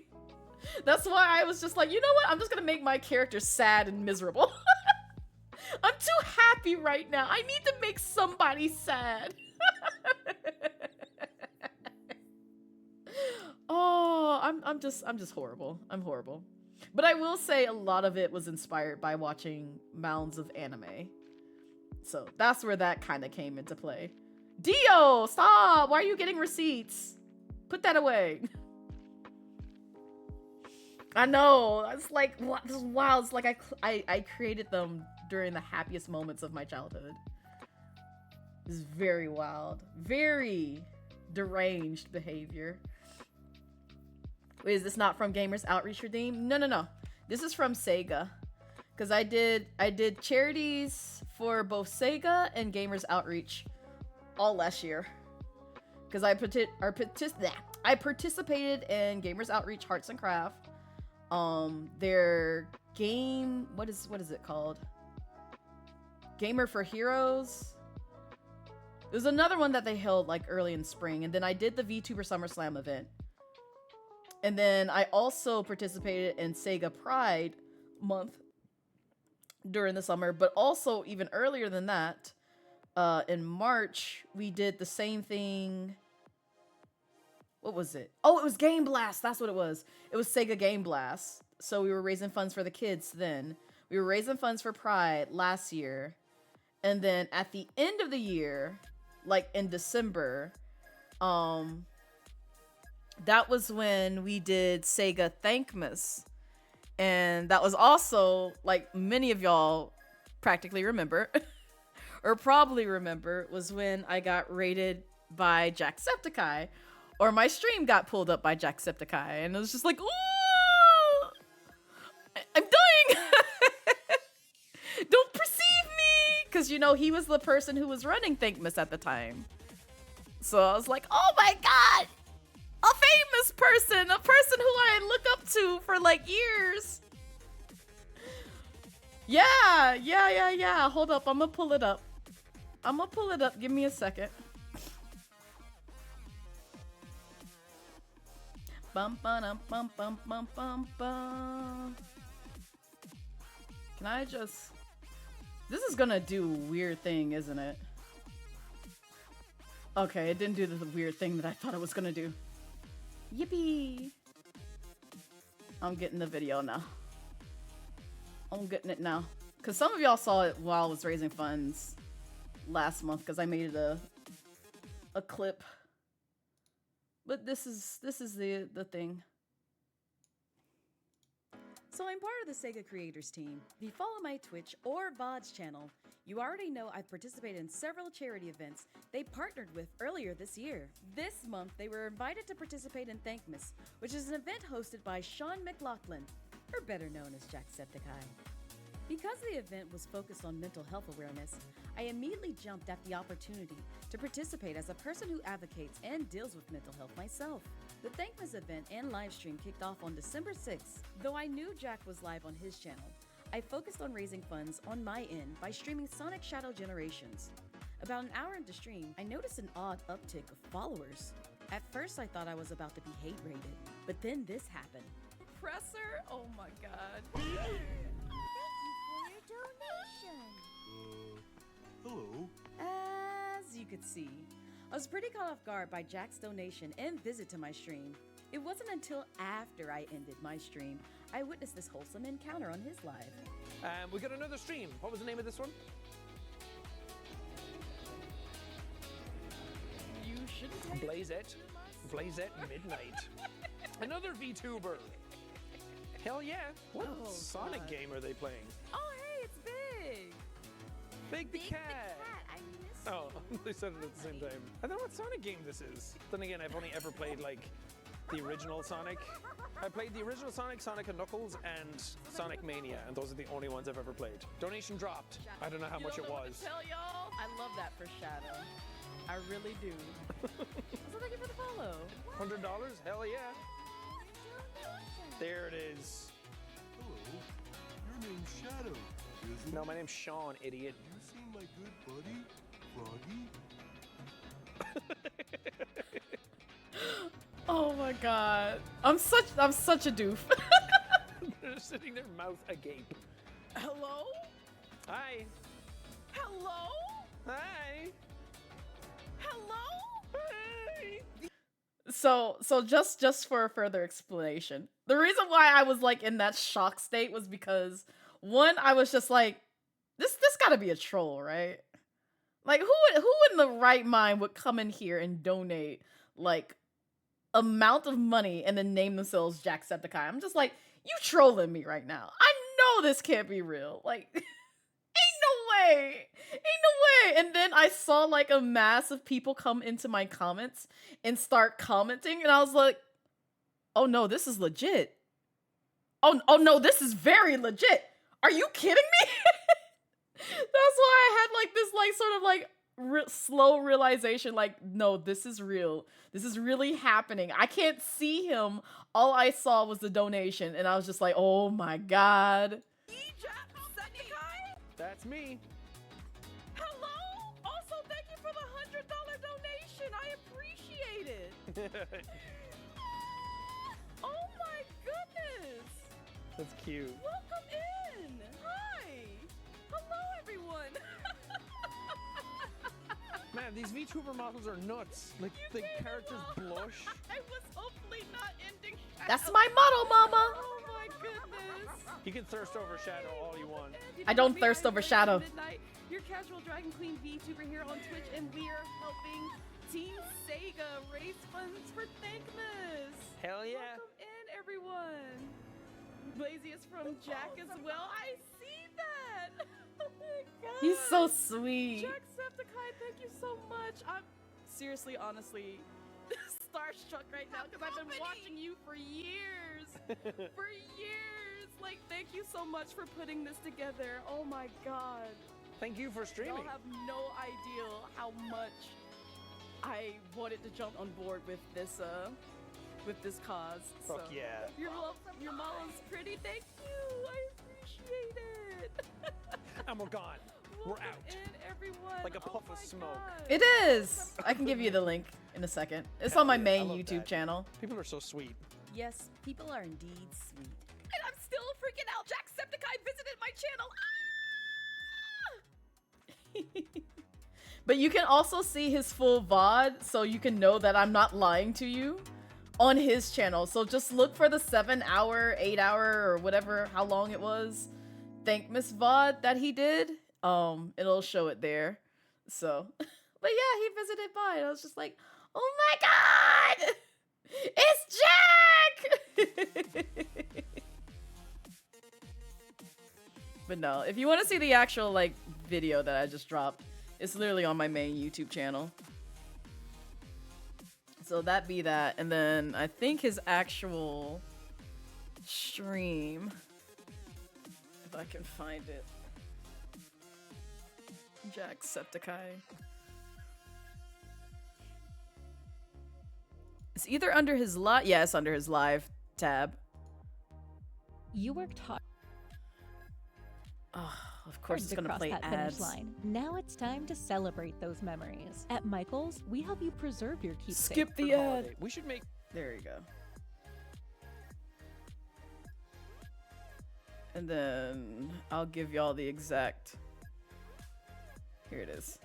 That's why I was just like, you know what? I'm just gonna make my character sad and miserable. I'm too happy right now. I need to make somebody sad. Oh, I'm just horrible. I'm horrible. But I will say a lot of it was inspired by watching mounds of anime. So that's where that kind of came into play. Dio, stop! Why are you getting receipts? Put that away. I know. It's like, what? This is wild. It's like I created them during the happiest moments of my childhood. This is very wild. Very deranged behavior. Wait, is this not from Gamers Outreach Redeem? No. This is from SEGA. Because I did charities for both SEGA and Gamers Outreach all last year. Because I participated in Gamers Outreach Hearts and Craft. Their game, what is it called? Gamer for Heroes. There's another one that they held like early in spring, and then I did the VTuber SummerSlam event. And then I also participated in SEGA Pride Month during the summer, but also even earlier than that, in March, we did the same thing. What was it? Oh, it was Game Blast. That's what it was. It was SEGA Game Blast. So we were raising funds for the kids then. We were raising funds for Pride last year. And then at the end of the year, like in December, that was when we did SEGA Thankmas. And that was also, like many of y'all practically remember, or probably remember, was when I got raided by Jacksepticeye. Or my stream got pulled up by Jacksepticeye, and it was just like, ooh, I'm dying. Don't perceive me, because you know he was the person who was running Thankmas at the time. So I was like, oh my god, a famous person, a person who I look up to for like years. Yeah. Hold up, I'm gonna pull it up. Give me a second. Bum bum bum bum bum bum bum. Can I just? This is gonna do a weird thing, isn't it? Okay, it didn't do the weird thing that I thought it was gonna do. Yippee! I'm getting the video now. I'm getting it now. Cause some of y'all saw it while I was raising funds last month, cause I made it a clip. But this is the thing. So I'm part of the SEGA creators team. If you follow my Twitch or VODs channel, you already know I've participated in several charity events they partnered with earlier this year. This month, they were invited to participate in Thankmas, which is an event hosted by Sean McLaughlin, or better known as Jacksepticeye. Because the event was focused on mental health awareness, I immediately jumped at the opportunity to participate as a person who advocates and deals with mental health myself. The Thankmas event and livestream kicked off on December 6th. Though I knew Jack was live on his channel, I focused on raising funds on my end by streaming Sonic Shadow Generations. About an hour into stream, I noticed an odd uptick of followers. At first I thought I was about to be hate raided, but then this happened. Presser? Oh my god. Hello. As you could see, I was pretty caught off guard by Jack's donation and visit to my stream. It wasn't until after I ended my stream I witnessed this wholesome encounter on his live. We got another stream. What was the name of this one? You shouldn't take Blazette. Blazette Midnight. Another VTuber. Hell yeah. What Oh, Sonic God. game are they playing? Oh hey, it's Big! Big the Cat. I missed Oh, they said it at the same time. I don't know what Sonic game this is. Then again, I've only ever played like the original Sonic. I played the original Sonic, Sonic and Knuckles, and Sonic Mania, and those are the only ones I've ever played. Donation dropped. I don't know how much it was. Tell y'all, I love that for Shadow. I really do. So thank you for the follow. $100? Hell yeah. There it is. Hello. Your name's Shadow, isn't No, it? my name's Sean, idiot. You seen my good buddy, Froggy? Oh my god. I'm such a doof. They're sitting there, mouth agape. Hello? Hi. Hello? Hi. Hello? Hi. So just for a further explanation, the reason why I was like in that shock state was because one, I was just like, this gotta be a troll, right? Like who in the right mind would come in here and donate like amount of money and then name themselves Jacksepticeye? I'm just like, you trolling me right now. I know this can't be real. Like ain't no way. And then I saw like a mass of people come into my comments and start commenting, and I was like, oh no, this is legit. Oh no, this is very legit. Are you kidding me? That's why I had like this like sort of like slow realization, like, no, this is real. This is really happening. I can't see him. All I saw was the donation, and I was just like, oh my god. That's me. Hello? Also, thank you for the $100 donation. I appreciate it. Oh my goodness. That's cute. Welcome in. Hi. Hello, everyone. Man, these VTuber models are nuts. Like, the characters blush. I was hopefully not ending. That's my motto, mama. Oh my goodness. You can thirst over Shadow all you want. I don't thirst over Shadow. Midnight, your casual Dragon Queen VTuber here on Twitch, and we are helping Team SEGA raise funds for Thankmas. Hell yeah. Welcome in, everyone. Blazy is from Jack as well. I see that. Oh my god. He's so sweet. Jacksepticeye, thank you so much. I'm seriously, honestly, starstruck right now because I've been watching you for years. For years. Like, thank you so much for putting this together. Oh my god. Thank you for streaming. Y'all have no idea how much I wanted to jump on board with this cause. Fuck so. yeah. Your mom's pretty. Thank you. I appreciate it. And we're gone. We're Welcome out. in, everyone. Like a Oh puff of my smoke. God. It is. I can give you the link in a second. It's Hell on my yeah, I main love YouTube that. channel. People are so sweet. Yes, people are indeed sweet. And I'm still freaking out. Jacksepticeye visited my channel. But you can also see his full VOD, so you can know that I'm not lying to you on his channel. So just look for the 7-hour, 8-hour, or whatever, how long it was, Thankmas VOD that he did. It'll show it there. So, but yeah, he visited by, and I was just like, oh my god! It's Jack! But no, if you want to see the actual like video that I just dropped, it's literally on my main YouTube channel. So that be that, and then I think his actual stream, if I can find it, Jacksepticeye. It's either under his live, yeah, it's under his live tab. You worked hard Oh, of course it's to gonna cross play that ads. finish line. Now it's time to celebrate those memories. At Michael's, we help you preserve your keepsake. Skip the For ad. holiday. We should make There you go. And then I'll give y'all the exact. Here it is.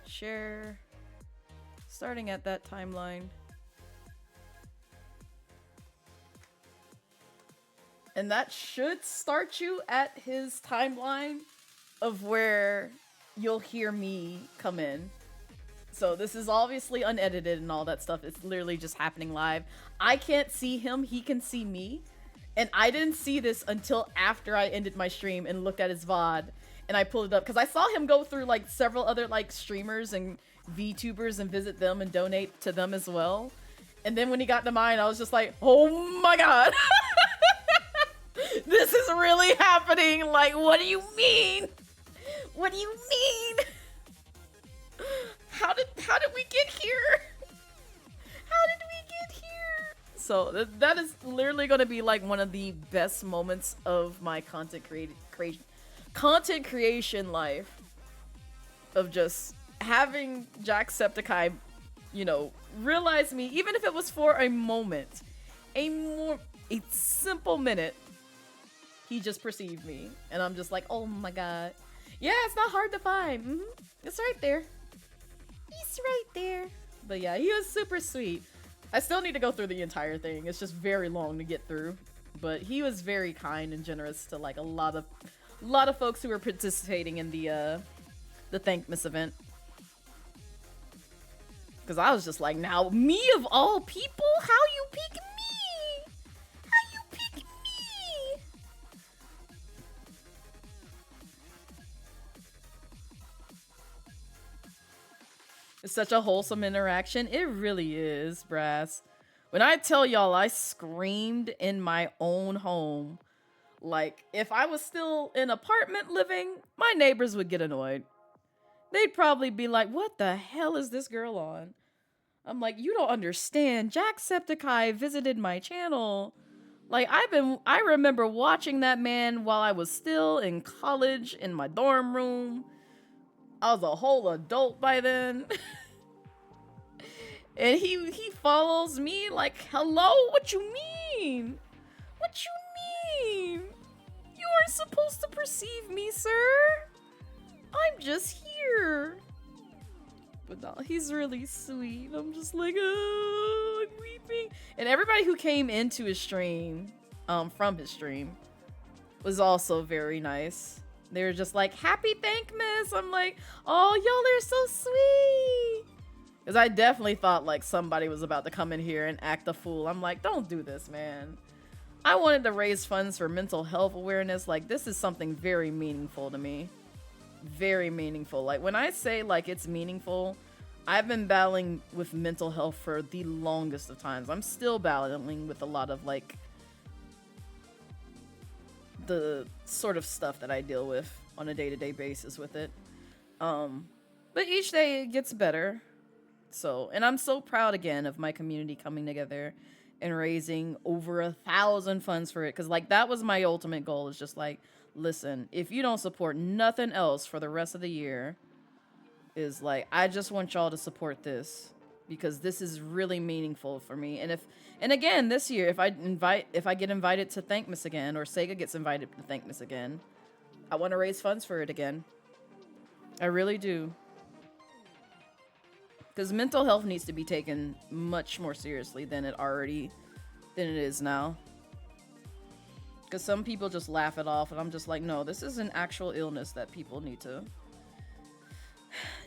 Share. Starting at that timeline. And that should start you at his timeline of where you'll hear me come in. So this is obviously unedited and all that stuff. It's literally just happening live. I can't see him, he can see me. And I didn't see this until after I ended my stream and looked at his VOD. And I pulled it up because I saw him go through like several other like streamers and VTubers and visit them and donate to them as well. And then when he got to mine, I was just like, oh my god. This is really happening. Like, what do you mean? What do you mean? How did we get here? How did we get here? So that is literally going to be like one of the best moments of my content creation life, of just having Jacksepticeye, you know, realize me, even if it was for a moment, a simple minute. He just perceived me, and I'm just like, oh my god. Yeah, it's not hard to find. It's right there. He's right there. But yeah, he was super sweet. I still need to go through the entire thing. It's just very long to get through. But he was very kind and generous to like a lot of folks who were participating in the Thankmas event. Because I was just like, now me of all people, how you pick me? How you pick me? It's such a wholesome interaction. It really is, Brass. When I tell y'all I screamed in my own home, like if I was still in apartment living, my neighbors would get annoyed. They'd probably be like, what the hell is this girl on? I'm like, you don't understand. Jacksepticeye visited my channel. Like I remember watching that man while I was still in college in my dorm room. I was a whole adult by then. And he follows me like, hello, what you mean? What you mean? You aren't supposed to perceive me, sir. I'm just here. But no, he's really sweet. I'm just like, oh, I'm weeping. And everybody who came into his stream, from his stream, was also very nice. They were just like, happy Thankmas. I'm like, oh, y'all are so sweet. Because I definitely thought like somebody was about to come in here and act a fool. I'm like, don't do this, man. I wanted to raise funds for mental health awareness. Like, this is something very meaningful to me. Very meaningful. Like, when I say like it's meaningful, I've been battling with mental health for the longest of times. I'm still battling with a lot of like the sort of stuff that I deal with on a day-to-day basis with it. But each day it gets better. So, and I'm so proud again of my community coming together and raising over 1,000 funds for it. Because like that was my ultimate goal, is just like, listen, if you don't support nothing else for the rest of the year, is like, I just want y'all to support this because this is really meaningful for me. And again, this year, if I get invited to Thankmas again, or SEGA gets invited to Thankmas again, I want to raise funds for it again. I really do. Because mental health needs to be taken much more seriously than it is now. Because some people just laugh it off, and I'm just like, no, this is an actual illness that people need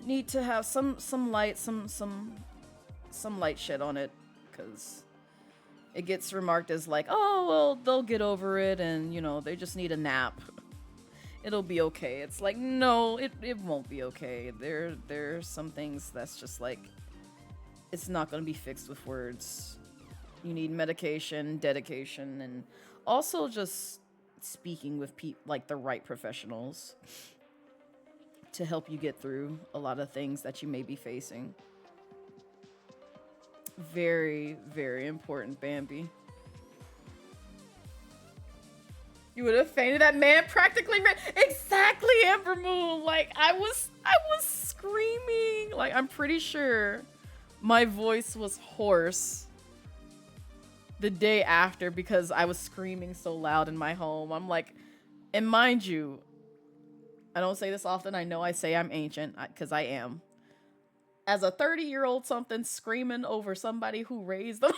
need to have some light, some light shit on it, because it gets remarked as like, oh, well, they'll get over it, and, you know, they just need a nap. It'll be okay. It's like, no, it won't be okay. There's some things that's just like, it's not going to be fixed with words. You need medication, dedication, and also just speaking with like the right professionals to help you get through a lot of things that you may be facing. Very, very important, Bambi. You would have fainted. That man practically ran. Exactly, Amber Moon. Like, I was screaming. Like, I'm pretty sure my voice was hoarse the day after because I was screaming so loud in my home. I'm like, and mind you, I don't say this often. I know I say I'm ancient, because I am. As a 30-year-old something screaming over somebody who raised them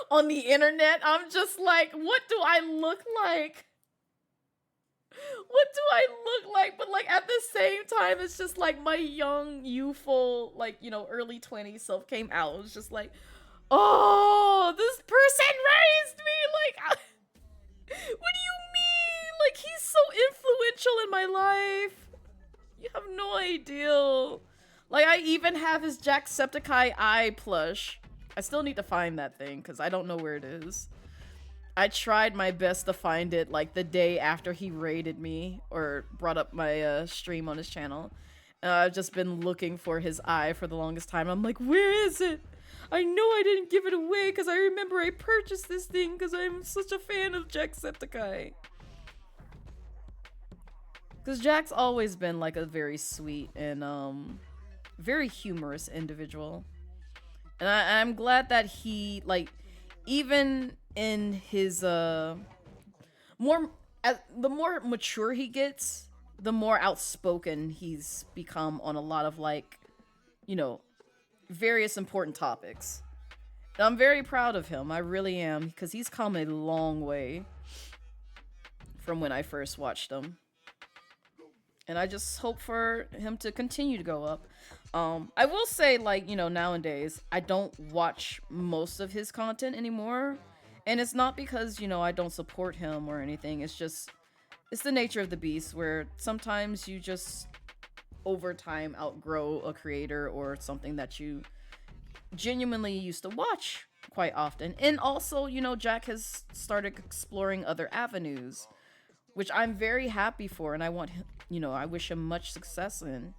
on the internet, I'm just like, what do I look like? What do I look like? But like at the same time, it's just like my young, youthful, like, you know, early 20s self came out. It was just like, oh, this person raised me. Like, what do you mean? Like, he's so influential in my life. You have no idea. Like, I even have his Jacksepticeye eye plush. I still need to find that thing because I don't know where it is. I tried my best to find it like the day after he raided me or brought up my stream on his channel. I've just been looking for his eye for the longest time. I'm like, where is it? I know I didn't give it away because I remember I purchased this thing because I'm such a fan of Jacksepticeye. Because Jack's always been like a very sweet and very humorous individual. And I'm glad that he, like, even in his the more mature he gets, the more outspoken he's become on a lot of, like, you know, various important topics. And I'm very proud of him. I really am, because he's come a long way from when I first watched him. And I just hope for him to continue to go up. I will say, like, you know, nowadays, I don't watch most of his content anymore. And it's not because, you know, I don't support him or anything. It's just, it's the nature of the beast where sometimes you just, over time, outgrow a creator or something that you genuinely used to watch quite often. And also, you know, Jack has started exploring other avenues, which I'm very happy for, and I want him, you know, I wish him much success in.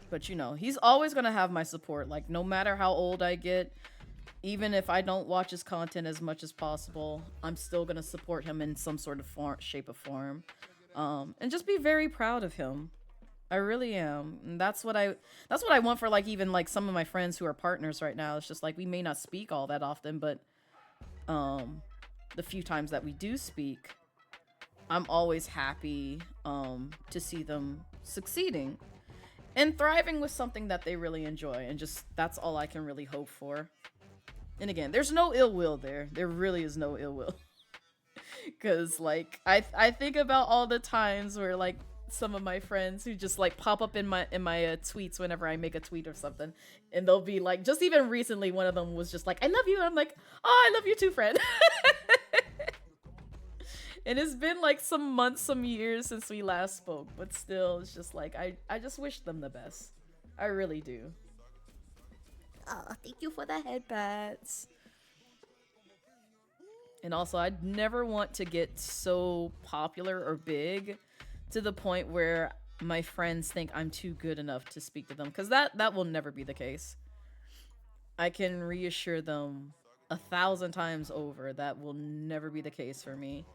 But, you know, he's always going to have my support. Like, no matter how old I get, even if I don't watch his content as much as possible, I'm still going to support him in some sort of shape or form. And just be very proud of him. I really am. And that's what I want for, like, even, like, some of my friends who are partners right now. It's just, like, we may not speak all that often, but the few times that we do speak, I'm always happy to see them succeeding and thriving with something that they really enjoy. And just, that's all I can really hope for. And again, there's no ill will there. There really is no ill will. Because, like, I think about all the times where, like, some of my friends who just, like, pop up in my tweets whenever I make a tweet or something. And they'll be like, just even recently, one of them was just like, I love you. And I'm like, oh, I love you too, friend. And it's been like some months, some years since we last spoke, but still, it's just like, I just wish them the best. I really do. Oh, thank you for the headbats. And also, I'd never want to get so popular or big to the point where my friends think I'm too good enough to speak to them, because that will never be the case. I can reassure them 1,000 times over that will never be the case for me.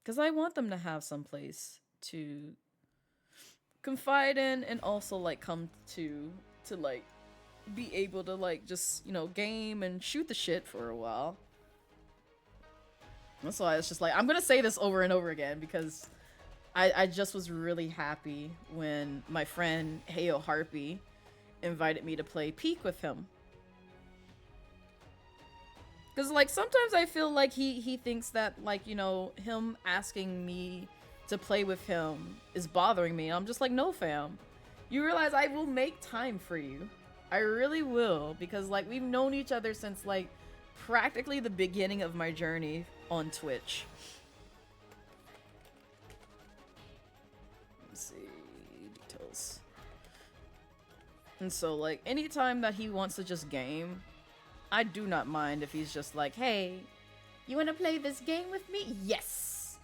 Because I want them to have some place to confide in and also, like, come to like, be able to, like, just, you know, game and shoot the shit for a while. That's why it's just like, I'm gonna say this over and over again because I just was really happy when my friend Heyo Harpy invited me to play Peak with him. Because, like, sometimes I feel like he thinks that, like, you know, him asking me to play with him is bothering me. I'm just like, no, fam. You realize I will make time for you. I really will. Because, like, we've known each other since, like, practically the beginning of my journey on Twitch. Let's see. Details. And so, like, anytime that he wants to just game, I do not mind if he's just like, hey, you want to play this game with me? Yes.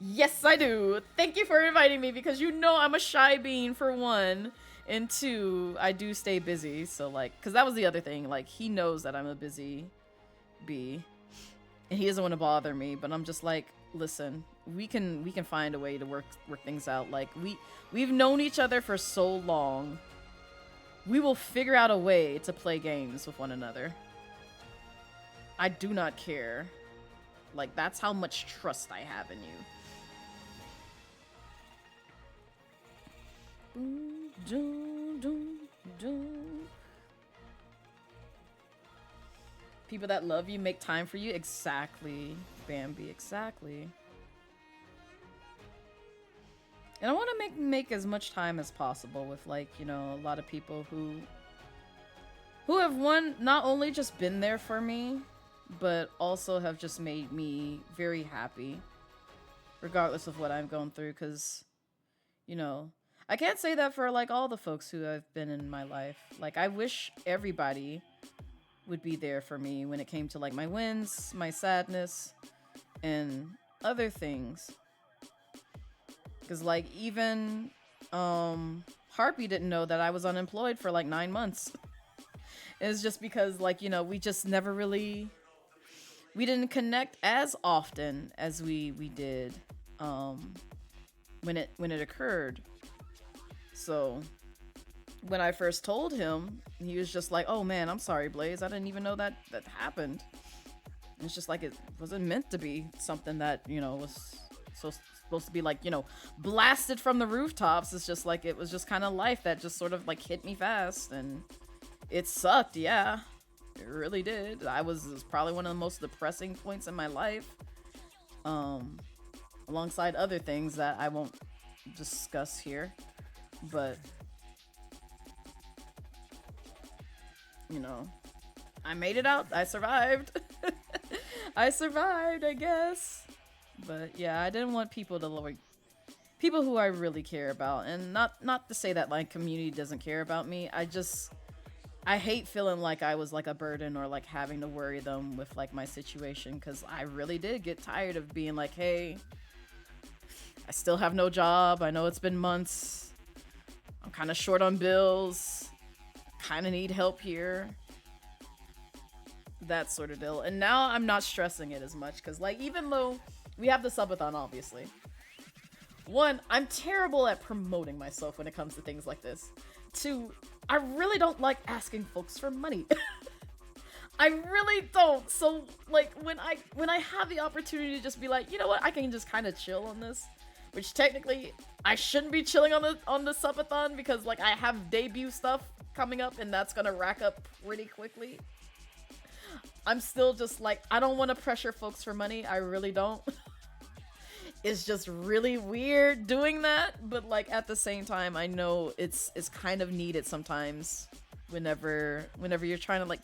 Yes, I do. Thank you for inviting me because you know I'm a shy bean for one. And two, I do stay busy. So, like, because that was the other thing. Like, he knows that I'm a busy bee. And he doesn't want to bother me. But I'm just like, listen, we can find a way to work things out. Like, we've known each other for so long. We will figure out a way to play games with one another. I do not care. Like, that's how much trust I have in you. People that love you make time for you. Exactly, Bambi, exactly. And I want to make as much time as possible with, like, you know, a lot of people who have not only just been there for me, but also have just made me very happy, regardless of what I'm going through. Because, you know, I can't say that for, like, all the folks who have been in my life. Like, I wish everybody would be there for me when it came to, like, my wins, my sadness, and other things. Because, like, even Harpy didn't know that I was unemployed for, like, 9 months. It's just because, like, you know, we just never really... We didn't connect as often as we did when it occurred. So, when I first told him, he was just like, oh, man, I'm sorry, Blaze. I didn't even know that happened. And it's just like it wasn't meant to be something that, you know, was supposed to be, like, you know, blasted from the rooftops. It's just like it was just kind of life that just sort of, like, hit me fast, and it sucked. Yeah, it really did. It was probably one of the most depressing points in my life, alongside other things that I won't discuss here, but you know, I made it out. I survived. I survived, I guess. But yeah, I didn't want people to, like, people who I really care about, and not to say that my community doesn't care about me. I hate feeling like I was, like, a burden or, like, having to worry them with, like, my situation, because I really did get tired of being like, hey, I still have no job. I know it's been months. I'm kind of short on bills. Kind of need help here. That sort of deal. And now I'm not stressing it as much, because, like, even though we have the subathon, obviously. One, I'm terrible at promoting myself when it comes to things like this. Two, I really don't like asking folks for money. I really don't. So, like, when I have the opportunity to just be like, you know what, I can just kind of chill on this, which technically I shouldn't be chilling on the subathon, because, like, I have debut stuff coming up, and that's gonna rack up pretty quickly. I'm still just like, I don't want to pressure folks for money. I really don't. It's just really weird doing that, but, like, at the same time, I know it's kind of needed sometimes whenever you're trying to, like,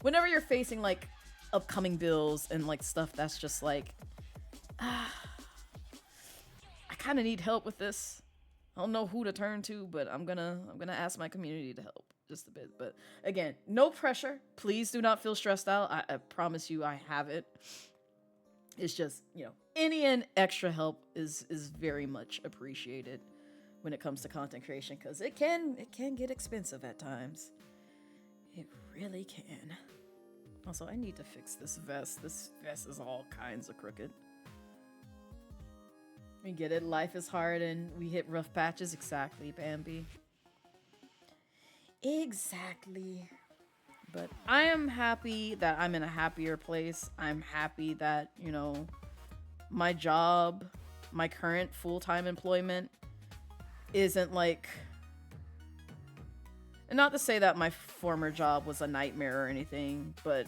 whenever you're facing, like, upcoming bills and, like, stuff that's just like, I kind of need help with this. I don't know who to turn to, but I'm gonna ask my community to help just a bit. But again, no pressure. Please do not feel stressed out. I promise you I have it. It's just, you know, any and extra help is very much appreciated when it comes to content creation, because it can get expensive at times. It really can. Also, I need to fix this vest. This vest is all kinds of crooked. We get it. Life is hard and we hit rough patches. Exactly, Bambi. Exactly. But I am happy that I'm in a happier place. I'm happy that, you know, my job, my current full-time employment isn't like... And not to say that my former job was a nightmare or anything, but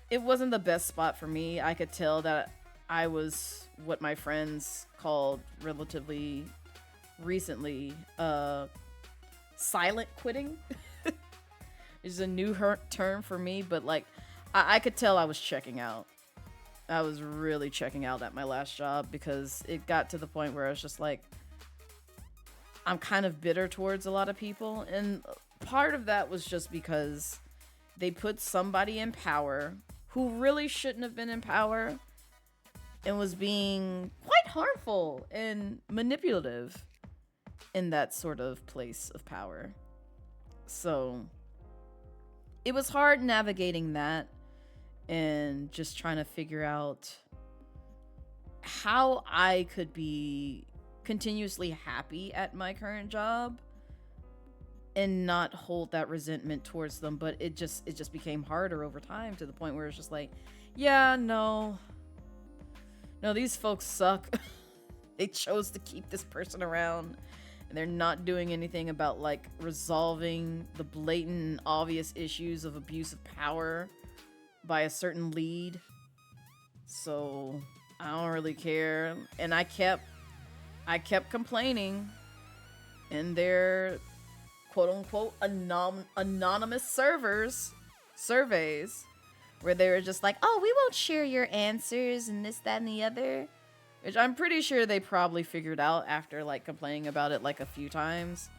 it wasn't the best spot for me. I could tell that I was what my friends called relatively recently silent quitting. It's a new term for me, but like I could tell I was checking out. I was really checking out at my last job because it got to the point where I was just like, I'm kind of bitter towards a lot of people. And part of that was just because they put somebody in power who really shouldn't have been in power and was being quite harmful and manipulative in that sort of place of power. So it was hard navigating that and just trying to figure out how I could be continuously happy at my current job and not hold that resentment towards them. But it just became harder over time to the point where it's just like, yeah, no, these folks suck. They chose to keep this person around and they're not doing anything about like resolving the blatant and obvious issues of abuse of power by a certain lead. So I don't really care. And I kept complaining in their quote unquote anonymous surveys where they were just like, oh, we won't share your answers and this, that, and the other. Which I'm pretty sure they probably figured out after like complaining about it like a few times.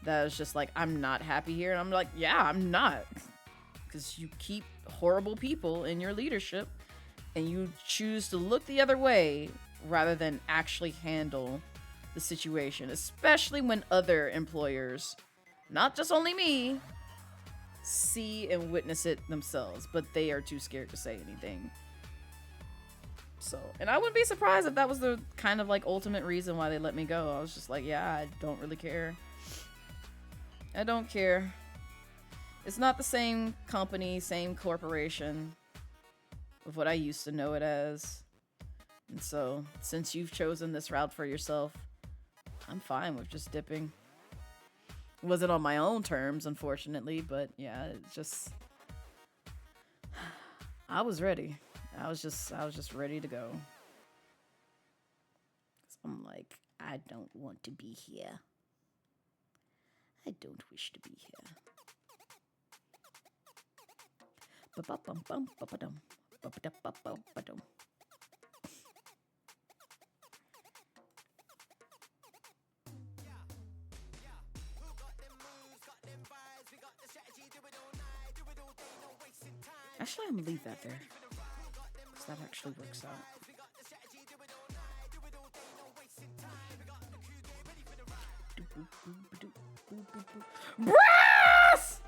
That was just like, I'm not happy here. And I'm like, yeah, I'm not. Because you keep horrible people in your leadership and you choose to look the other way rather than actually handle the situation, especially when other employers, not just only me, see and witness it themselves, but they are too scared to say anything. So, and I wouldn't be surprised if that was the kind of like ultimate reason why they let me go. I was just like, yeah, I don't really care. I don't care. It's not the same company, same corporation of what I used to know it as. And so, since you've chosen this route for yourself, I'm fine with just dipping. It wasn't on my own terms, unfortunately, but yeah, it's just... I was ready. I was just ready to go. So I'm like, I don't want to be here. I don't wish to be here. Ba-ba-bum-bum, ba-ba-dum, ba-ba-da-ba-ba-ba-dum. Actually, I'm gonna leave that there. Because that actually works out. Brass!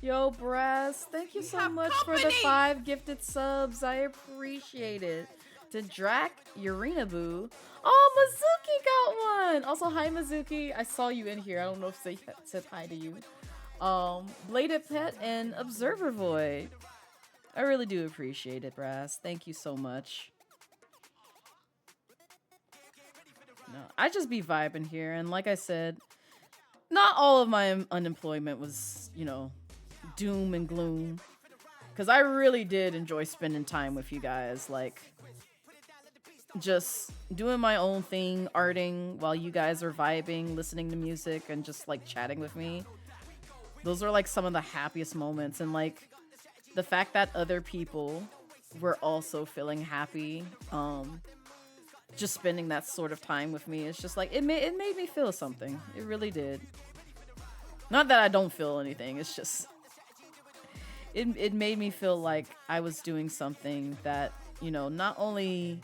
Yo, Brass, thank you so much for the 5 gifted subs. I appreciate it. To Drac Urinabu. Oh, Mizuki got one. Also, hi, Mizuki. I saw you in here. I don't know if they said hi to you. Bladed Pet and Observer Void. I really do appreciate it, Brass. Thank you so much. No, I just be vibing here. And like I said, not all of my unemployment was, you know, doom and gloom. Because I really did enjoy spending time with you guys. Like, just doing my own thing, arting while you guys are vibing, listening to music, and just like chatting with me. Those are like some of the happiest moments. And like the fact that other people were also feeling happy, just spending that sort of time with me, it's just like it made me feel something. It really did. Not that I don't feel anything, it's just it made me feel like I was doing something that, you know, not only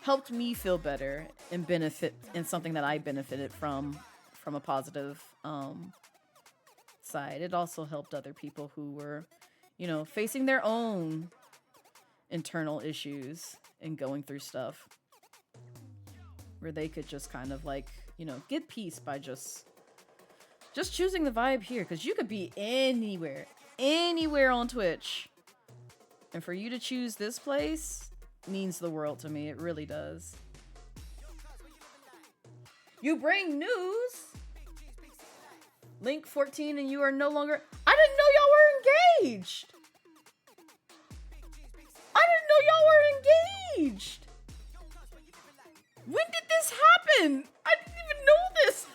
helped me feel better and benefit in something that I benefited from a positive side. It also helped other people who were, you know, facing their own internal issues and going through stuff where they could just kind of like, you know, get peace by just Just choosing the vibe here, because you could be anywhere on Twitch. And for you to choose this place means the world to me. It really does. You bring news. Link 14 and you are no longer... I didn't know y'all were engaged. I didn't know y'all were engaged. When did this happen? I didn't even know this.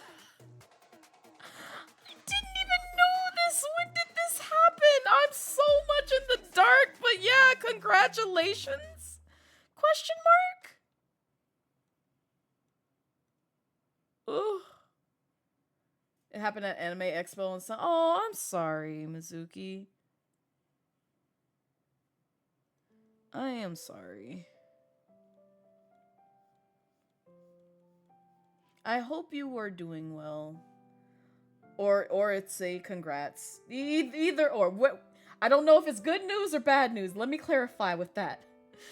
I didn't even know this. When did this happen? I'm so much in the dark, but yeah, congratulations. Question mark? Ugh. It happened at Anime Expo and so. Oh, I'm sorry, Mizuki. I am sorry. I hope you were doing well. Or it's a congrats. Either or. What? I don't know if it's good news or bad news. Let me clarify with that.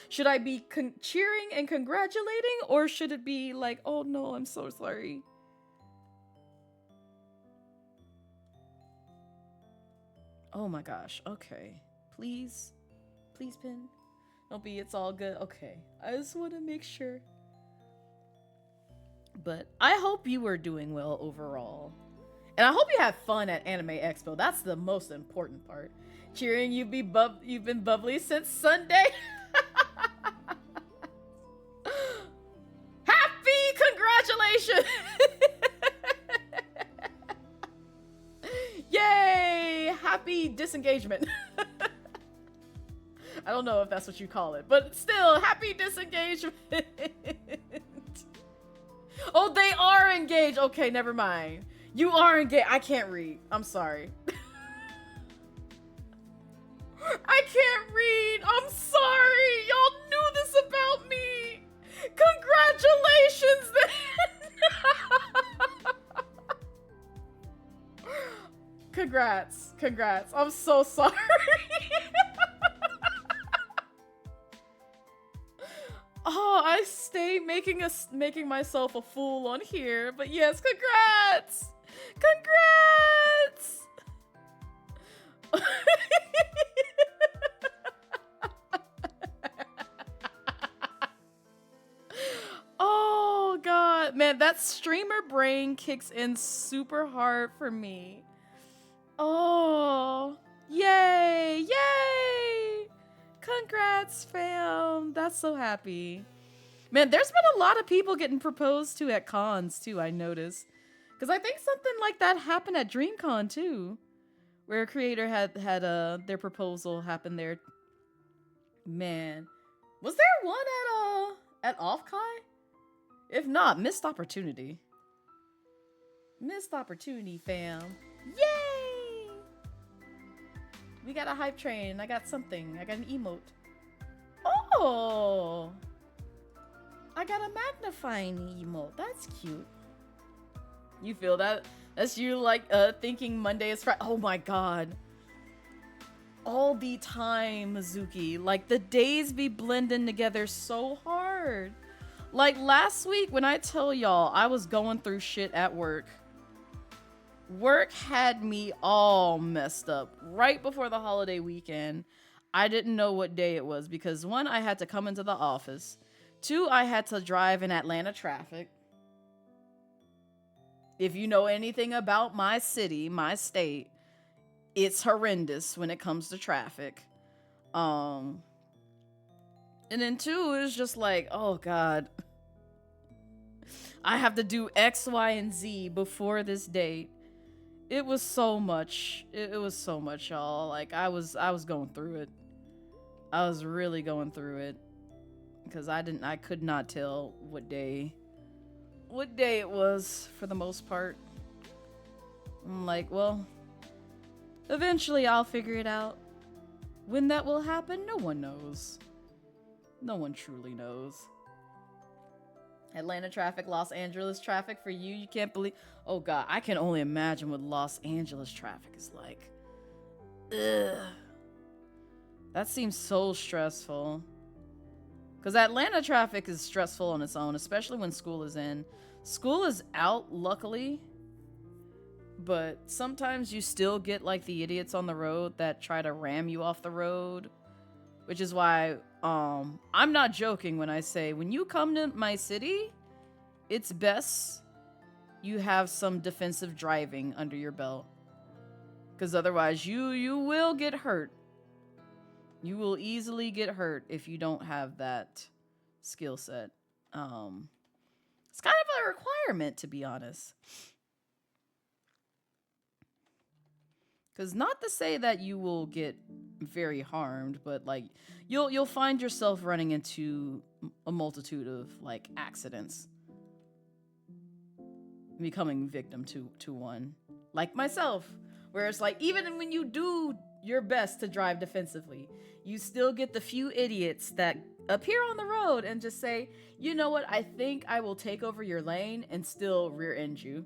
Should I be cheering and congratulating, or should it be like, oh no, I'm so sorry? Oh my gosh. Okay. Please. Please, Pin. Don't be, it's all good. Okay. I just want to make sure. But I hope you were doing well overall. And I hope you had fun at Anime Expo. That's the most important part. Cheering, you've been bubbly since Sunday. Happy congratulations! Yay! Happy disengagement. I don't know if that's what you call it, but still, happy disengagement. Oh, they are engaged. Okay, never mind. You are engaged. I can't read. I'm sorry. I can't read. I'm sorry. Y'all knew this about me. Congratulations then. Congrats. Congrats. I'm so sorry. Oh, I stay making myself a fool on here, but yes, congrats! Congrats! Oh god, man, that streamer brain kicks in super hard for me. Oh, yay, yay! Congrats, fam. That's so happy. Man, there's been a lot of people getting proposed to at cons, too, I noticed. Because I think something like that happened at DreamCon, too. Where a creator had their proposal happen there. Man. Was there one at Offkai? If not, missed opportunity. Missed opportunity, fam. Yay! We got a hype train. I got something. I got an emote. Oh! I got a magnifying emote. That's cute. You feel that? That's you like thinking Monday is Friday. Oh my god. All the time, Mizuki. Like the days be blending together so hard. Like last week when I tell y'all I was going through shit at work. Work had me all messed up right before the holiday weekend. I didn't know what day it was because 1, I had to come into the office. 2, I had to drive in Atlanta traffic. If you know anything about my city, my state, it's horrendous when it comes to traffic. And then 2 is just like, oh god. I have to do X, Y, and Z before this date. It was so much. It was so much, y'all. Like I was going through it. I was really going through it because I could not tell what day it was for the most part. I'm like, well, eventually I'll figure it out. When that will happen, no one knows. No one truly knows. Atlanta traffic, Los Angeles traffic for you. You can't believe. Oh god, I can only imagine what Los Angeles traffic is like. Ugh. That seems so stressful. Because Atlanta traffic is stressful on its own, especially when school is in. School is out, luckily. but sometimes you still get like the idiots on the road that try to ram you off the road, which is why I'm not joking when I say when you come to my city, it's best you have some defensive driving under your belt, because otherwise you will get hurt. You will easily get hurt if you don't have that skill set. It's kind of a requirement, to be honest. Because not to say that you will get very harmed, but like you'll find yourself running into a multitude of like accidents, becoming victim to one, like myself, where it's like even when you do your best to drive defensively, you still get the few idiots that appear on the road and just say, you know what, I think I will take over your lane, and still rear end you.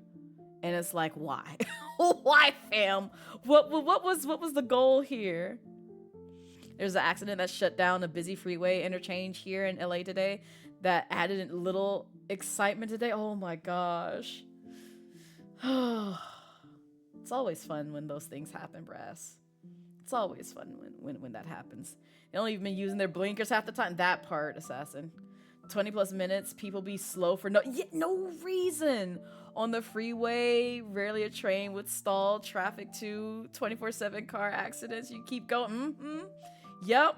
And it's like, why? Why, fam? What was the goal here? There's an accident that shut down a busy freeway interchange here in LA today that added a little excitement today. Oh my gosh. It's always fun when those things happen, brass. It's always fun when that happens. They don't even been using their blinkers half the time. That part, assassin. 20 plus minutes, people be slow for no reason. On the freeway, rarely a train would stall, traffic too, 24/7 car accidents, you keep going, Yep.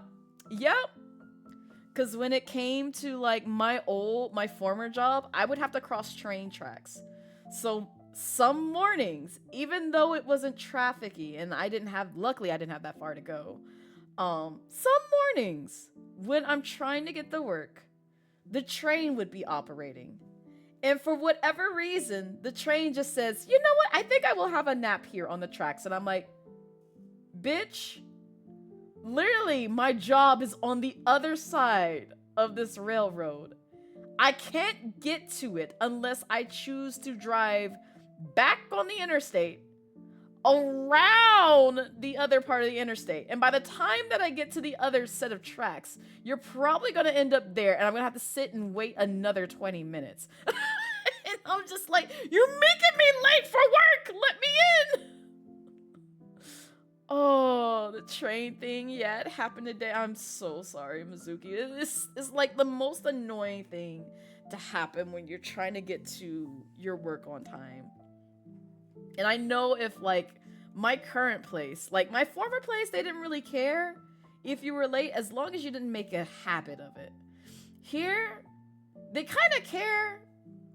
Because when it came to like my former job, I would have to cross train tracks. So some mornings, even though it wasn't trafficy and luckily I didn't have that far to go. Some mornings when I'm trying to get to work, the train would be operating. And for whatever reason, the train just says, you know what? I think I will have a nap here on the tracks. And I'm like, bitch, literally my job is on the other side of this railroad. I can't get to it unless I choose to drive back on the interstate, around the other part of the interstate. And by the time that I get to the other set of tracks, you're probably going to end up there, and I'm going to have to sit and wait another 20 minutes. And I'm just like, you're making me late for work! Let me in! Oh, the train thing. Yeah, it happened today. I'm so sorry, Mizuki. It's like the most annoying thing to happen when you're trying to get to your work on time. And I know if like my current place, like my former place, they didn't really care if you were late as long as you didn't make a habit of it. Here, they kind of care,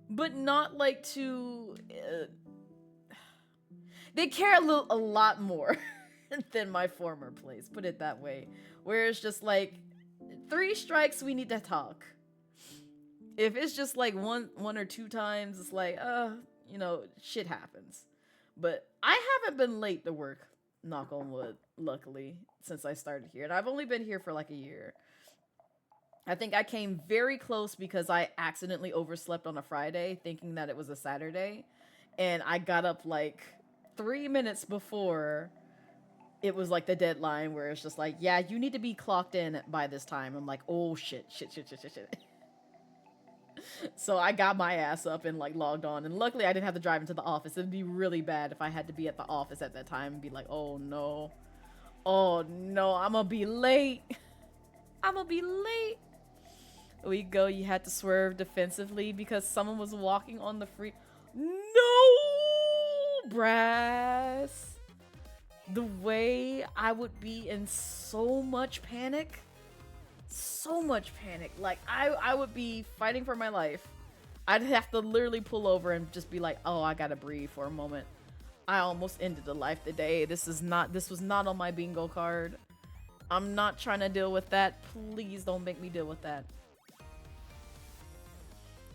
but not like to. They care a lot more than my former place. Put it that way. Where it's just like 3 strikes, we need to talk. If it's just like one or 2 times, it's like, shit happens. But I haven't been late to work, knock on wood, luckily, since I started here. And I've only been here for like a year. I think I came very close because I accidentally overslept on a Friday, thinking that it was a Saturday. And I got up like 3 minutes before it was like the deadline, where it's just like, yeah, you need to be clocked in by this time. I'm like, oh shit. So I got my ass up and like logged on, and luckily I didn't have to drive into the office. It'd be really bad if I had to be at the office at that time and be like, oh no, I'm gonna be late. We go, you had to swerve defensively because someone was walking on the free. No, brass. The way I would be in so much panic. Like I would be fighting for my life. I'd have to literally pull over and just be like, oh, I gotta breathe for a moment. I almost ended a life today. This was not on my bingo card. I'm not trying to deal with that. Please don't make me deal with that.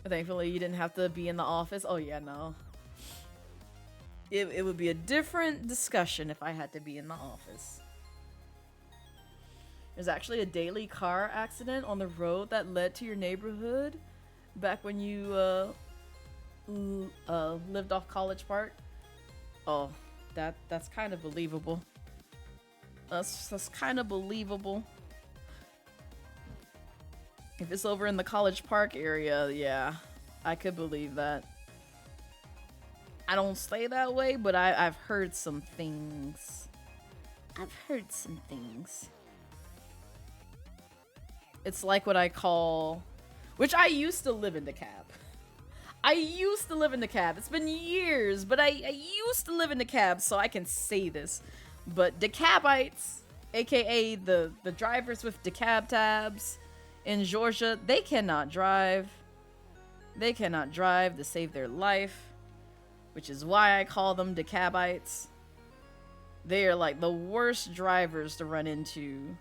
Thankfully you didn't have to be in the office. Oh yeah, no. It would be a different discussion if I had to be in the office. There's actually a daily car accident on the road that led to your neighborhood back when you lived off College Park. Oh, that's kind of believable. That's kind of believable. If it's over in the College Park area, yeah, I could believe that. I don't stay that way, but I've heard some things. I've heard some things. It's like what I call, which I used to live in DeKalb. I used to live in DeKalb. It's been years, but I used to live in DeKalb, so I can say this. But DeKalbites, aka the drivers with DeKalb tabs in Georgia, they cannot drive. They cannot drive to save their life, which is why I call them DeKalbites. They are like the worst drivers to run into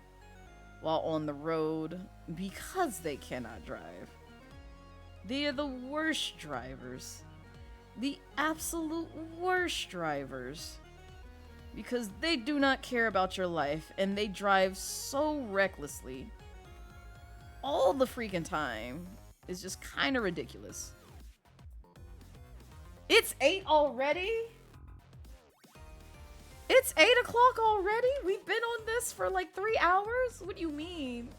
while on the road because they cannot drive. They are the worst drivers. The absolute worst drivers. Because they do not care about your life and they drive so recklessly all the freaking time. It's just kind of ridiculous. It's 8 already? It's 8 o'clock already? We've been on this for like 3 hours? What do you mean?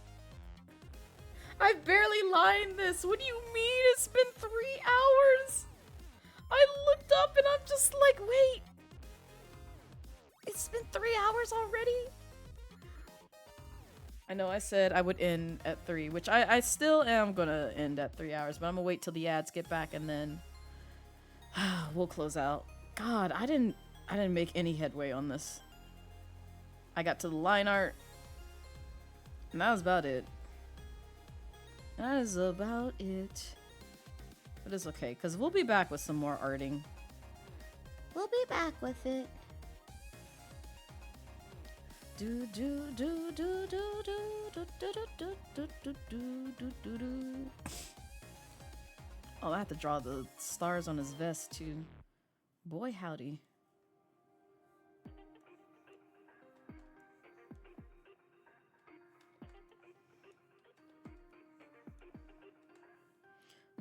I've barely lined this. What do you mean it's been 3 hours? I looked up and I'm just like, wait. It's been 3 hours already? I know I said I would end at 3, which I still am gonna end at 3 hours, but I'm gonna wait till the ads get back and then we'll close out. God, I didn't make any headway on this. I got to the line art, and that was about it. That is about it. But it's okay, because we'll be back with some more arting. We'll be back with it. Do do do do do do do do do do do do do do. Oh, I have to draw the stars on his vest too. Boy, howdy.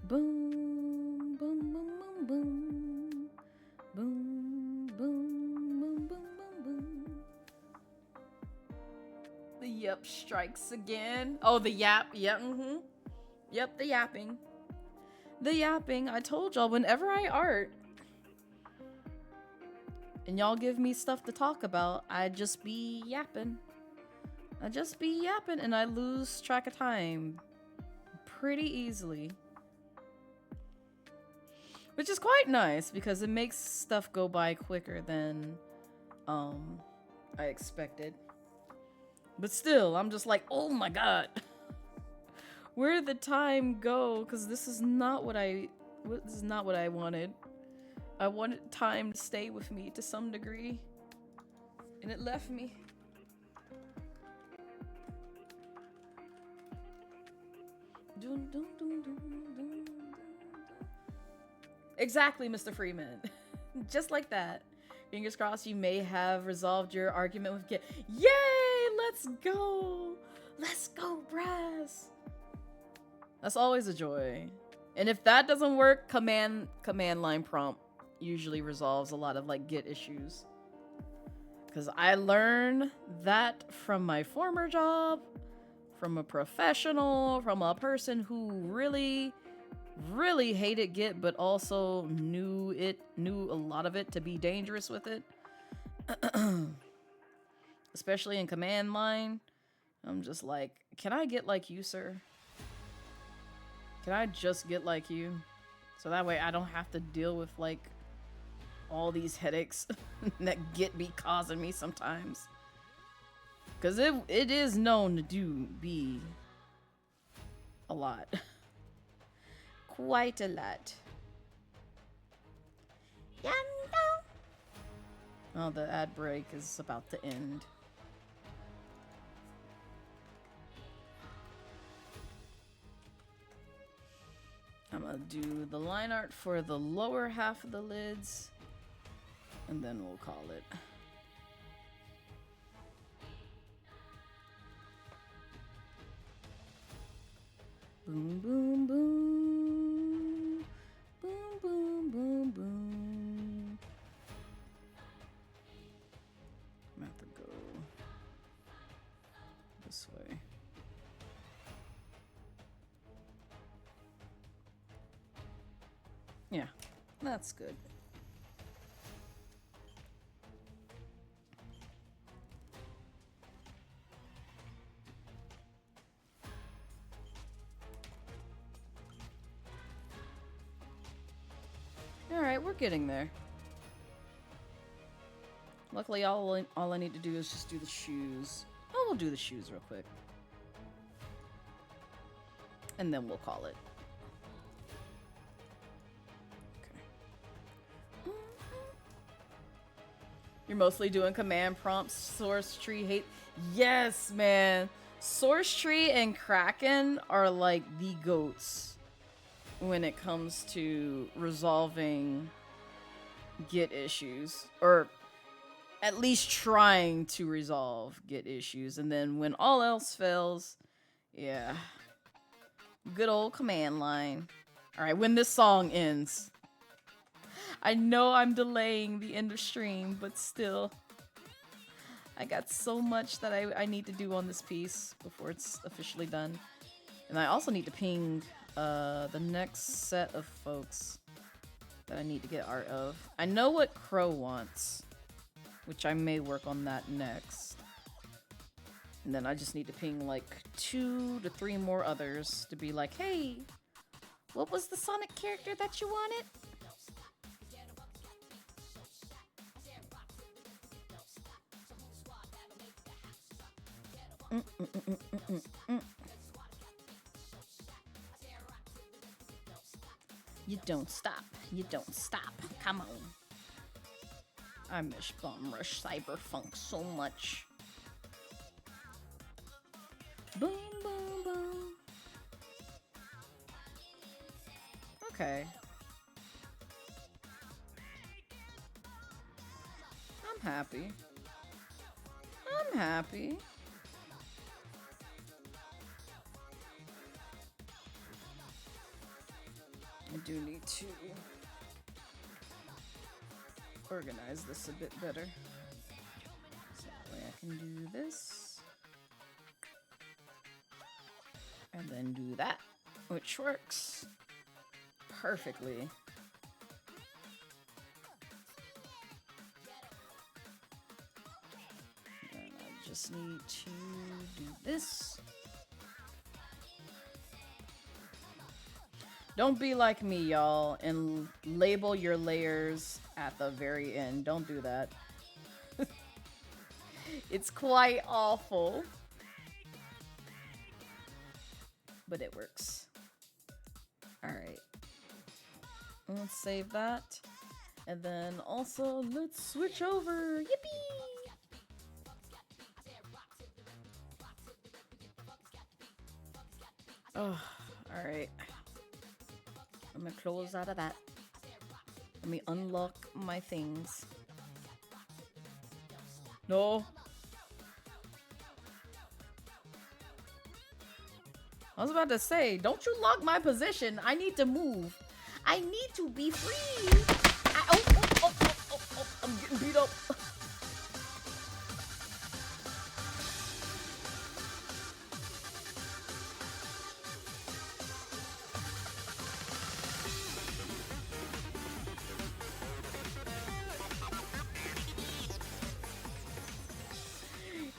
Boom, boom, boom, boom, boom. Boom, boom, boom, boom, boom, boom. The yep strikes again. Oh, the yap. Yep, Yep, the yapping. The yapping. I told y'all, whenever I art and y'all give me stuff to talk about, I just be yapping. I just be yapping and I lose track of time pretty easily. Which is quite nice because it makes stuff go by quicker than I expected. But still, I'm just like, oh my god. Where did the time go? Because this is not what I wanted. I wanted time to stay with me to some degree. And it left me. Dun, dun, dun, dun, dun. Exactly, Mr. Freeman. Just like that. Fingers crossed you may have resolved your argument with Kit. Yay! Let's go! Let's go, Brass! That's always a joy. And if that doesn't work, command line prompt usually resolves a lot of like Git issues. Because I learned that from my former job, from a professional, from a person who really hated Git, but also knew a lot of it to be dangerous with it. Especially in command line. I'm just like, can I get like you, sir? Can I just get like you? So that way I don't have to deal with like all these headaches that Git be causing me sometimes. Because it is known to be a lot. Quite a lot. Oh, the ad break is about to end. I'm gonna do the line art for the lower half of the lids, and then we'll call it. Boom, boom, boom. Boom, boom, boom, boom. I'm gonna have to go this way. Yeah, that's good. Alright, we're getting there. Luckily, all I need to do is just do the shoes. Oh, we'll do the shoes real quick. And then we'll call it. Okay. You're mostly doing command prompts, source tree hate. Yes, man. Source tree and Kraken are like the goats when it comes to resolving Git issues, or at least trying to resolve Git issues. And then when all else fails, yeah, good old command line. All right, when this song ends. I know I'm delaying the end of stream, but still, I got so much that I need to do on this piece before it's officially done. And I also need to ping the next set of folks that I need to get art of. I know what Crow wants, which I may work on that next. And then I just need to ping like 2 to 3 more others to be like, hey, what was the Sonic character that you wanted? You don't stop. You don't stop. Come on. I miss Bomb Rush Cyberfunk so much. Boom, boom, boom. Okay. I'm happy. I'm happy. I do need to organize this a bit better. So that way I can do this. And then do that, which works perfectly. Then I just need to do this. Don't be like me, y'all, and label your layers at the very end. Don't do that. It's quite awful. But it works. Alright. Let's save that. And then also, let's switch over. Yippee! Oh, alright. I'm gonna close out of that. Let me unlock my things. No. I was about to say, don't you lock my position. I need to move. I need to be free. I'm getting beat up.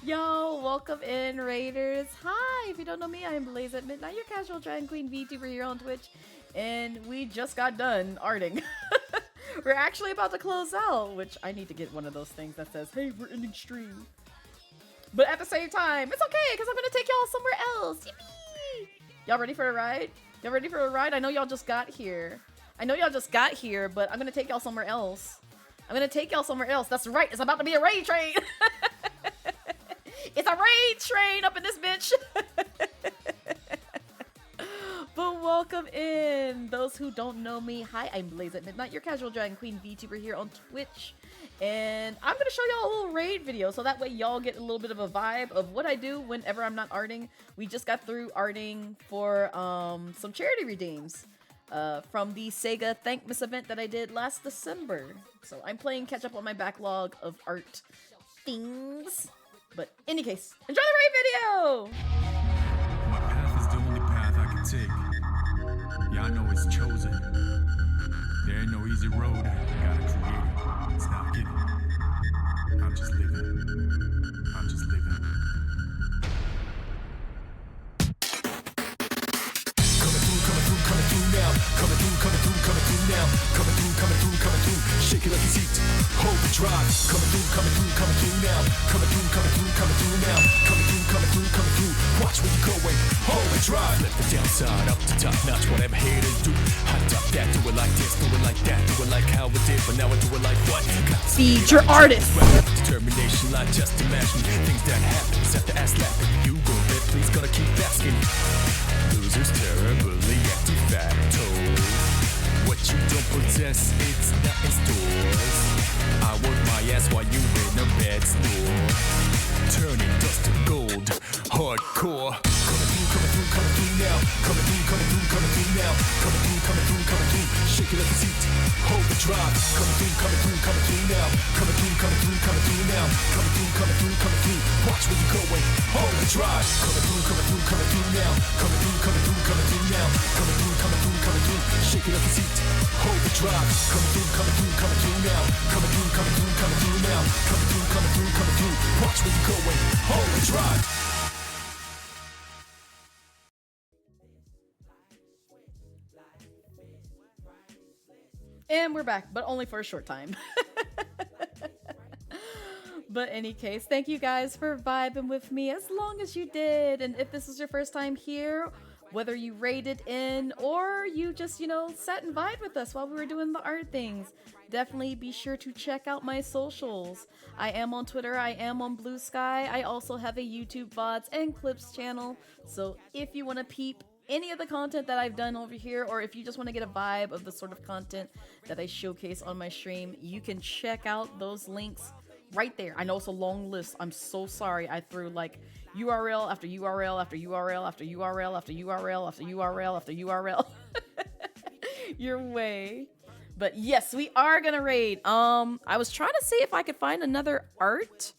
Yo, welcome in, Raiders. Hi, if you don't know me, I'm Blazette Midnight, your casual drag queen VTuber here on Twitch, and we just got done arting. We're actually about to close out, which I need to get one of those things that says, hey, we're ending stream. But at the same time, it's okay, because I'm going to take y'all somewhere else. Yippee! Y'all ready for a ride? Y'all ready for a ride? I know y'all just got here. But I'm going to take y'all somewhere else. That's right, it's about to be a raid train. It's a raid train up in this bitch. But welcome in. Those who don't know me, hi, I'm Blazette Midnight, your casual dragon queen VTuber here on Twitch. And I'm going to show y'all a little raid video so that way y'all get a little bit of a vibe of what I do whenever I'm not arting. We just got through arting for some charity redeems from the SEGA Thankmas event that I did last December. So I'm playing catch up on my backlog of art things. But in any case, enjoy the raid video! My path is the only path I can take. Yeah, I know it's chosen. There ain't no easy road. Gotta create it. It's not given. I'm just living. I'm just living. Coming through now. Coming through through now. Coming through. Shake it like it's heat. Hold the drive. Coming through now. Coming through now. Coming through. Watch where you're going. Hold the drive. Let the downside up to top notch. Whatever haters do. Hot top that. Do it like this. Do it like that. Do it like how we did. But now I do it like what? Feed your artist. Determination, like just imagine things that happen. Set the ass lapping. You go bet, please gotta keep asking. Losers terribly active facto. What you don't possess, it's not in stores. I work my ass while you in a bed store. Turning dust to gold, hardcore. Coming through now. Coming through now. Coming through. Shake it like it's heat. Hold the drive. Coming through now. Coming through now. Coming through. Watch where you're going. Hold the drive. Coming through now. Coming through now. Coming through. Shake it like it's heat. Hold the drive. Coming through now. Coming through now. Coming through. Watch where you're going. Hold the drive. And we're back, but only for a short time. But any case, thank you guys for vibing with me as long as you did. And if this is your first time here, whether you raided in or you just, sat and vibed with us while we were doing the art things, definitely be sure to check out my socials. I am on Twitter, I am on Blue Sky. I also have a YouTube VODs and clips channel. So if you want to peep any of the content that I've done over here, or if you just want to get a vibe of the sort of content that I showcase on my stream, you can check out those links right there. I know it's a long list. I'm so sorry. I threw like URL after URL after URL after URL after URL after URL after URL your way. But yes, we are gonna raid. I was trying to see if I could find another art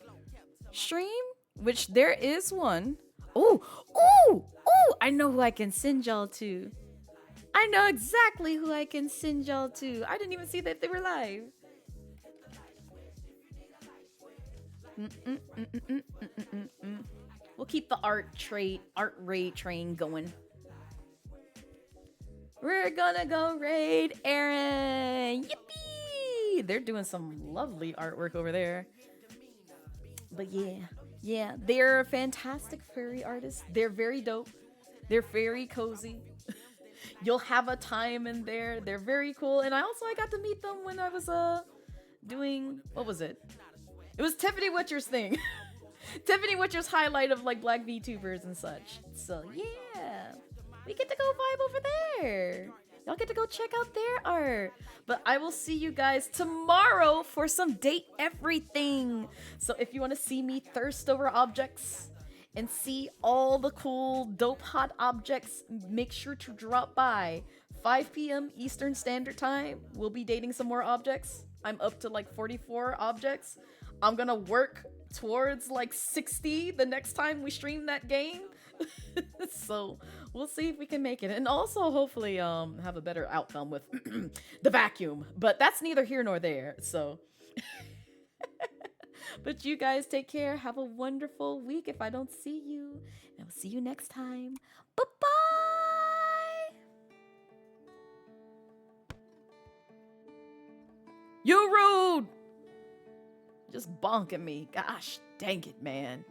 stream, which there is one. Ooh, I know who I can send y'all to. I know exactly who I can send y'all to. I didn't even see that they were live. We'll keep the art raid train going. We're gonna go raid Aaron. Yippee! They're doing some lovely artwork over there. But yeah, they're fantastic furry artists. They're very dope. They're very cozy. You'll have a time in there. They're very cool. And I got to meet them when I was doing, what was it? It was Tiffany Witcher's thing. Tiffany Witcher's highlight of like black VTubers and such. So yeah, we get to go vibe over there. Y'all get to go check out their art. But I will see you guys tomorrow for some Date Everything. So if you want to see me thirst over objects and see all the cool, dope, hot objects, make sure to drop by 5 p.m. Eastern Standard Time. We'll be dating some more objects. I'm up to like 44 objects. I'm gonna work towards like 60 the next time we stream that game. So we'll see if we can make it, and also hopefully have a better outcome with the vacuum, but that's neither here nor there. So but you guys take care, have a wonderful week if I don't see you, and I'll see you next time. Bye-bye. You rude, just bonking me, gosh dang it, man.